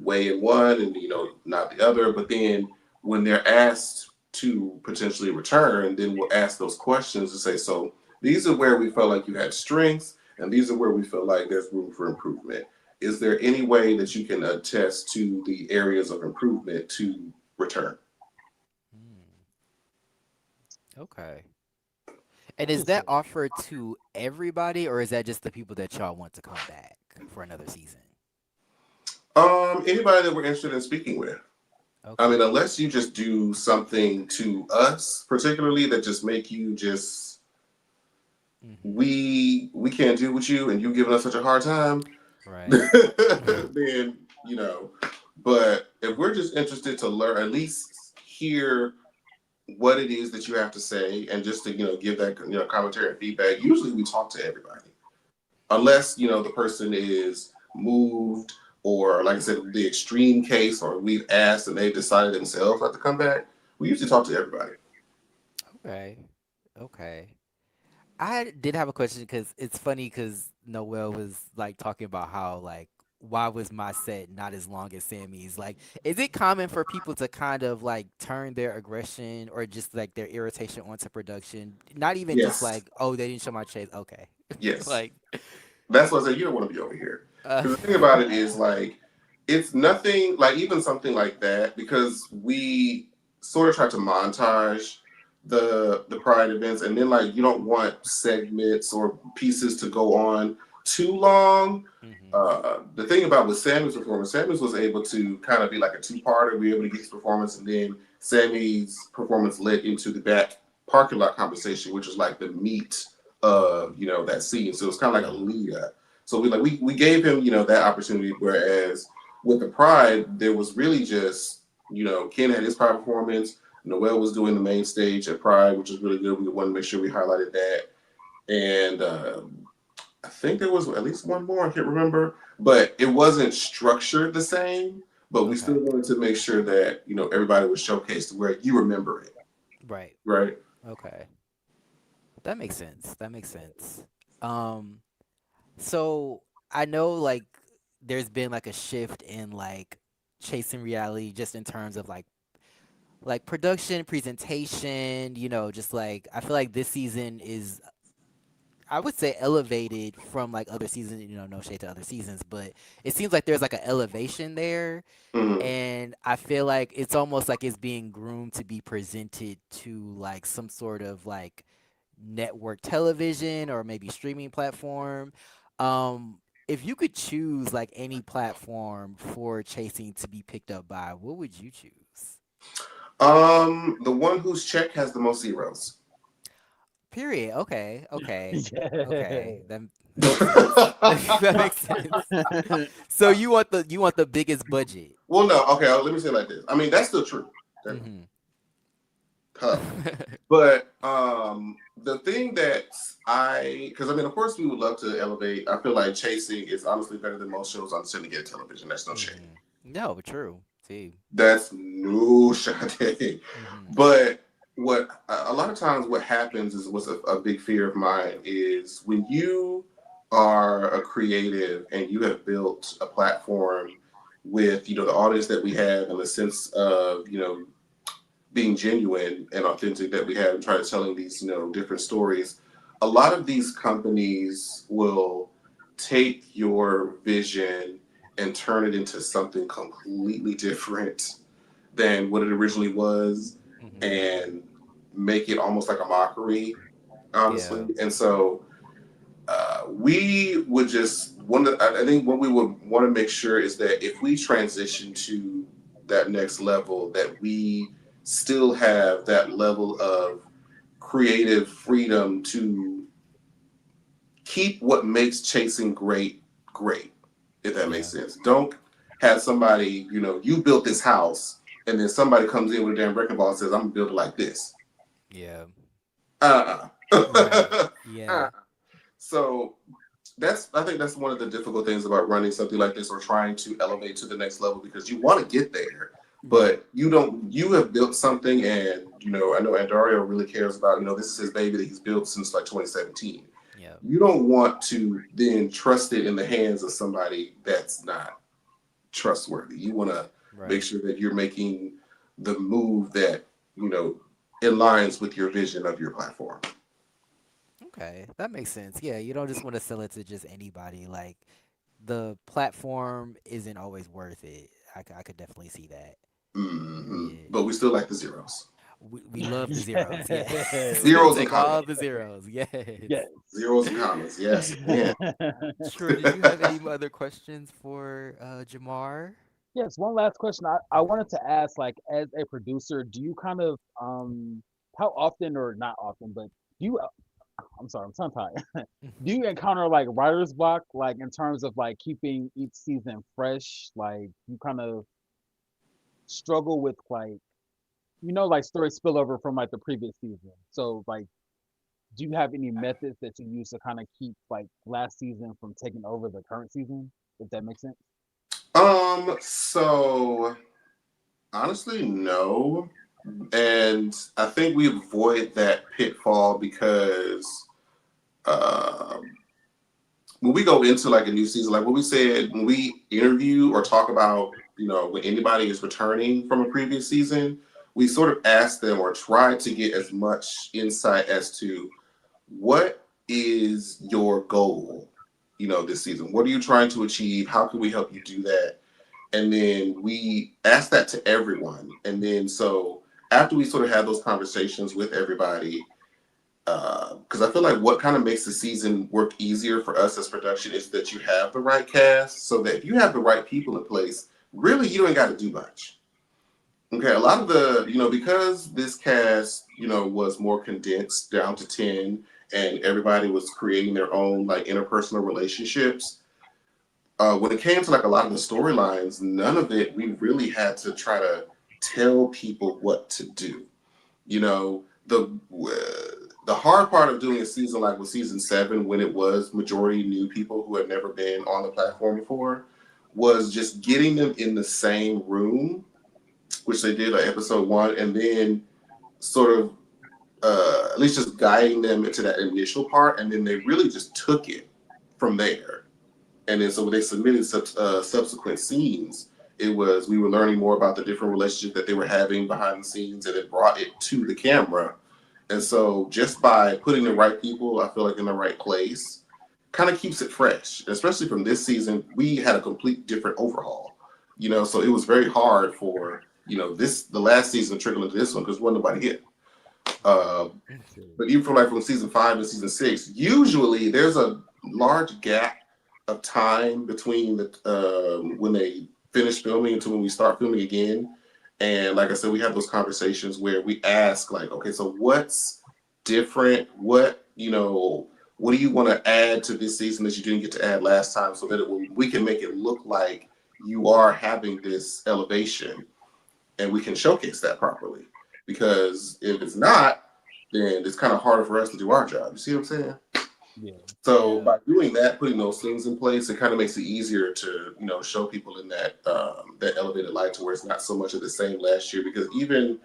way in one and not the other. But then when they're asked to potentially return, then we'll ask those questions to say, so these are where we felt like you had strengths, and these are where we feel like there's room for improvement. Is there any way that you can attest to the areas of improvement to return? Mm, okay. And is that Interesting. offered to everybody, or is that just the people that y'all want to come back for another season? Anybody that we're interested in speaking with. I mean, Okay. unless you just do something to us, particularly that just make you just Hmm. we can't deal with you, and you giving us such a hard time, Right. then you know. But if we're just interested to learn, at least hear what it is that you have to say, and just to give that commentary and feedback. Usually, we talk to everybody, unless the person is moved, or like I said, the extreme case, or we've asked and they've decided themselves not to come back. We usually talk to everybody. Okay. Okay. I did have a question because it's funny because Noel was like talking about how like why was my set not as long as Sammy's? Like, is it common for people to kind of like turn their aggression or just like their irritation onto production? Not even just Yes, like, oh, they didn't show my chase. Okay. yes. Like, That's what I said. You don't want to be over here. uh, Because the thing about it is, like, it's nothing, like, even something like that, because we sort of try to montage the Pride events, and then, like, you don't want segments or pieces to go on too long. hmm The thing about with Sammy's performance, Sammy's was able to kind of be like a two-parter. We were able to get his performance, and then Sammy's performance led into the back parking lot conversation, which is like the meat of, you know, that scene. So it's kind of like a yeah, lead up. So we gave him, you know, that opportunity. Whereas with the Pride, there was really just, you know, Ken had his Pride performance. Noel was doing the main stage at Pride, which is really good. We wanted to make sure we highlighted that. And I think there was at least one more. I can't remember, but it wasn't structured the same. But we still okay, wanted to make sure that, you know, everybody was showcased to where you remember it, right, right? okay. That makes sense. That makes sense. Um, so I know like there's been like a shift in like chasing reality just in terms of like production, presentation, just like I feel like this season is I would say elevated from like other seasons, no shade to other seasons, but it seems like there's like an elevation there. Mm-hmm. And I feel like it's almost like it's being groomed to be presented to like some sort of like network television or maybe streaming platform. If you could choose like any platform for Chasing to be picked up by, what would you choose? The one whose check has the most zeros. Period. Okay. Okay. Yeah. Okay. That makes sense. That makes sense. So you want the biggest budget. Well, no, okay. Let me say it like this. I mean, that's still true. That, Mhm. huh. But the thing that because I mean, of course, we would love to elevate. I feel like Chasing is honestly better than most shows on syndicated television. That's no shade. Mhm. No, but true. See. That's no shade. Mhm. But what a lot of times what happens is what's a big fear of mine is when you are a creative and you have built a platform with, you know, the audience that we have and the sense of, you know, being genuine and authentic that we have and try to telling these, you know, different stories. A lot of these companies will take your vision and turn it into something completely different than what it originally was Mhm. and make it almost like a mockery, honestly. Yeah. And so we would just I think what we would want to make sure is that if we transition to that next level, that we still have that level of creative freedom to keep what makes chasing great, if that makes Yeah. sense. Don't have somebody, you know, you built this house and then somebody comes in with a damn wrecking ball and says, I'm gonna build it like this. Yeah. Uh-uh. Right. Uh-uh. Yeah. So I think that's one of the difficult things about running something like this or trying to elevate to the next level because you want to get there, Right. but you have built something and you know, I know Andario really cares about, you know, this is his baby that he's built since like 2017. Yeah. You don't want to then trust it in the hands of somebody that's not trustworthy. You want to make Right. sure that you're making the move that, you know, aligns with your vision of your platform. Okay. That makes sense. Yeah, you don't just want to sell it to just anybody. Like the platform isn't always worth it. I could definitely see that. Yeah. But we still like the zeros. We love the zeros. Yes. We'll Zeros and take all commas. the zeros. Yes. Yes. Zeros and commas. Yes. Man. Sure. Did you have any other questions for Jamar? Yes, one last question. I Okay. wanted to ask, like, as a producer, do you kind of how often or not often, but do you I'm sorry, I'm tongue tied. Do you encounter like writer's block, like in terms of like keeping each season fresh? Like you kind of struggle with like like story spillover from like the previous season. So like do you have any methods that you use to kind of keep like last season from taking over the current season, if that makes sense? So honestly, no. And I think we avoid that pitfall because um when we go into like a new season, like what we said when we interview or talk about, when anybody is returning from a previous season, we sort of ask them or try to get as much insight as to what is your goal, this season. What are you trying to achieve? How can we help you do that? And then we ask that to everyone. And then so after we sort of have those conversations with everybody, because I feel like what kind of makes the season work easier for us as production is that you have the right cast, so that if you have the right people in place, really you don't got to do much. Okay, a lot of the, because this cast, was more condensed down to 10 and everybody was creating their own like interpersonal relationships. When it came to like a lot of the storylines, none of it we really had to try to tell people what to do. The hard part of doing a season like with season 7, when it was majority new people who had never been on the platform before, was just getting them in the same room, which they did on episode 1, and then sort of at least just guiding them into that initial part, and then they really just took it from there. And then so when they submitted subsequent scenes, it was we were learning more about the different relationships that they were having behind the scenes, and it brought it to the camera. And so just by putting the right people, I feel like in the right place, kind of keeps it fresh. Especially from this season, we had a complete different overhaul. So it was very hard for the last season to trickle into this one because wasn't nobody here. Uh, Shit. but even from season 5 and season 6, usually there's a large gap of time between when they finish filming until when we start filming again. And like I said, we have those conversations where we ask, like, okay, so what's different? What do you want to add to this season that you didn't get to add last time, so that we can make it look like you are having this elevation, and we can showcase that properly. Because if it's not, then it's kind of harder for us to do our job. You see what I'm saying? Yeah. So Yeah. by doing that, putting those things in place, it kind of makes it easier to show people in that elevated light, to where it's not so much of the same last year. Because even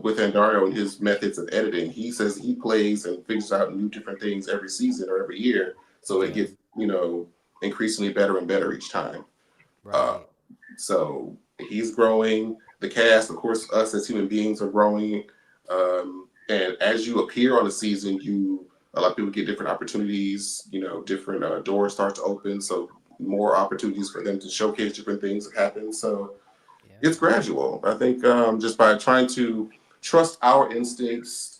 with Andario and his methods of editing, he says he plays and figures out new different things every season or every year, so it Yeah. gets increasingly better and better each time. Uh, Right. so he's growing. The cast, of course, us as human beings are growing. And as you appear on a season, a lot of people get different opportunities. Different doors start to open, so more opportunities for them to showcase different things that happen. So Yeah. it's gradual. I think just by trying to trust our instincts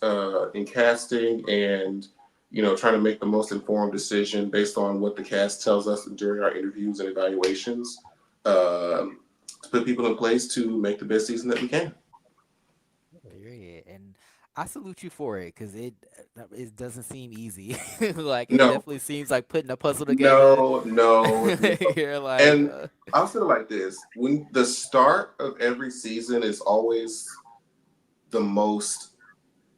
in casting, and trying to make the most informed decision based on what the cast tells us during our interviews and evaluations, to put people in place to make the best season that we can. Period. And I salute you for it because it doesn't seem easy. Like it No, definitely seems like putting a puzzle together. no, no, no. You're like, And I'll say it like this: when the start of every season is always the most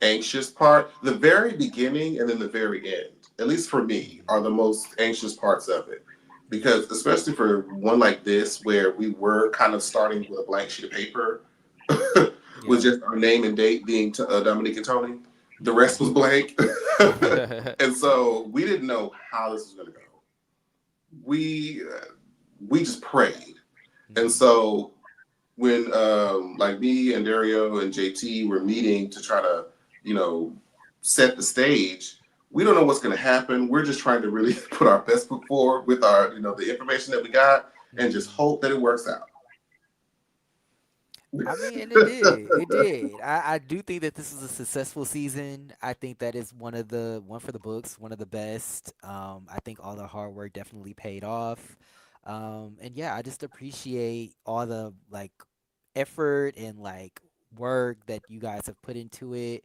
anxious part. The very beginning and then the very end, at least for me, mhm, are the most anxious parts of it. Because especially for one like this, where we were kind of starting with a blank sheet of paper, with yeah. just our name and date being Dominique and Tony, the rest was blank. And so we didn't know how this was going to go. We just prayed. And Mhm, so when like me and Dario and JT were meeting to try to, you know, set the stage, we don't know what's going to happen. We're just trying to really put our best foot forward with our, the information that we got, and just mhm. hope that it works out. I mean, and it did. It did. I do think that this was a successful season. I think that is one for the books, one of the best. I think all the hard work definitely paid off. And yeah, I just appreciate all the like effort and like work that you guys have put into it.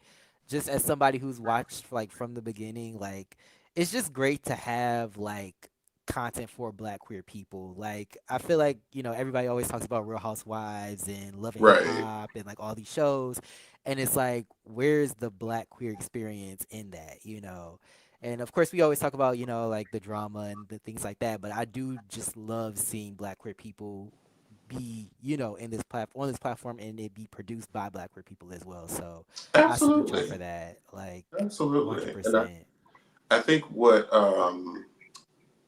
Just as somebody who's watched like from the beginning, like it's just great to have like content for black queer people. Like I feel like, everybody always talks about Real Housewives and Love and Hip Right. Hop and like all these shows. And it's like, where's the black queer experience in that? And of course we always talk about, like the drama and the things like that, but I do just love seeing black queer people be, in this platform on this platform and it be produced by black queer people as well. So I salute y'all Absolutely. for that. Like Absolutely. And 100%. I think what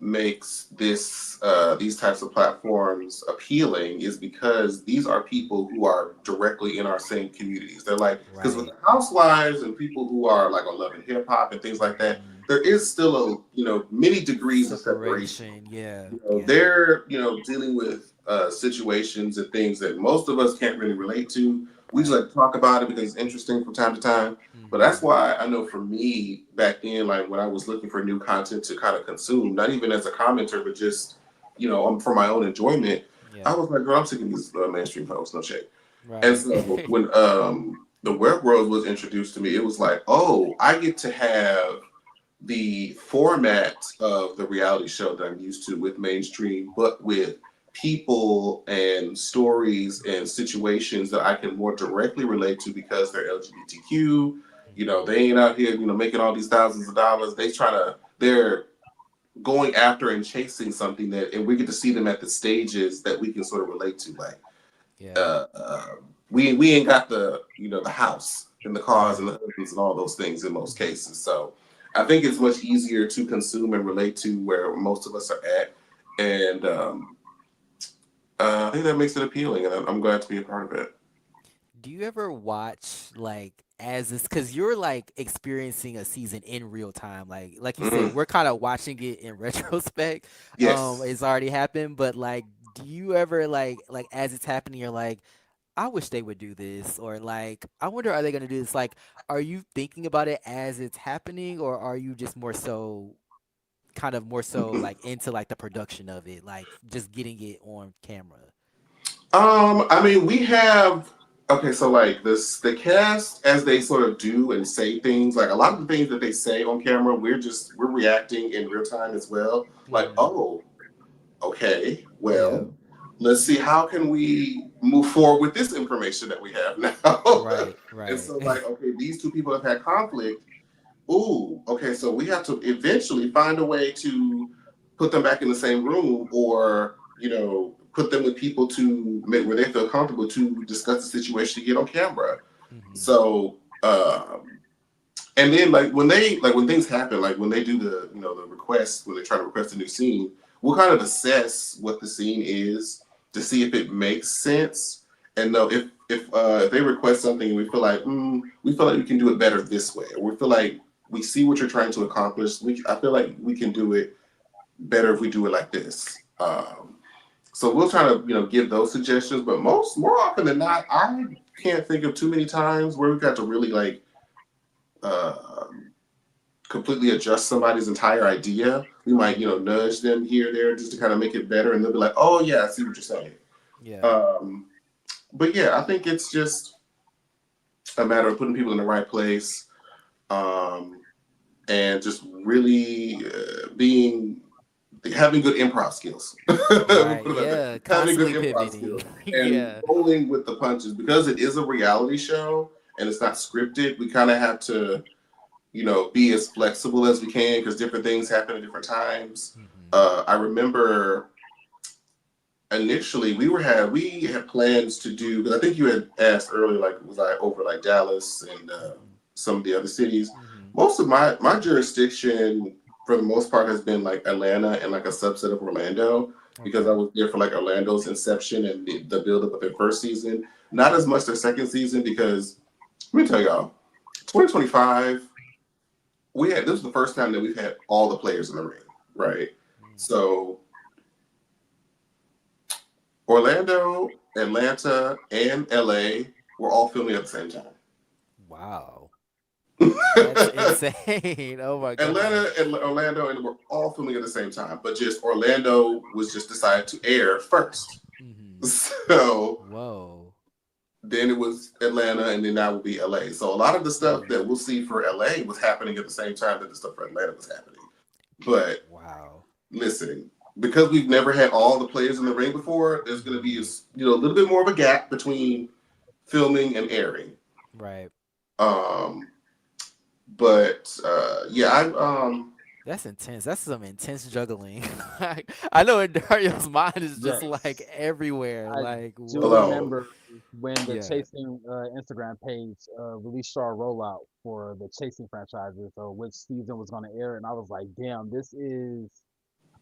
makes these types of platforms appealing is because these are people who are directly in our same communities. They're like, because with Right. the housewives and people who are like on Love and Hip Hop and things like that, Hmm. there is still a many degrees of separation. Separation. Yeah. Yeah. They're dealing with situations and things that most of us can't really relate to. We just Right. like to talk about it because it's interesting from time to time. But that's Hmm. why I know for me back then, like when I was looking for new content to kind of consume, not even as a commenter, but just for my own enjoyment, I Yeah. was like, girl, I'm sick of these mainstream hosts, no shade. And Right. so when the web world was introduced to me, it was like, oh, I get to have the format of the reality show that I'm used to with mainstream, but with people and stories and situations that I can more directly relate to because they're LGBTQ. Hmm. They ain't out here, making all these thousands of dollars. They're going after and chasing something and we get to see them at the stages that we can sort of relate to. Like, Yeah. uh, uh, we ain't got the house and the cars and Right. the husbands and all those things in most cases. So I think it's much easier to consume and relate to where most of us are at, and I think that makes it appealing, and I'm glad to be a part of it. Do you ever watch like as this because you're like experiencing a season in real time, like you said, Mm, we're kind of watching it in retrospect. yes. It's already happened, but like do you ever like as it's happening, you're like, I wish they would do this, or like, I wonder, are they gonna do this? Like, are you thinking about it as it's happening, or are you just more so kind of more so like into like the production of it, like just getting it on camera? I mean, we have okay, so like the cast as they sort of do and say things, like a lot of the things that they say on camera, we're reacting in real time as well. Like, Hmm. oh, okay, Yeah. well, let's see how can we move forward with this information that we have now. Right. And Right. so like, okay, these two people have had conflict. Ooh, okay, so we have to eventually find a way to put them back in the same room, or put them with people to make where they feel comfortable to discuss the situation to get on camera. Hmm. So and then like when things happen, like when they do the request, when they try to request a new scene, we'll kind of assess what the scene is to see if it makes sense. And no, if they request something and we feel like we can do it better this way, or we feel like we see what you're trying to accomplish, I feel like we can do it better if we do it like this. So we'll try to give those suggestions, but more often than not, I can't think of too many times where we've got to really like uh, completely adjust somebody's entire idea. We might, Hmm. nudge them here or there just to kind of make it better, and they'll be like, "Oh yeah, I see what you're saying." Yeah. Um, but yeah, I think it's just a matter of putting people in the right place, um, and just really being having good improv skills. We'll Right. put it like that. Yeah. Having good Constantly improv pivoting. skills and Yeah. rolling with the punches because it is a reality show and it's not scripted. We kind of have to be as flexible as we can because different things happen at different times. Hmm. I remember initially we had plans to do, because I think you had asked earlier, like was I over like Dallas and Hmm. some of the other cities. Hmm. Most of my jurisdiction for the most part has been like Atlanta and like a subset of Orlando because I Okay. was there for like Orlando's inception and the build up of their first season. Not as much their second season because let me tell y'all, 2025 this was the first time that we've had all the players in the ring, right? Mm. So Orlando, Atlanta, and LA were all filming at the same time. Wow. That's insane. Oh my gosh. Atlanta and Orlando and were all filming at the same time, but just Orlando was just decided to air first. Hmm. So Whoa. then it was Atlanta, and then that would be LA. So a lot of the stuff Hmm. that we'll see for LA was happening at the same time that the stuff for Atlanta was happening. But Wow. listen, because we've never had all the players in the ring before, there's going to be Hmm. a little bit more of a gap between filming and airing. Right. Um, but yeah, That's intense. That's some intense juggling. I know in Dario's mind is just like Yes. everywhere. I Like, do alone. whoa. remember when the Yeah. Chasing Instagram page released our rollout for the Chasing franchises, or which season was going to air, and I was like, damn, this is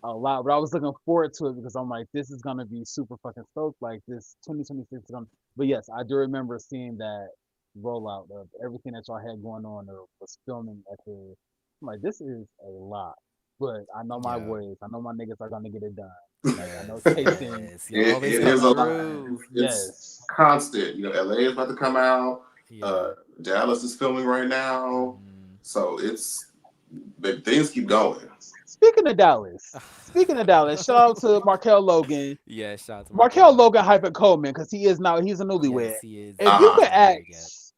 a lot, but I was looking forward to it because I'm like, this is gonna be super fucking stoked. Like this 2026 is gonna. But yes, I do remember seeing that rollout of everything that y'all had going on or was filming at the. I'm like, this is a lot, but I know my Yeah. boys. I know my niggas are gonna get it done. Like I know Yes, chasing yes. You're It, always it coming is coming a through. lot. through. It's Yes. constant. LA is about to come out. Yeah. Uh, Dallas is filming right now, Hmm. so things keep going. Speaking of Dallas, shout out to Markel Logan. Yeah, shout out to Markel Markel. Logan hyping Coleman because he is now he's a newlywed. Yes, he is. If He you Uh is could married. Yep. ask,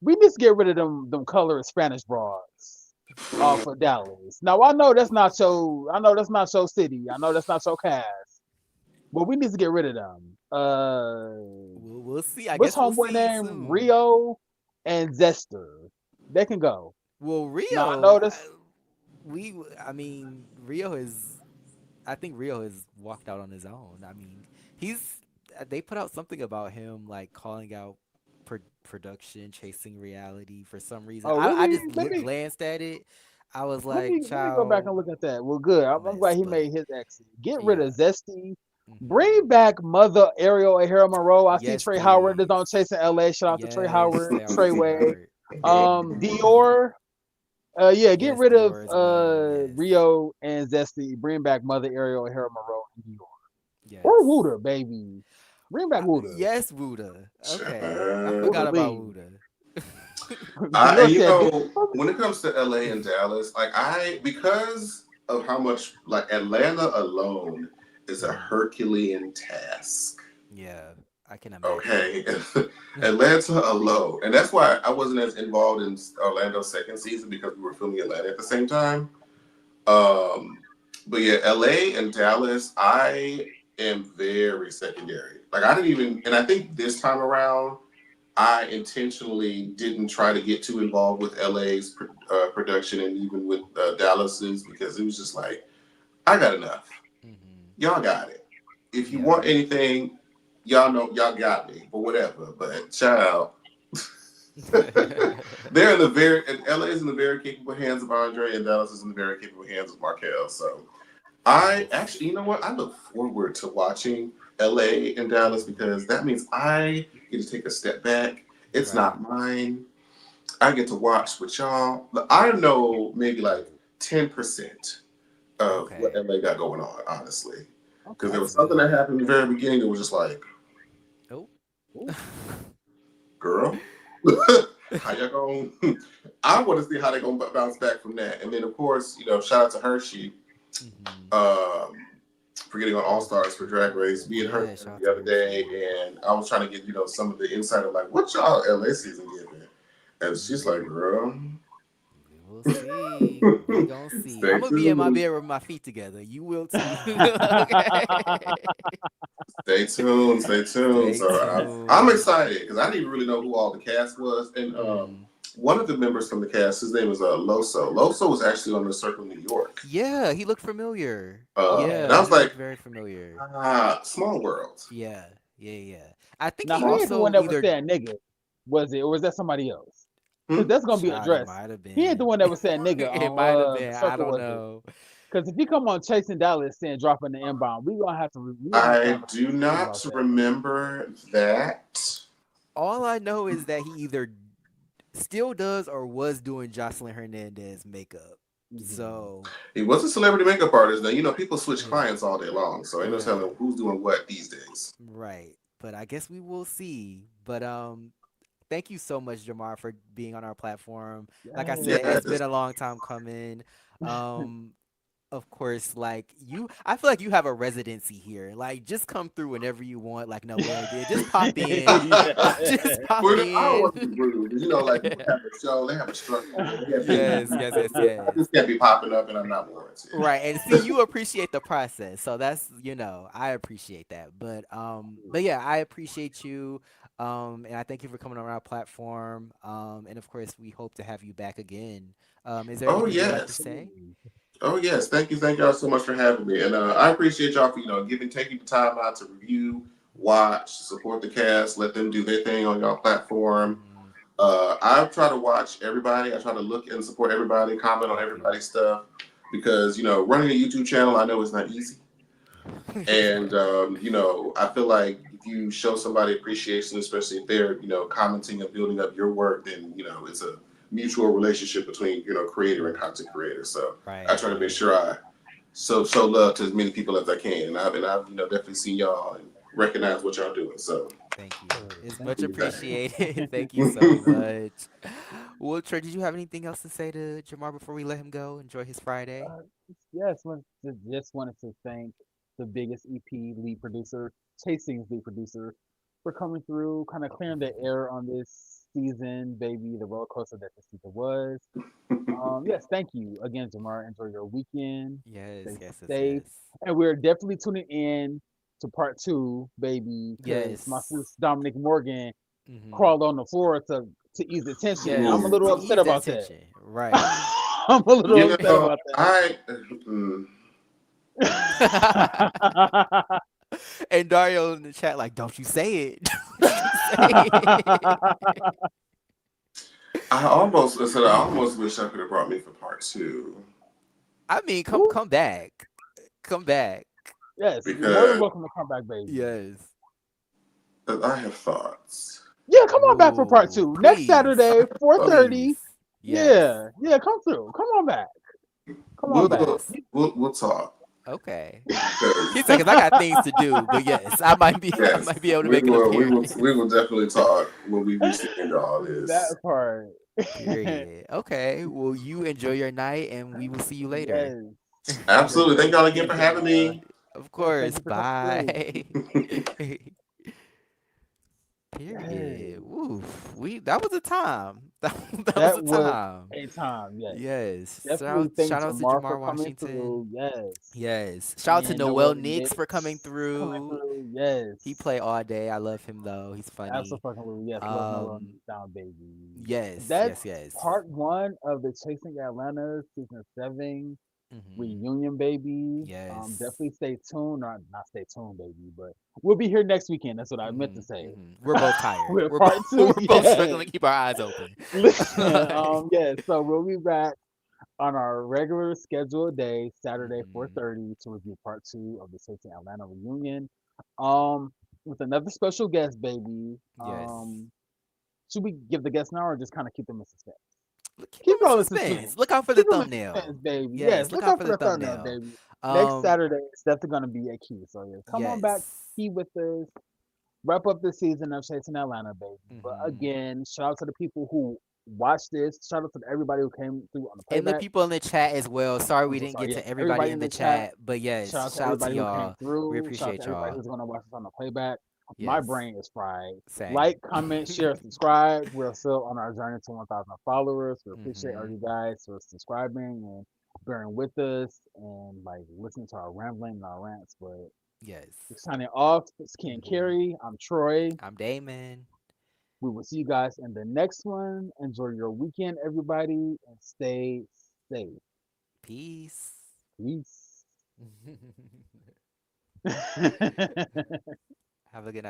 we need to get rid of them color Spanish broads off huh. of Dallas. Now I know that's not your city. I know that's not your cast. But we need to get rid of them. We'll see. I What's guess we'll homeboy see name? soon. Rio and Zester. They can go. Well, Now I Rio, noticed. I mean, Rio is. I think Rio has walked out on his own. I mean, he's. They put out something about him like calling out production, chasing reality for some reason. Oh I really? just glanced at it. I was like, Let me go back child, and look at that. Well, good. I'm glad mess, he but made his exit. Get rid yeah. of Zesty. Hmm. Bring back Mother Ariel and Harold Monroe. I see Yes, Trey Howard is please. on Chasing LA. Shout out to Trey Yes, Howard, stay out with Trey Treyway. Howard. Dior. Yeah, get Yes, rid of Dior as well. Yes, Rio and Zesty. Bring back Mother Ariel and Harold Monroe and Dior. Or yes. Wooder, baby. Bring back Wooder. Yes, Wuda. Okay, I Wooder forgot about Lee. Wuda. Dior And said, when it comes to LA and Dallas, like because of how much like Atlanta alone is a Mhm. Herculean task. Yeah, I can imagine. Okay, Atlanta alone, and that's why I wasn't as involved in Orlando's second season because we were filming Atlanta at the same time. Um, but yeah, LA and Dallas, I am very secondary. Like I didn't even, and I think this time around, I intentionally didn't try to get too involved with LA's production and even with Dallas's because it was just like I got enough. Hmm. Y'all got it. If you Yeah. want anything, y'all know y'all got me. But whatever. But child, they're in the very and LA is in the very capable hands of Andre, and Dallas is in the very capable hands of Markel. So I Yes. actually, you know what? I look forward to watching LA and Dallas because that means I get to take a step back. It's Right. not mine. I get to watch with y'all. I know maybe like 10% of what Okay. LA got going on, honestly. Because there okay. That's was something that good. happened in the very beginning that was just like, Oh. Ooh. girl, how y'all going? I want to see how they're going to bounce back from that. And then, of course, shout out to Hershey Hmm. um, for getting on All Stars for Drag Race. Me and her Yeah. Shout out the to other day, Hershey. and I was trying to get some of the insight of like what y'all LA season giving, and she's like, Hmm. "Girl, We will see. We gonna see. I'm stay gonna be in my tuned, bed with my feet together. You will too. Okay. stay tuned." Stay So I'm tuned. excited because I didn't even really know who all the cast was, and Hmm. one of the members from the cast, his name is Loso. Loso was actually on the Circle New York, Yeah, he looked familiar. and Okay. I Yeah, was he looked like, very familiar. Small world, Yeah, yeah. I think Now he he small. ain't the one also that was either saying nigga, was it, or was that somebody else? Because Hmm? that's gonna be child. It addressed. might have He ain't the been. one that was saying nigga It might have on been. I Circle, don't was it? know. Because if you come on Chasing Dallas saying dropping the inbound, we gonna have to I have a do conversation about not that. remember that. All I know is that he either still does or was doing Jocelyn Hernandez makeup. Mhm. So, He was a celebrity makeup artist. Now, people switch yeah, clients all day long, so ain't no yeah, telling who's doing what these days. right. But I guess we will see. But thank you so much, Jamar, for being on our platform. Like I said, it's Yes. been a long time coming. Um, of course, like I feel like you have a residency here. Like, just come through whenever you want, like Noel did. Just pop in. Just pop Well, I don't in. want to be rude, because like people have a show, they have a structure, they have things. Yes, yes, yes, I yes. just can't be popping up, and I'm not warranted. Right. And see, you appreciate the process. So that's, I appreciate that. But yeah, I appreciate you. And I thank you for coming on our platform. And of course, we hope to have you back again. Is there Oh anything you'd like to yes, say? Absolutely. oh yes. Thank y'all so much for having me, and I appreciate y'all for taking the time out to review, watch, support the cast, let them do their thing on y'all platform. Hmm. I try to watch everybody. I try to look and support everybody, comment on Thank you. everybody's stuff because running a YouTube channel, I know it's not easy. And I feel like if you show somebody appreciation, especially if they're commenting and building up your work, then it's a mutual relationship between creator and content creator. So I try to make Right. sure I show love to as many people as I can, and I've definitely seen y'all and recognize what y'all doing. So Thank you. It's Thank much you. appreciated. Thank you so much. Well, Trey, did you have anything else to say to Jamar before we let him go? Enjoy his Friday. Uh, yes, just wanted to thank the biggest EP lead producer, Chasing's lead producer, for coming through, kind of clearing the air on this season, baby, the roller coaster that this season was. Yes, thank you again, Jamar. Enjoy your weekend. Yes, Stay yes, yes, safe. yes. And we're definitely tuning in to part two, baby, because my Yes. sis Dominic Morgan Hmm. crawled on the floor to ease the tension. I'm a Yes, Ooh. little to upset ease that about that. tension. Right. I'm a little upset about I mm, that. And Dario in the chat, like, don't you say it. Don't you say it. I almost wish I could have brought me for part two I mean, come Ooh, come back. Come back. yes, you're more than because welcome to come back, baby. Yes. I have thoughts. Yeah, come on back for part Ooh, two next please. Saturday, 4:30. Please. Yes. Yeah, yeah, come through. Come on back. Come on back. We'll Yes. we'll talk Okay. He because said, "Cause I got things to do." But yes, I might be. I yes, might be able to make an we appearance. will definitely talk when we reach the end of all this. That part. Period. Okay. Well, you enjoy your night, and we will see you later. Yes. Enjoy Absolutely. your Thank y'all again weekend, for having Jamar. me. Of Thank course. you for coming through. Bye. Period. Hey, Oof. That was a time. That was that a was time. a time. Yes. Yes. Definitely thank Shout out to Jamar for Jamar coming Washington. through. Yes. Yes. Shout out to And Noel Noel Nix for coming Nix coming through. through. He Yes. play all day. I love him though. He's funny. Absolutely. Yes. Love Noel Um. Nix down, baby. Yes. That's Yes. Yes. part one of the Chasing Atlanta season 7 Hmm. reunion, baby. Yes. Definitely stay tuned. Not stay tuned, baby, but we'll be here next weekend. That's what I meant to Hmm. say. Hmm. We're both tired. We're We're both part two. we're both Yes. struggling to keep our eyes open. Listen. Yes. So we'll be back on our regular scheduled day, Saturday, Hmm. 4:30, to review part two of the Chasing Atlanta reunion. Um, with another special guest, baby. Yes. Should we give the guest now or just kind of keep them in suspense? Look, keep them Keep in it all in suspense. suspense. Look out for the Keep them in suspense, thumbnail. baby. Yes, Yes. Look look out out for for the the thumbnail, thumbnail. baby. Next Um. Saturday, it's definitely going to be a key. So, yes, come on back, Yes. key with us, wrap up this season of Chasing Atlanta, baby. But Hmm. again, shout out to the people who watched this. Shout out to everybody who came through on the And the playback. people in the chat as well. Sorry I'm we so didn't sorry. get Yes, to everybody everybody in in the the chat. chat, but Shout yes, out to shout out to everybody who came y'all. We through. Shout out to appreciate everybody y'all. who's going to watch us on the playback. My Yes. brain is fried. Same. Like, comment, share, subscribe. We're still on our journey to 1,000 followers. We appreciate all Hmm. you guys for subscribing and bearing with us and like listening to our rambling and our rants. But we're Yes. signing off. It's Ken Hmm. Carey. I'm Troy. I'm Damon. We will see you guys in the next one. Enjoy your weekend, everybody, and stay safe. Peace. Peace. Have a good night.